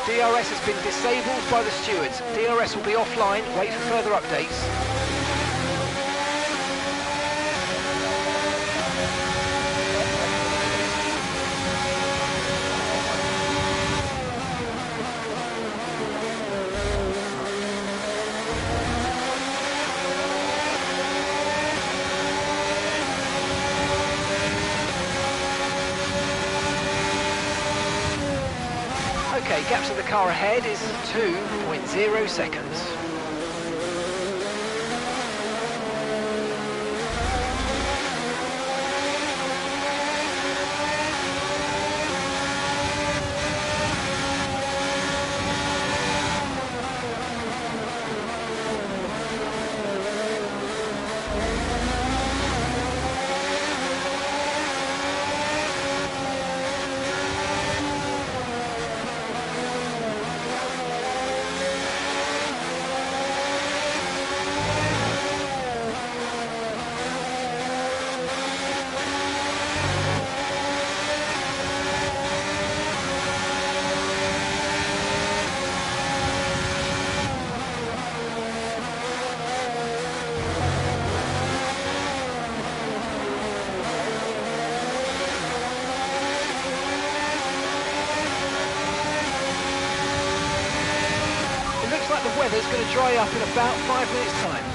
DRS has been disabled by the stewards. DRS will be offline. Wait for further updates. Okay, gap to the car ahead is 2.0 seconds. weather's going to dry up in about 5 minutes' time.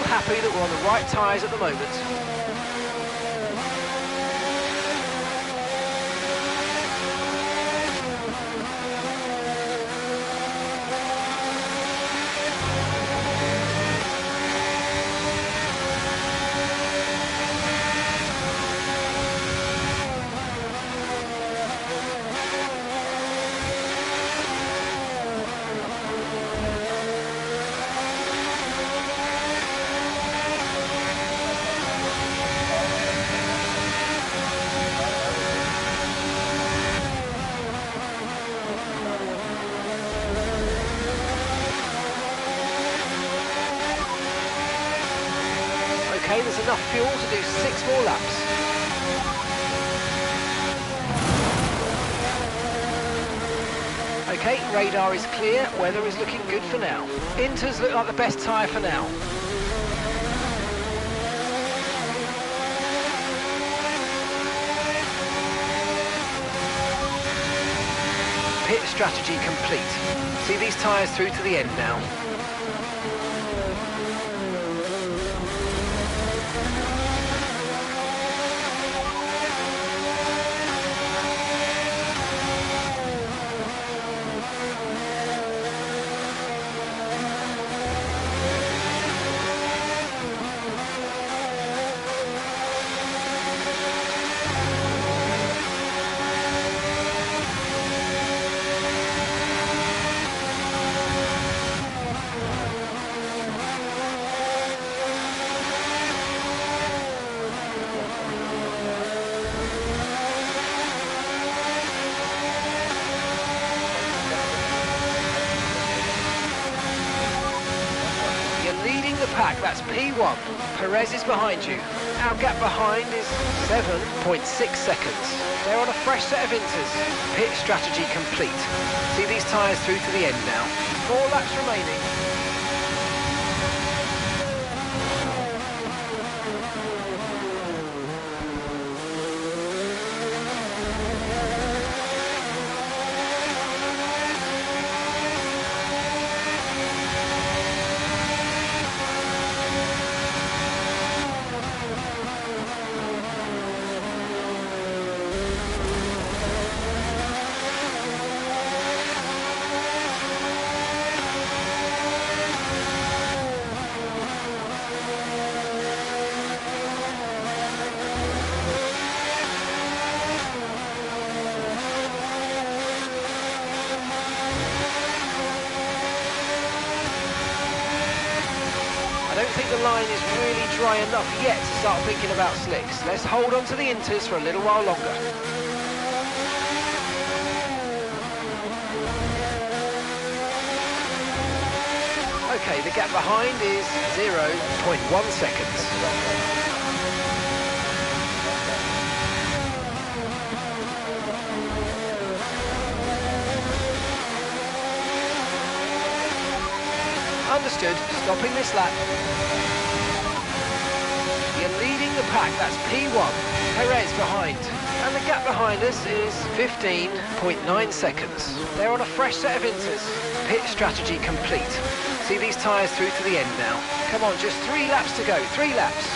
Happy that we're on the right tyres at the moment. Okay, there's enough fuel to do 6 more laps. Okay, radar is clear, weather is looking good for now. Inters look like the best tyre for now. Pit strategy complete. See these tyres through to the end now. the pack, that's P1. Perez is behind you. Our gap behind is 7.6 seconds. They're on a fresh set of inters. Pit strategy complete. See these tyres through to the end now. 4 laps remaining. I don't think the line is really dry enough yet to start thinking about slicks. Let's hold on to the inters for a little while longer. Okay, the gap behind is 0.1 seconds. Understood, stopping this lap. You're leading the pack, that's P1. Perez behind. And the gap behind us is 15.9 seconds. They're on a fresh set of inters. Pit strategy complete. See these tyres through to the end now. Come on, just 3 laps to go, 3 laps.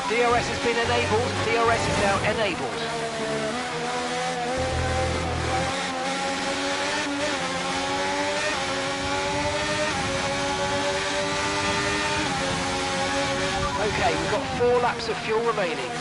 DRS has been enabled. DRS is now enabled. Okay, we've got 4 laps of fuel remaining.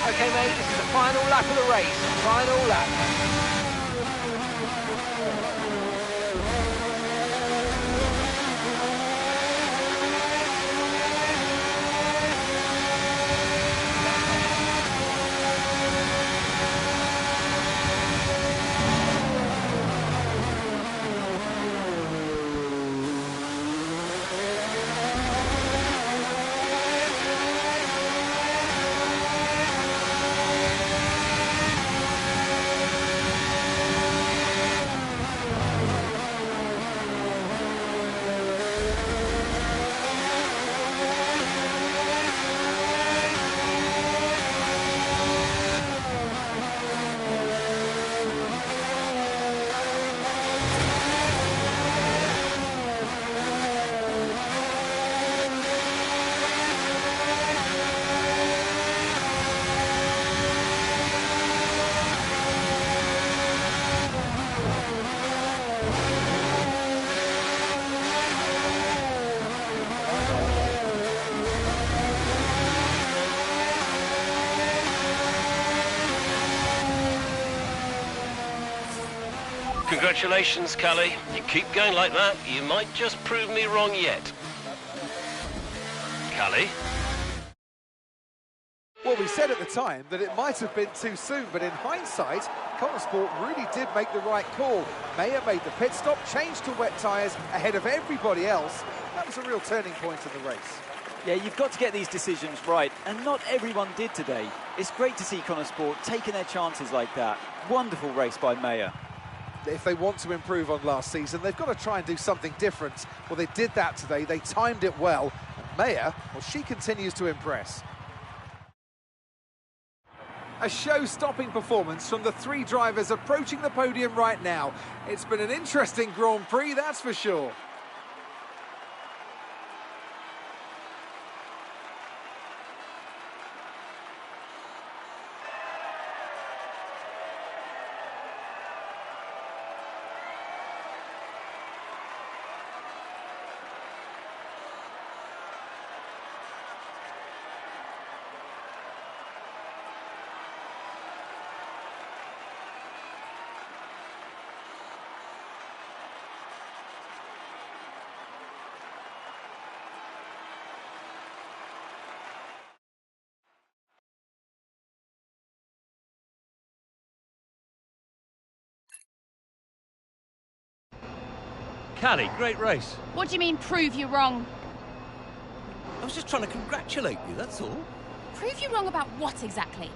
Okay, mate, this is the final lap of the race. Final lap. Congratulations, Callie. You keep going like that, you might just prove me wrong yet. Callie? Well, we said at the time that it might have been too soon, but in hindsight, Connorsport really did make the right call. Mayer made the pit stop, changed to wet tyres ahead of everybody else. That was a real turning point in the race. Yeah, you've got to get these decisions right, and not everyone did today. It's great to see Connorsport taking their chances like that. Wonderful race by Mayer. If they want to improve on last season, they've got to try and do something different. Well, they did that today. They timed it well. And Mayer, well, she continues to impress. A show-stopping performance from the three drivers approaching the podium right now. It's been an interesting Grand Prix, that's for sure. Callie, great race. What do you mean, prove you wrong? I was just trying to congratulate you, that's all. Prove you wrong about what exactly?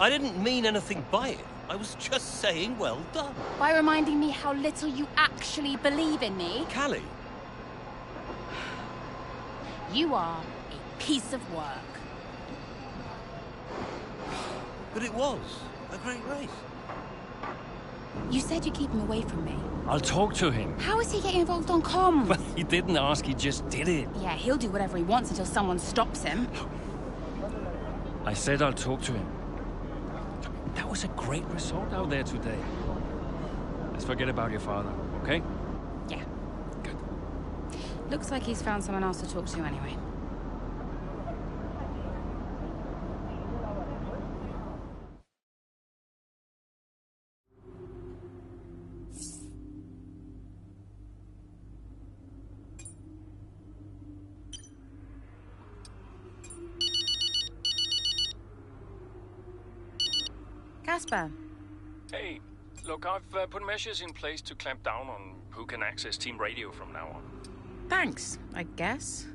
I didn't mean anything by it. I was just saying well done. By reminding me how little you actually believe in me. Callie. You are a piece of work. But it was a great race. You said you'd keep him away from me. I'll talk to him. How is he getting involved on comms? Well, he didn't ask, he just did it. Yeah, he'll do whatever he wants until someone stops him. I said I'll talk to him. That was a great result out there today. Let's forget about your father, okay? Yeah. Good. Looks like he's found someone else to talk to anyway. Casper. Hey, look, I've put measures in place to clamp down on who can access team radio from now on. Thanks, I guess.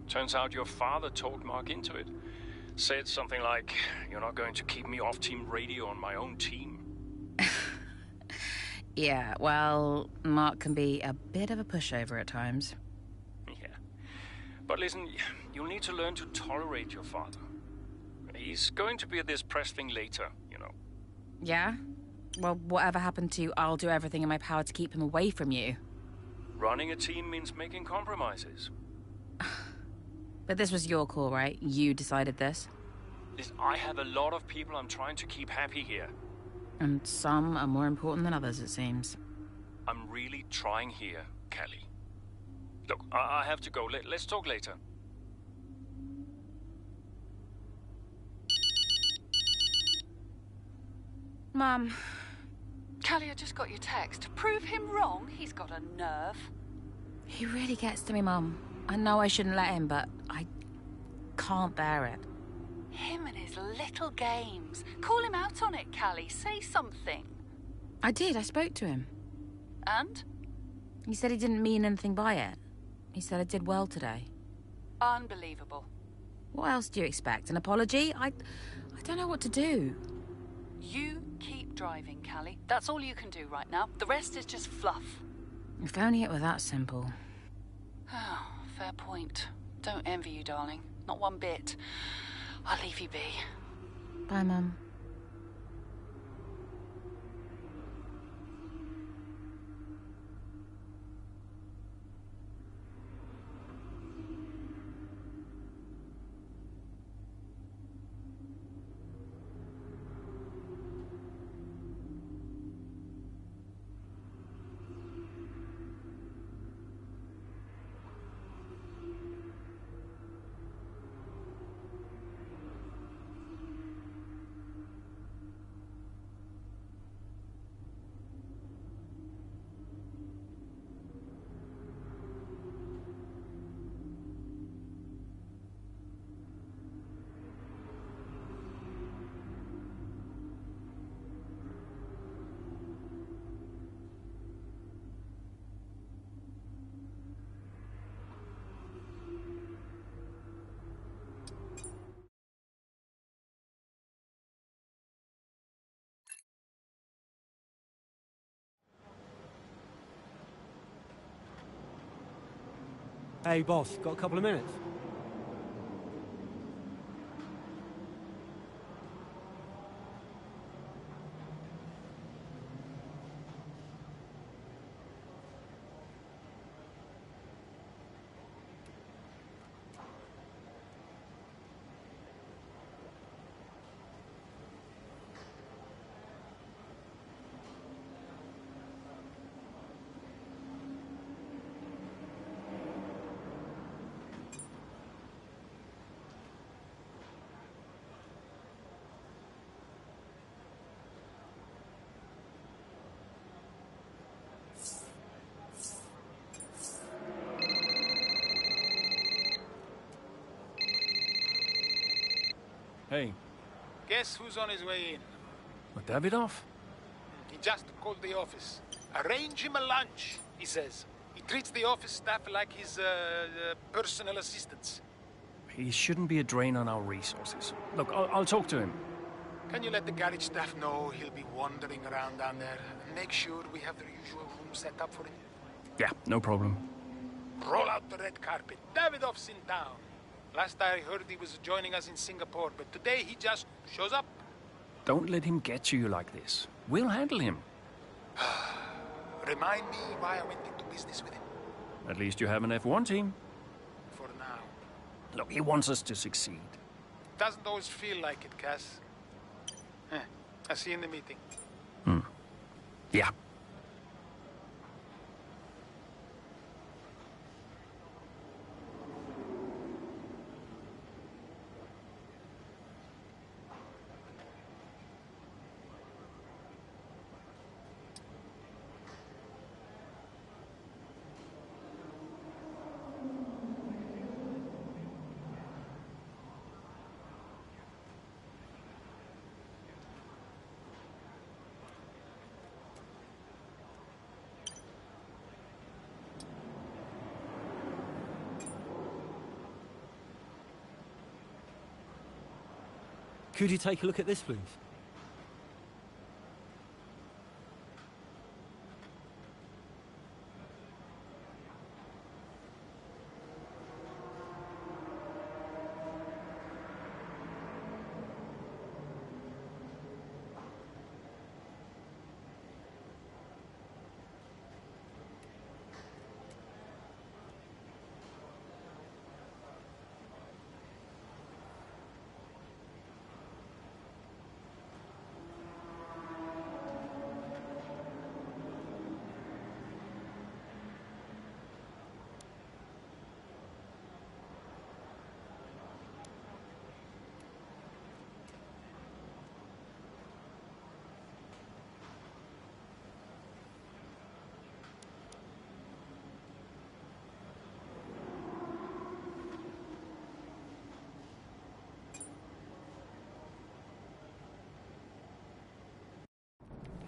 Turns out your father talked Mark into it. Said something like, you're not going to keep me off team radio on my own team. Yeah, well, Mark can be a bit of a pushover at times. Yeah. But listen, you'll need to learn to tolerate your father. He's going to be at this press thing later, you know. Yeah? Well, whatever happened to I'll do everything in my power to keep him away from you? Running a team means making compromises. But this was your call, right? You decided this? Listen, I have a lot of people I'm trying to keep happy here. And some are more important than others, it seems. I'm really trying here, Callie. Look, I have to go. Let's talk later. Mum. Callie, I just got your text. Prove him wrong. He's got a nerve. He really gets to me, Mum. I know I shouldn't let him, but I can't bear it. Him and his little games. Call him out on it, Callie. Say something. I did. I spoke to him. And? He said he didn't mean anything by it. He said I did well today. Unbelievable. What else do you expect? An apology? I don't know what to do. You keep driving, Callie. That's all you can do right now. The rest is just fluff. If only it were that simple. Oh, fair point. Don't envy you, darling. Not one bit. I'll leave you be. Bye, Mum. Hey, boss, got a couple of minutes? Hey. Guess who's on his way in? What, Davidoff? He just called the office. Arrange him a lunch, he says. He treats the office staff like his personal assistants. He shouldn't be a drain on our resources. Look, I'll talk to him. Can you let the garage staff know he'll be wandering around down there? And make sure we have the usual room set up for him. Yeah, no problem. Roll out the red carpet. Davidoff's in town. Last I heard he was joining us in Singapore, but today he just shows up. Don't let him get to you like this. We'll handle him. Remind me why I went into business with him. At least you have an F1 team. For now. Look, he wants us to succeed. Doesn't always feel like it, Cass. I'll see you in the meeting. Yeah. Could you take a look at this, please?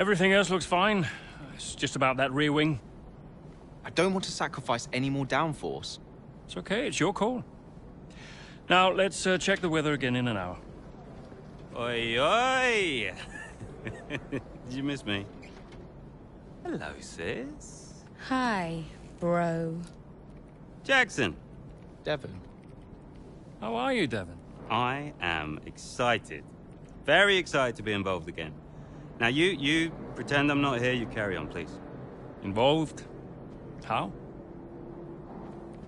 Everything else looks fine. It's just about that rear wing. I don't want to sacrifice any more downforce. It's okay, it's your call. Now, let's check the weather again in an hour. Oi, oi! Did you miss me? Hello, sis. Hi, bro. Jackson. Devon. How are you, Devon? I am excited. Very excited to be involved again. Now, you pretend I'm not here. You carry on, please. Involved? How?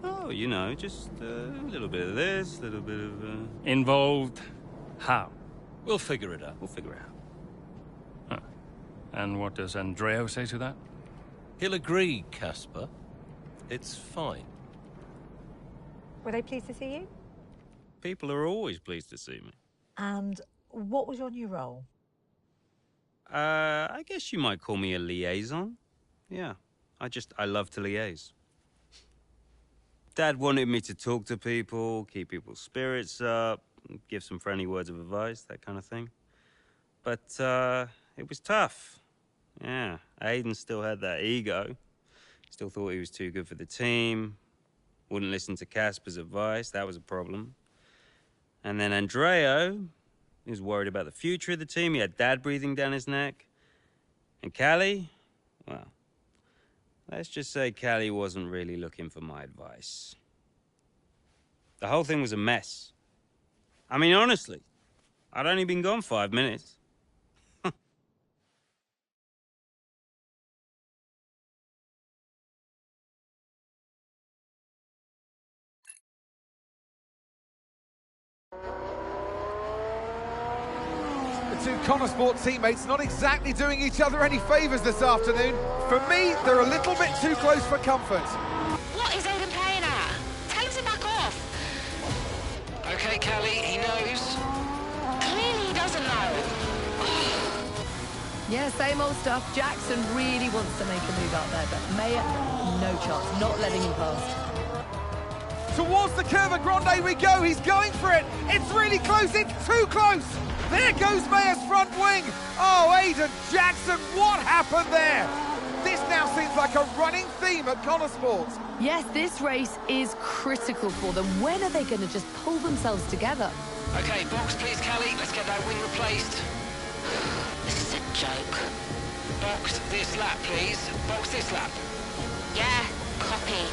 Oh, you know, just a little bit of this, a little bit of... Involved? How? We'll figure it out. We'll figure it out. Huh. And what does Andreo say to that? He'll agree, Casper. It's fine. Were they pleased to see you? People are always pleased to see me. And what was your new role? I guess you might call me a liaison. Yeah, I love to liaise. Dad wanted me to talk to people, keep people's spirits up, give some friendly words of advice, that kind of thing. But, it was tough. Yeah, Aiden still had that ego. Still thought he was too good for the team. Wouldn't listen to Casper's advice, that was a problem. And then Andreo, he was worried about the future of the team. He had Dad breathing down his neck. And Callie, well, let's just say Callie wasn't really looking for my advice. The whole thing was a mess. I mean, honestly, I'd only been gone 5 minutes. The two Connor Sport teammates not exactly doing each other any favours this afternoon. For me, they're a little bit too close for comfort. What is Aidan playing at? Tell him to back off. Okay, Callie, he knows. Clearly he doesn't know. Yeah, same old stuff. Jackson really wants to make a move out there, but Mayer, no chance, not letting him past. Towards the Curva Grande we go, he's going for it. It's really close, it's too close. There goes Mayer's front wing. Oh, Aidan Jackson, what happened there? This now seems like a running theme at Connor Sport. Yes, this race is critical for them. When are they going to just pull themselves together? Okay, box please, Callie. Let's get that wing replaced. This is a joke. Box this lap, please. Box this lap. Yeah, copy.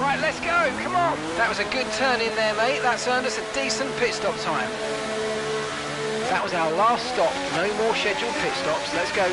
Right, let's go, come on. That was a good turn in there, mate. That's earned us a decent pit stop time. That was our last stop. No more scheduled pit stops. Let's go.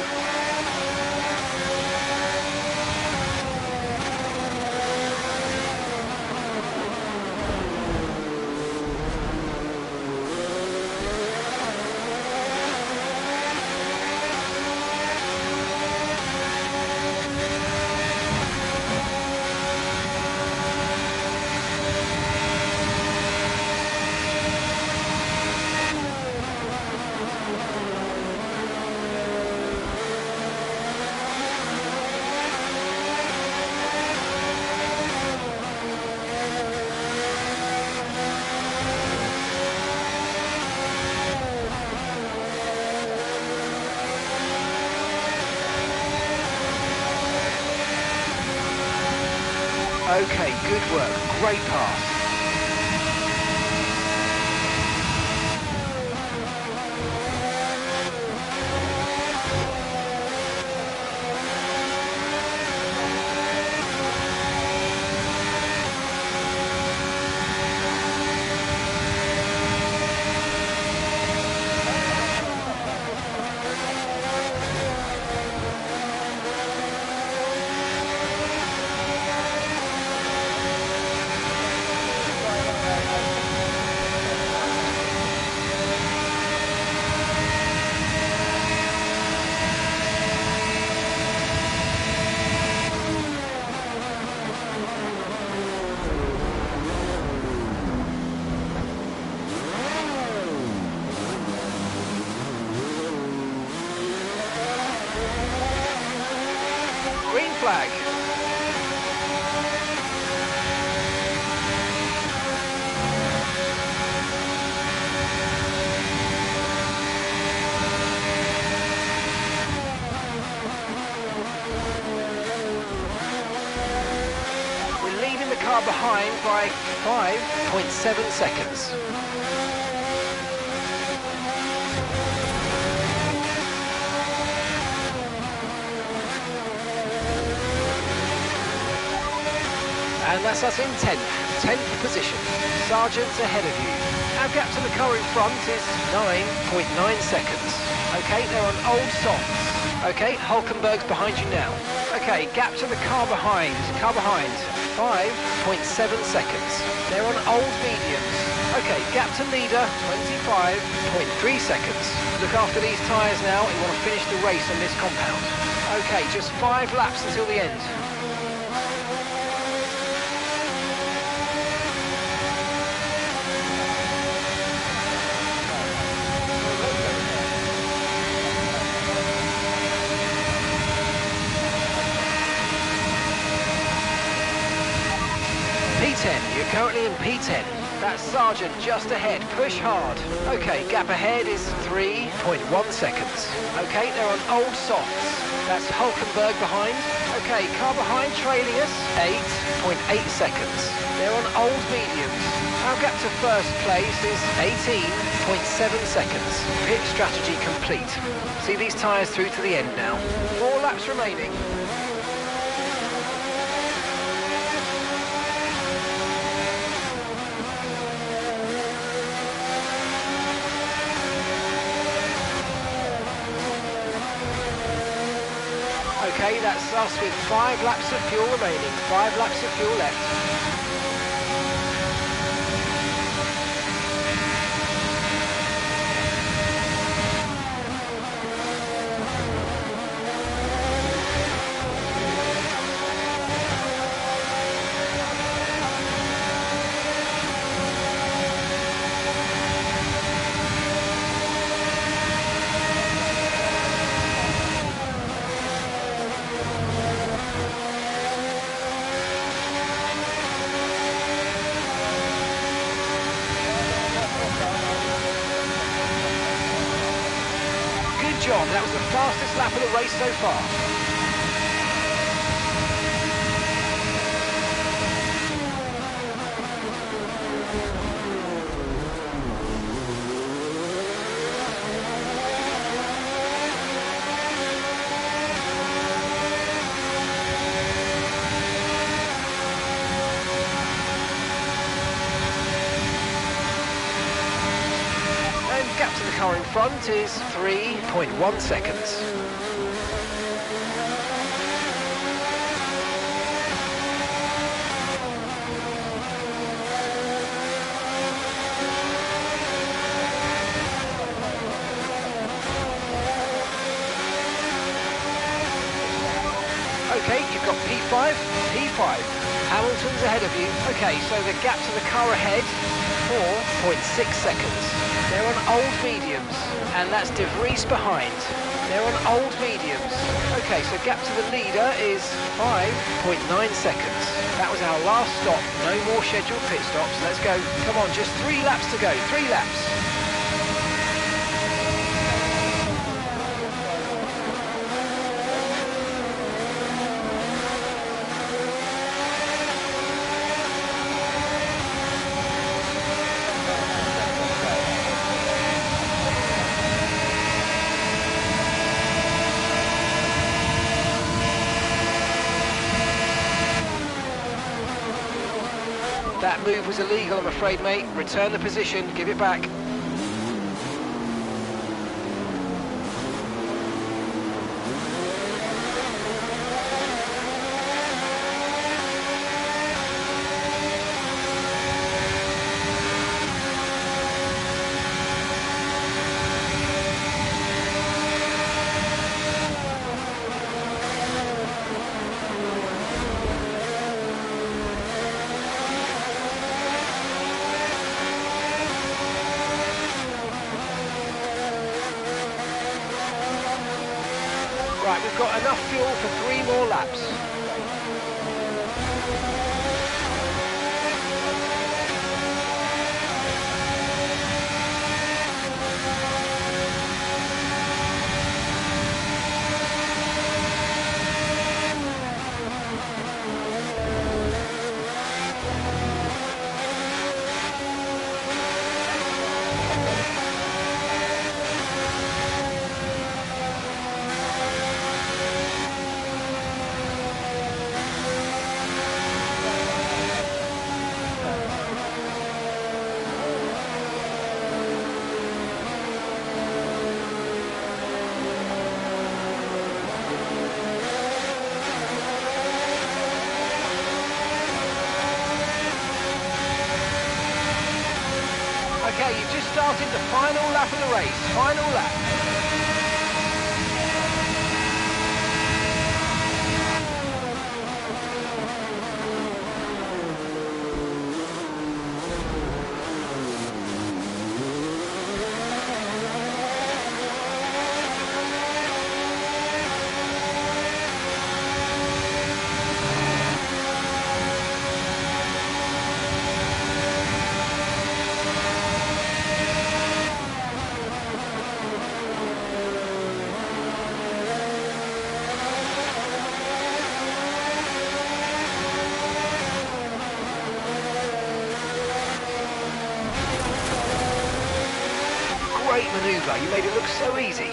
Okay, good work. Great pass. Green flag. We're leaving the car behind by 5.7 seconds. And that's us in 10th position. Sargent's ahead of you. Our gap to the car in front is 9.9 seconds. Okay, they're on old softs. Okay, Hulkenberg's behind you now. Okay, gap to the car behind. 5.7 seconds. They're on old mediums. Okay, gap to leader, 25.3 seconds. Look after these tyres now. You want to finish the race on this compound. Okay, just 5 laps until the end. P10, you're currently in P10. That's Sargent just ahead, push hard. Okay, gap ahead is 3.1 seconds. Okay, they're on old softs. That's Hulkenberg behind. Okay, car behind trailing us, 8.8 seconds. They're on old mediums. Our gap to first place is 18.7 seconds. Pit strategy complete. See these tyres through to the end now. 4 laps remaining. Okay, that's us with 5 laps of fuel remaining. 5 laps of fuel left. Job. That was the fastest lap of the race so far. Gap to the car in front is 3.1 seconds. Okay, you've got P5. Hamilton's ahead of you. Okay, so the gap to the car ahead, 4.6 seconds. They're on old mediums, and that's De Vries behind. They're on old mediums. Okay, so gap to the leader is 5.9 seconds. That was our last stop. No more scheduled pit stops. Let's go. Come on, just 3 laps to go. 3 laps. That move was illegal, I'm afraid, mate. Return the position, give it back. Right, we've got enough fuel for 3 more laps. Okay, you've just started the final lap of the race. Final lap. Great manoeuvre, you made it look so easy.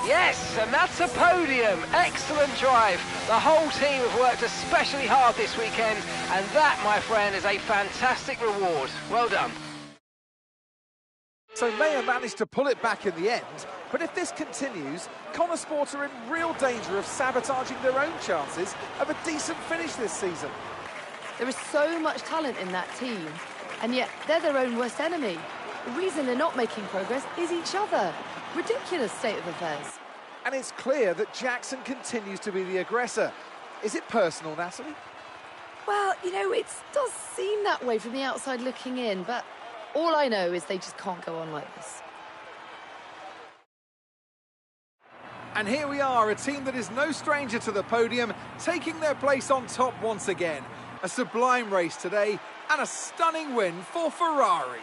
Yes, and that's a podium. Excellent drive. The whole team have worked especially hard this weekend, and that, my friend, is a fantastic reward. Well done. So Mayer managed to pull it back in the end, but if this continues, Connor Sport are in real danger of sabotaging their own chances of a decent finish this season. There is so much talent in that team, and yet they're their own worst enemy. The reason they're not making progress is each other. Ridiculous state of affairs. And it's clear that Jackson continues to be the aggressor. Is it personal, Natalie? Well, you know, it does seem that way from the outside looking in, but all I know is they just can't go on like this. And here we are, a team that is no stranger to the podium, taking their place on top once again. A sublime race today, and a stunning win for Ferrari.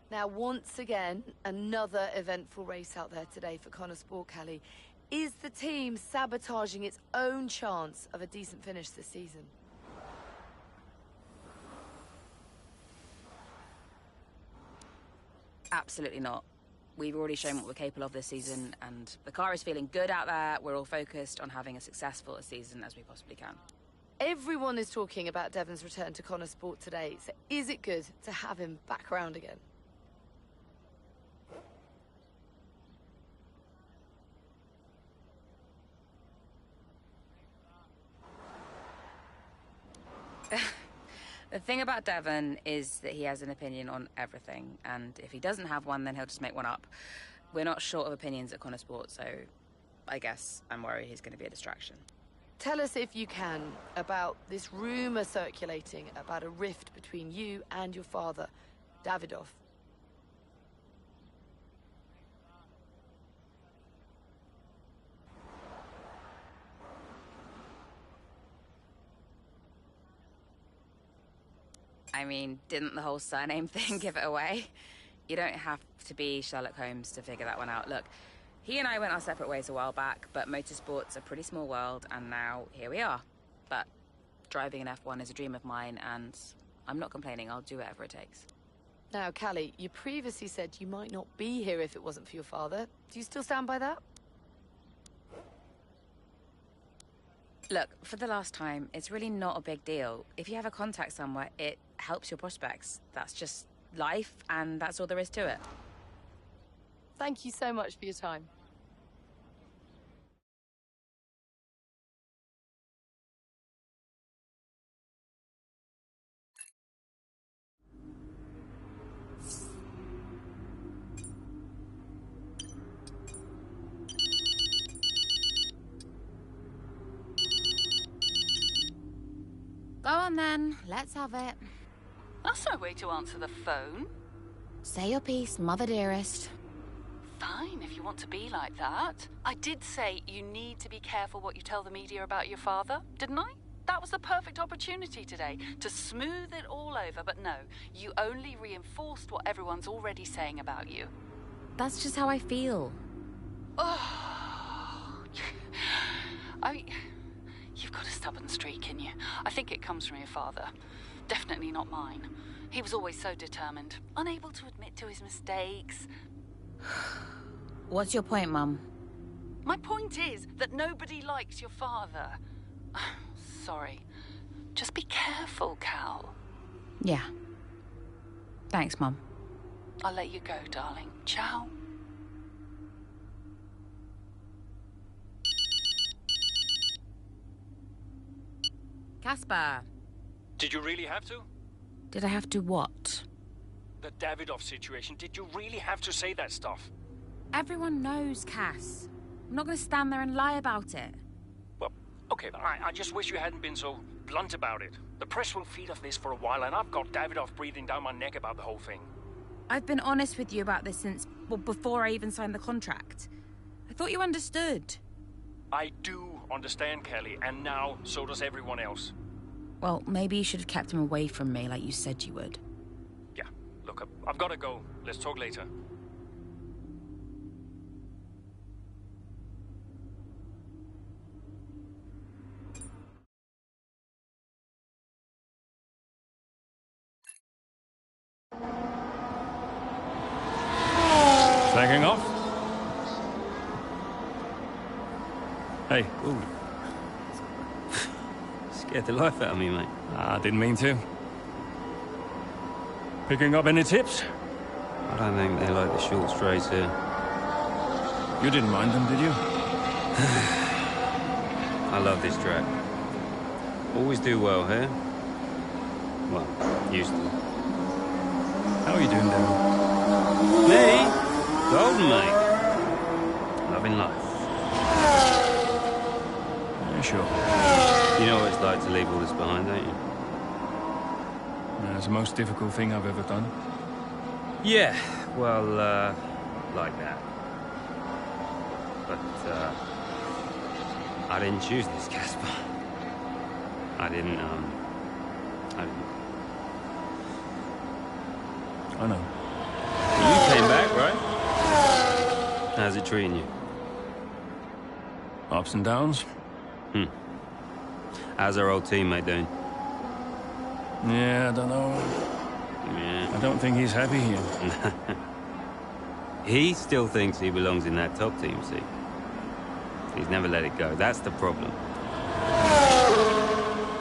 Now, once again, another eventful race out there today for Connor Sport, Kelly. Is the team sabotaging its own chance of a decent finish this season? Absolutely not. We've already shown what we're capable of this season, and the car is feeling good out there. We're all focused on having as successful a season as we possibly can. Everyone is talking about Devon's return to Connor Sport today, so is it good to have him back around again? The thing about Devon is that he has an opinion on everything, and if he doesn't have one, then he'll just make one up. We're not short of opinions at Connor Sport, so I guess I'm worried he's going to be a distraction. Tell us, if you can, about this rumour circulating about a rift between you and your father, Davidoff. I mean, didn't the whole surname thing give it away? You don't have to be Sherlock Holmes to figure that one out. Look, he and I went our separate ways a while back, but motorsport's a pretty small world, and now here we are. But driving an F1 is a dream of mine, and I'm not complaining. I'll do whatever it takes. Now, Callie, you previously said you might not be here if it wasn't for your father. Do you still stand by that? Look, for the last time, it's really not a big deal. If you have a contact somewhere, it helps your prospects. That's just life, and that's all there is to it. Thank you so much for your time. on then, let's have it. That's no way to answer the phone. Say your piece, mother dearest. Fine, if you want to be like that. I did say you need to be careful what you tell the media about your father, didn't I? That was the perfect opportunity today to smooth it all over, but no, you only reinforced what everyone's already saying about you. That's just how I feel. Oh, you've got a stubborn streak in you. I think it comes from your father. Definitely not mine. He was always so determined, unable to admit to his mistakes. What's your point, Mum? My point is that nobody likes your father. Sorry. Just be careful, Cal. Yeah. Thanks, Mum. I'll let you go, darling. Ciao. Casper. Did you really have to? Did I have to what? The Davidoff situation. Did you really have to say that stuff? Everyone knows, Cass. I'm not going to stand there and lie about it. Well, okay, but I just wish you hadn't been so blunt about it. The press will feed off this for a while, and I've got Davidoff breathing down my neck about the whole thing. I've been honest with you about this since, well, before I even signed the contract. I thought you understood. I do understand, Kelly, and now so does everyone else. Well, maybe you should have kept him away from me like you said you would. Yeah, look, I've got to go. Let's talk later. Flagging off? Hey. Ooh. Scared the life out of me, mate. I didn't mean to. Picking up any tips? I don't think they like the short straights here. You didn't mind them, did you? I love this track. Always do well here. Well, used to. How are you doing, Devin? Me? Golden, mate. Loving life. Yeah, sure. You know what it's like to leave all this behind, don't you? It's the most difficult thing I've ever done. Yeah, well, like that. But, I didn't choose this, Casper. I didn't. I know. You came back, right? How's it treating you? Ups and downs. How's our old teammate doing? Yeah, I don't know. Yeah. I don't think he's happy here. He still thinks he belongs in that top team, see? He's never let it go. That's the problem.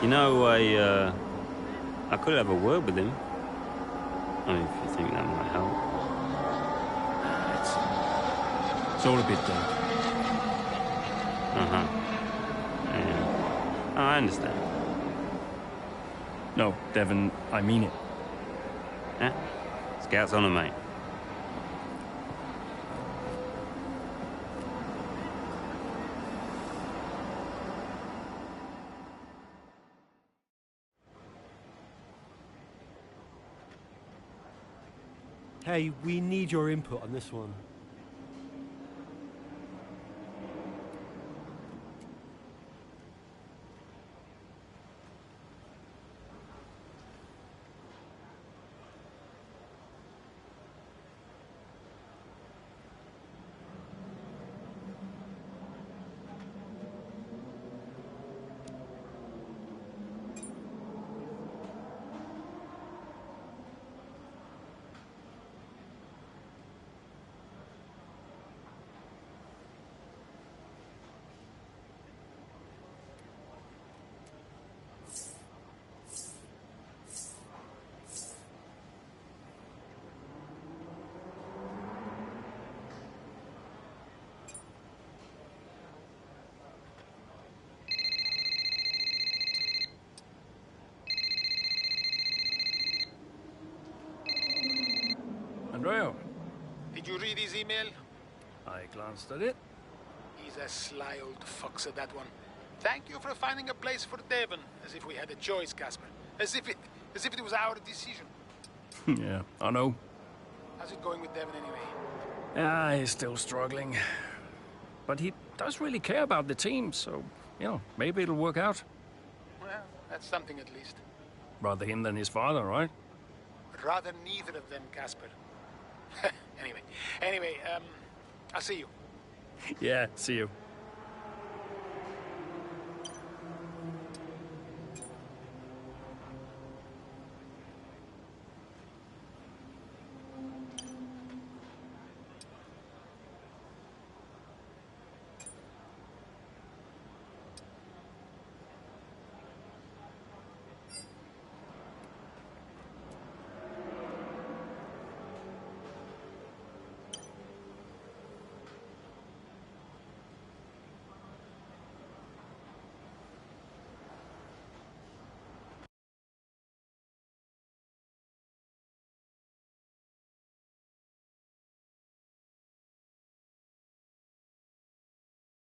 You know, I could have a word with him. I mean, if you think that might help. It's all a bit dark. Uh-huh. Yeah. Oh, I understand. No, Devin, I mean it. Yeah? Scout's on him, mate. Hey, we need your input on this one. Andrea. Did you read his email? I glanced at it. He's a sly old fox at that one. Thank you for finding a place for Devon, as if we had a choice, Casper. As if it was our decision. Yeah, I know. How's it going with Devon anyway? Ah, he's still struggling. But he does really care about the team, so, you know, maybe it'll work out. Well, that's something at least. Rather him than his father, right? Rather neither of them, Casper. Anyway, I'll see you. Yeah, see you.